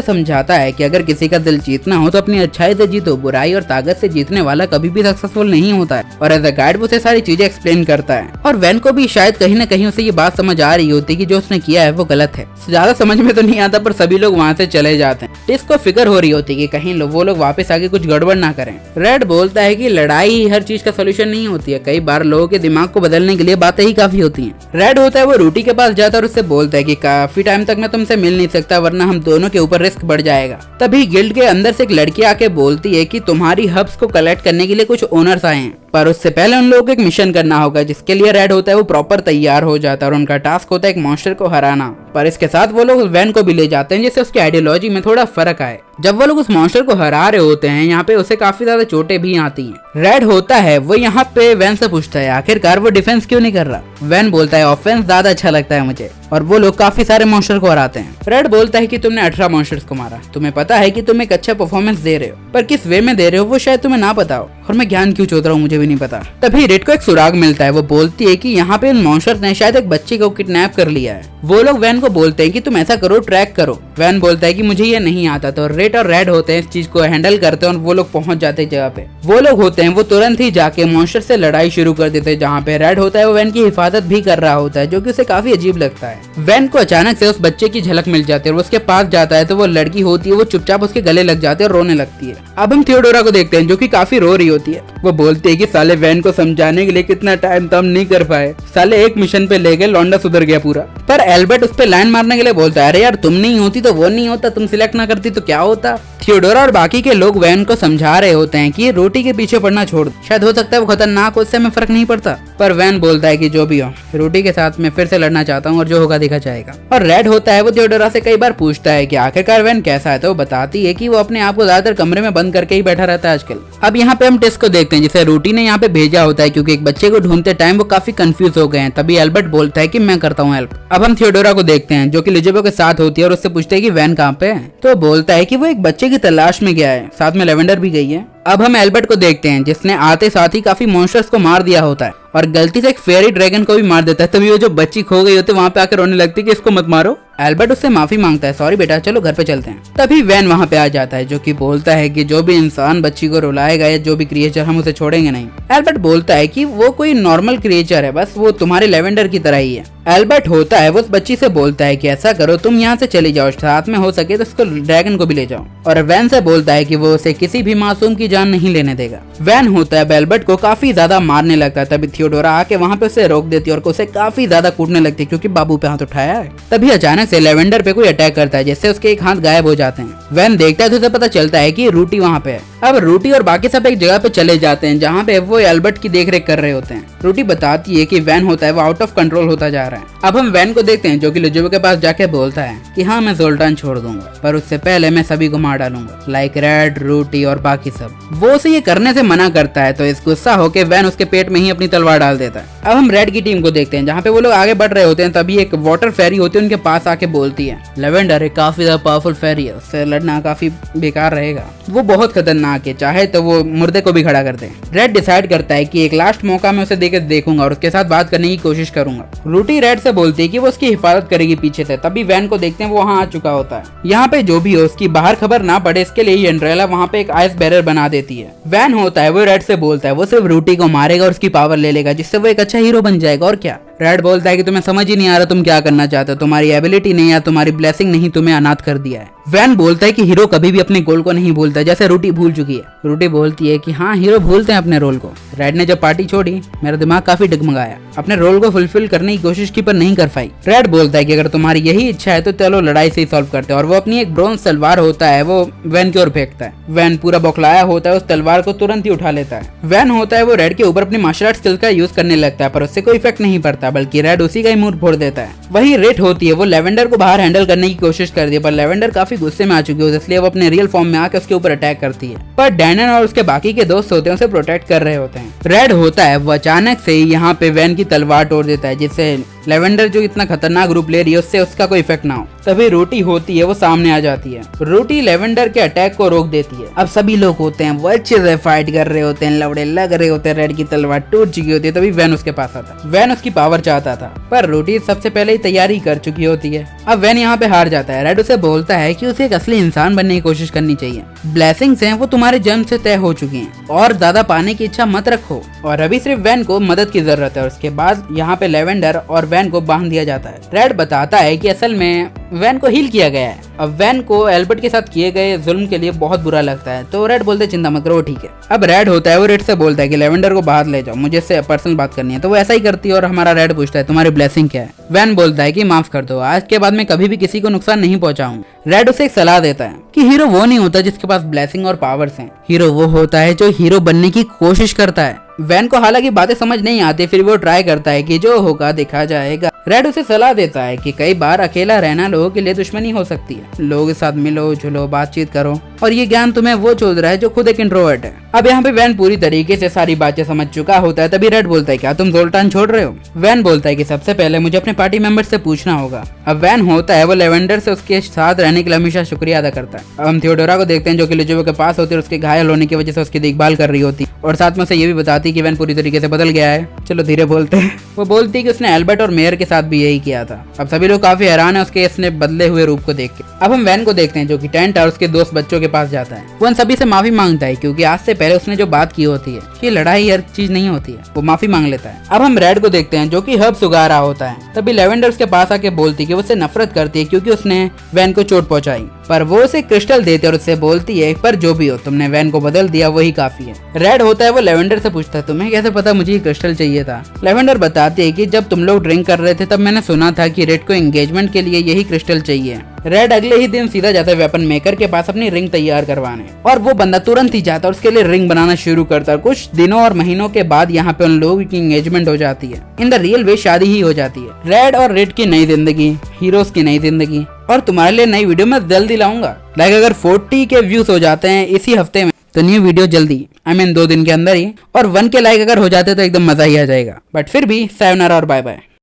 समझाता है कि अगर किसी का दिल जीतना हो तो अपनी अच्छाई से जीतो, बुराई और ताकत से जीतने वाला कभी भी सक्सेसफुल नहीं होता है। और एज अ गाइड वो उसे सारी चीजें एक्सप्लेन करता है। और वैन को भी शायद कहीं न कहीं उसे ये बात समझ आ रही होती कि जो उसने किया है वो गलत है। ज्यादा समझ में तो नहीं आता पर सभी लोग वहाँ से चले जाते हैं। टिस्क को फिक्र हो रही होती है कि कहीं वो लोग वापस आके कुछ गड़बड़ ना करें। रेड बोलता है कि लड़ाई ही हर चीज का सोल्यूशन नहीं होती है, कई बार लोगों के दिमाग को बदलने के लिए बातें ही काफी होती हैं। रेड होता है वो रूटी के पास जाता है और उससे बोलता है कि काफी टाइम तक मैं तुमसे मिल नहीं सकता वरना हम दोनों के ऊपर रिस्क बढ़ जाएगा। तभी गिल्ड के अंदर से एक लड़की आके बोलती है कि तुम्हारी हब्स को कलेक्ट करने के लिए कुछ ओनर्स आए हैं, पर उससे पहले उन लोगों को एक मिशन करना होगा, जिसके लिए रेड होता है वो प्रॉपर तैयार हो जाता है और उनका टास्क होता है एक मॉन्स्टर को हराना। पर इसके साथ वो लोग वैन को भी ले जाते हैं जिससे उसकी आइडियोलॉजी में थोड़ा फर्क आए। जब वो लोग उस मॉन्स्टर को हरा रहे होते हैं यहाँ पे उसे काफी ज्यादा चोटें भी आती हैं। रेड होता है वो यहाँ पे वैन से पूछता है आखिरकार वो डिफेंस क्यों नहीं कर रहा। वैन बोलता है ऑफेंस ज्यादा अच्छा लगता है मुझे, और वो लोग काफी सारे मॉन्स्टर को हराते हैं। रेड बोलता है कि तुमने 18 मॉन्स्टर्स को मारा, तुम्हें पता है कि तुम एक अच्छा परफॉर्मेंस दे रहे हो, पर किस वे में दे रहे हो वो शायद तुम्हें ना पता हो, और मैं ज्ञान क्यों चोद रहा हूँ मुझे भी नहीं पता। तभी रेड को एक सुराग मिलता है। वो बोलती है कि यहाँ पे उन मॉन्स्टर्स ने शायद एक बच्चे को किडनैप कर लिया है। वो लोग वैन को बोलते हैं कि तुम ऐसा करो, ट्रैक करो। वैन बोलता है कि मुझे ये नहीं आता, तो रेड और रेड होते हैं इस चीज को हैंडल करते हैं और वो लोग पहुंच जाते हैं जगह पे। वो लोग होते हैं वो तुरंत ही जाके मॉन्स्टर से लड़ाई शुरू कर देते हैं, जहाँ पे रेड होता है वो वैन की हिफाजत भी कर रहा होता है, जो कि उसे काफी अजीब लगता है। वैन को अचानक से उस बच्चे की झलक मिल जाती है और उसके पास जाता है तो वो लड़की होती है वो चुपचाप उसके गले लग जाती है और रोने लगती है। अब हम थियोडोरा को देखते हैं जो कि काफी रो रही होती है। वो बोलते हैं कि साले वैन को समझाने के लिए कितना टाइम तो हम नहीं कर पाए, साले एक मिशन पे ले गए लौंडा सुधर गया पूरा। पर एल्बर्ट उस पे लाइन मारने के लिए बोलता है अरे यार तुम नहीं होती तो वो नहीं होता, तुम सिलेक्ट ना करती तो क्या होता। थियोडोरा और बाकी के लोग वैन को समझा रहे होते हैं कि रोटी के पीछे पड़ना छोड़, शायद हो सकता है वो खतरनाक हो, उससे हमें फर्क नहीं पड़ता। पर वैन बोलता है कि जो भी हो रोटी के साथ मैं फिर से लड़ना चाहता हूँ और जो होगा देखा जाएगा। और रेड होता है वो थियोडोरा से कई बार पूछता है कि आखिरकार वैन कैसा है, तो वो बताती है कि वो अपने आप को ज्यादातर कमरे में बंद करके ही बैठा रहता है आजकल। अब यहाँ पे हम टिस्क को देखते हैं जिसे रोटी ने यहाँ पे भेजा होता है, क्योंकि एक बच्चे को ढूंढते टाइम वो काफी कंफ्यूज हो गए हैं। तभी एल्बर्ट बोलता है कि मैं करता हूँ हेल्प। अब हम थियोडोरा को देखते हैं जो कि लिजोबो के साथ होती है और उससे पूछते हैं कि वैन कहाँ पे है, तो बोलता है कि वो एक बच्चे की तलाश में गया है, साथ में लेवेंडर भी गई है। अब हम एल्बर्ट को देखते हैं जिसने आते साथ ही काफी मॉन्स्टर्स को मार दिया होता है और गलती से एक फेरी ड्रैगन को भी मार देता है। तभी वो जो बच्ची खो गई होती है वहाँ पे आकर रोने लगती है कि इसको मत मारो। एल्बर्ट उससे माफी मांगता है, सॉरी बेटा चलो घर पे चलते हैं। तभी वैन वहाँ पे आ जाता है जो कि बोलता है कि जो भी इंसान बच्ची को रुलाएगा या जो भी क्रिएचर हम उसे छोड़ेंगे नहीं। एल्बर्ट बोलता है कि वो कोई नॉर्मल क्रिएचर है, बस वो तुम्हारे लेवेंडर की तरह ही है। एल्बर्ट होता है वो उस बच्ची से बोलता है कि ऐसा करो, तुम यहाँ से चली जाओ, साथ में हो सके तो उसको ड्रैगन को भी ले जाओ। और वैन से बोलता है कि वो उसे किसी भी मासूम की जान नहीं लेने देगा। वैन होता है एल्बर्ट को काफी ज्यादा मारने लगता है। तभी थियोडोरा आके वहाँ पे उसे रोक देती है और उसे काफी ज्यादा कूटने लगती है क्योंकि बाबू पे हाथ उठाया है। तभी अचानक से लेवेंडर पे कोई अटैक करता है जिससे उसके एक हाथ गायब हो जाते हैं। वैन देखता है तो उसे पता चलता है कि रूटी वहाँ पे है। अब रूटी और बाकी सब एक जगह पे चले जाते हैं जहाँ पे वो एल्बर्ट की देखरेख कर रहे होते हैं। रूटी बताती है कि वैन होता है वो आउट ऑफ कंट्रोल होता जा रहा है। अब हम वैन को देखते हैं जो कि लुजुबो के पास जाके बोलता है कि हाँ मैं जोल्टान छोड़ दूंगा, पर उससे पहले मैं सभी को मार डालूंगा, लाइक रेड, रूटी और बाकी सब। वो उसे ये करने से मना करता है तो इस गुस्सा होकर वैन उसके पेट में ही अपनी तलवार डाल देता है। अब हम रेड की टीम को देखते हैं जहाँ पे वो लोग आगे बढ़ रहे होते हैं। तभी एक वाटर फेरी होती है उनके पास आके बोलती है लेवेंडर एक काफी ज्यादा पावरफुल फेरी है, उससे लड़ना काफी बेकार रहेगा, वो बहुत खतरनाक है, चाहे तो वो मुर्दे को भी खड़ा कर दे। रेड डिसाइड करता है कि एक लास्ट मौका मैं उसे देकर देखूंगा और उसके साथ बात करने की कोशिश करूंगा। रूटी रेड से बोलती है कि वो उसकी हिफाजत करेगी पीछे से। तभी वैन को देखते हैं वो वहाँ आ चुका होता है। यहाँ पे जो भी हो उसकी बाहर खबर ना पड़े इसके लिए एंड्रेला वहाँ पे एक आइस बैरियर बना देती है। वैन होता है वो रेड से बोलता है वो सिर्फ रूटी को मारेगा और उसकी पावर ले लेगा जिससे वो एक अच्छा हीरो बन जाएगा और क्या। रेड बोलता है कि तुम्हें समझ ही नहीं आ रहा तुम क्या करना चाहते हो, तुम्हारी एबिलिटी नहीं है, तुम्हारी ब्लेसिंग नहीं तुम्हें अनाथ कर दिया है। वैन बोलता है कि हीरो कभी भी अपने गोल को नहीं भूलता, जैसे रूटी भूल चुकी है। रूटी बोलती है कि हाँ हीरो भूलते हैं अपने रोल को। रेड ने जब पार्टी छोड़ी मेरा दिमाग काफी डगमगाया, अपने रोल को फुलफिल करने की कोशिश की पर नहीं कर पाई। रेड बोलता है कि अगर तुम्हारी यही इच्छा है तो चलो लड़ाई से ही सॉल्व करते हैं। और वो अपनी एक ब्रोंज तलवार होता है वो वैन की ओर फेंकता है। वैन पूरा बौखलाया होता है, उस तलवार को तुरंत ही उठा लेता है। वैन होता है वो रेड के ऊपर अपनी मार्शल आर्ट स्किल का यूज करने लगता है पर उससे कोई इफेक्ट नहीं पड़ता, बल्कि रेड उसी का ही मुंह फोड़ देता है। वही रेड होती है वो लेवेंडर को बाहर हैंडल करने की कोशिश करती है पर लेवेंडर काफी गुस्से में आ चुकी है, इसलिए वो अपने रियल फॉर्म में आकर उसके ऊपर अटैक करती है। पर डैनन और उसके बाकी के दोस्त होते हैं उसे प्रोटेक्ट कर रहे होते हैं। रेड होता है वो अचानक से ही यहाँ पे वैन की तलवार तोड़ देता है जिससे लेवेंडर जो इतना खतरनाक रूप ले रही है उससे उसका कोई इफेक्ट ना हो। तभी रूटी होती है वो सामने आ जाती है। रूटी लेवेंडर के अटैक को रोक देती है। अब सभी लोग होते हैं वो अच्छे से फाइट कर रहे होते हैं, लवड़े लग रहे होते हैं, रेड की तलवार टूट चुकी होती है। तभी वैन उसके पास आता है। वैन उसकी पावर चाहता था पर रूटी सबसे पहले ही तैयारी कर चुकी होती है। अब वैन यहाँ पे हार जाता है। रेड उसे बोलता है कि उसे एक असली इंसान बनने की कोशिश करनी चाहिए, ब्लेसिंग्स हैं वो तुम्हारे जन्म से तय हो चुकी हैं और ज्यादा पाने की इच्छा मत रखो और अभी सिर्फ वैन को मदद की जरूरत है। और उसके बाद यहाँ पे लेवेंडर और वैन को बांध दिया जाता है। रेड बताता है कि असल में वैन को हील किया गया है। अब वैन को एल्बर्ट के साथ किए गए जुल्म के लिए बहुत बुरा लगता है तो रेड बोलते चिंता मत करो ठीक है। अब रेड होता है वो रेड से बोलता है कि लेवेंडर को बाहर ले जाओ, मुझे इससे पर्सनल बात करनी है। तो वो ऐसा ही करती है और हमारा रेड पूछता है तुम्हारी ब्लेसिंग क्या है। वैन बोलता है कि माफ कर दो, आज के बाद मैं कभी भी किसी को नुकसान नहीं पहुंचाऊंगा। रेड उसे एक सलाह देता है कि हीरो वो नहीं होता जिसके पास ब्लेसिंग और पावर्स हैं, हीरो वो होता है जो हीरो बनने की कोशिश करता है। वैन को हालांकि बातें समझ नहीं आती फिर वो ट्राई करता है कि जो होगा देखा जाएगा। रेड उसे सलाह देता है कि कई बार अकेला रहना लोगों के लिए दुश्मनी हो सकती है, लोगों के साथ मिलो जुलो बातचीत करो और ये ज्ञान तुम्हें वो चोद रहा है जो खुद एक इंट्रोवर्ट है। अब यहाँ पे वैन पूरी तरीके से सारी बातें समझ चुका होता है। तभी रेड बोलता है क्या तुम जोल्टान छोड़ रहे हो। वैन बोलता है कि सबसे पहले मुझे अपने पार्टी मेंबर से पूछना होगा। अब वैन होता है वो लेवेंडर से उसके साथ रहने के लिए हमेशा शुक्रिया अदा करता है। अब हम थियोडोरा को देखते हैं जो कि लुजुबो के पास होती है और उसके घायल होने की वजह से उसकी देखभाल कर रही होती और साथ में उसे ये भी बताती कि वैन पूरी तरीके से बदल गया है। चलो धीरे बोलते हैं। वो बोलती है कि उसने एल्बर्ट और मेयर के साथ भी यही किया था। अब सभी लोग काफी हैरान है उसके इसने बदले हुए रूप को देख के। अब हम वैन को देखते हैं जो कि टेंट और उसके दोस्त बच्चों के पास जाता है। वो उन सभी से माफी मांगता है क्योंकि आज से पहले उसने जो बात की होती है कि लड़ाई हर चीज नहीं होती है, वो माफी मांग लेता है। अब हम रेड को देखते हैं जो कि हर्ब्स उगा रहा होता है। तभी लेवेंडर उसके पास आके बोलती है कि वो उससे नफरत करती है क्योंकि उसने वैन को चोट पहुंचाई, पर वो उसे क्रिस्टल देते और उससे बोलती है पर जो भी हो तुमने वैन को बदल दिया वही काफी है। रेड होता है वो लेवेंडर से पूछता है तुम्हें कैसे पता मुझे ये क्रिस्टल चाहिए था। लेवेंडर बताती है कि जब तुम लोग ड्रिंक कर रहे थे तब मैंने सुना था कि रेड को एंगेजमेंट के लिए यही क्रिस्टल चाहिए। रेड अगले ही दिन सीधा जाता है वेपन मेकर के पास अपनी रिंग तैयार करवाने और वो बंदा तुरंत ही जाता है और उसके लिए रिंग बनाना शुरू करता है। कुछ दिनों और महीनों के बाद यहाँ पे उन लोगों की एंगेजमेंट हो जाती है। इन द रियल वे शादी ही हो जाती है। रेड और रेड की नई जिंदगी, हीरोज की नई जिंदगी और तुम्हारे लिए नई वीडियो मैं जल्दी लाऊंगा। लाइक अगर 40 के व्यूज हो जाते हैं इसी हफ्ते में तो न्यू वीडियो जल्दी, I mean 2 दिन के अंदर ही, और 1 के लाइक अगर हो जाते तो एकदम मजा ही आ जाएगा। बट फिर भी sayonara और बाय बाय।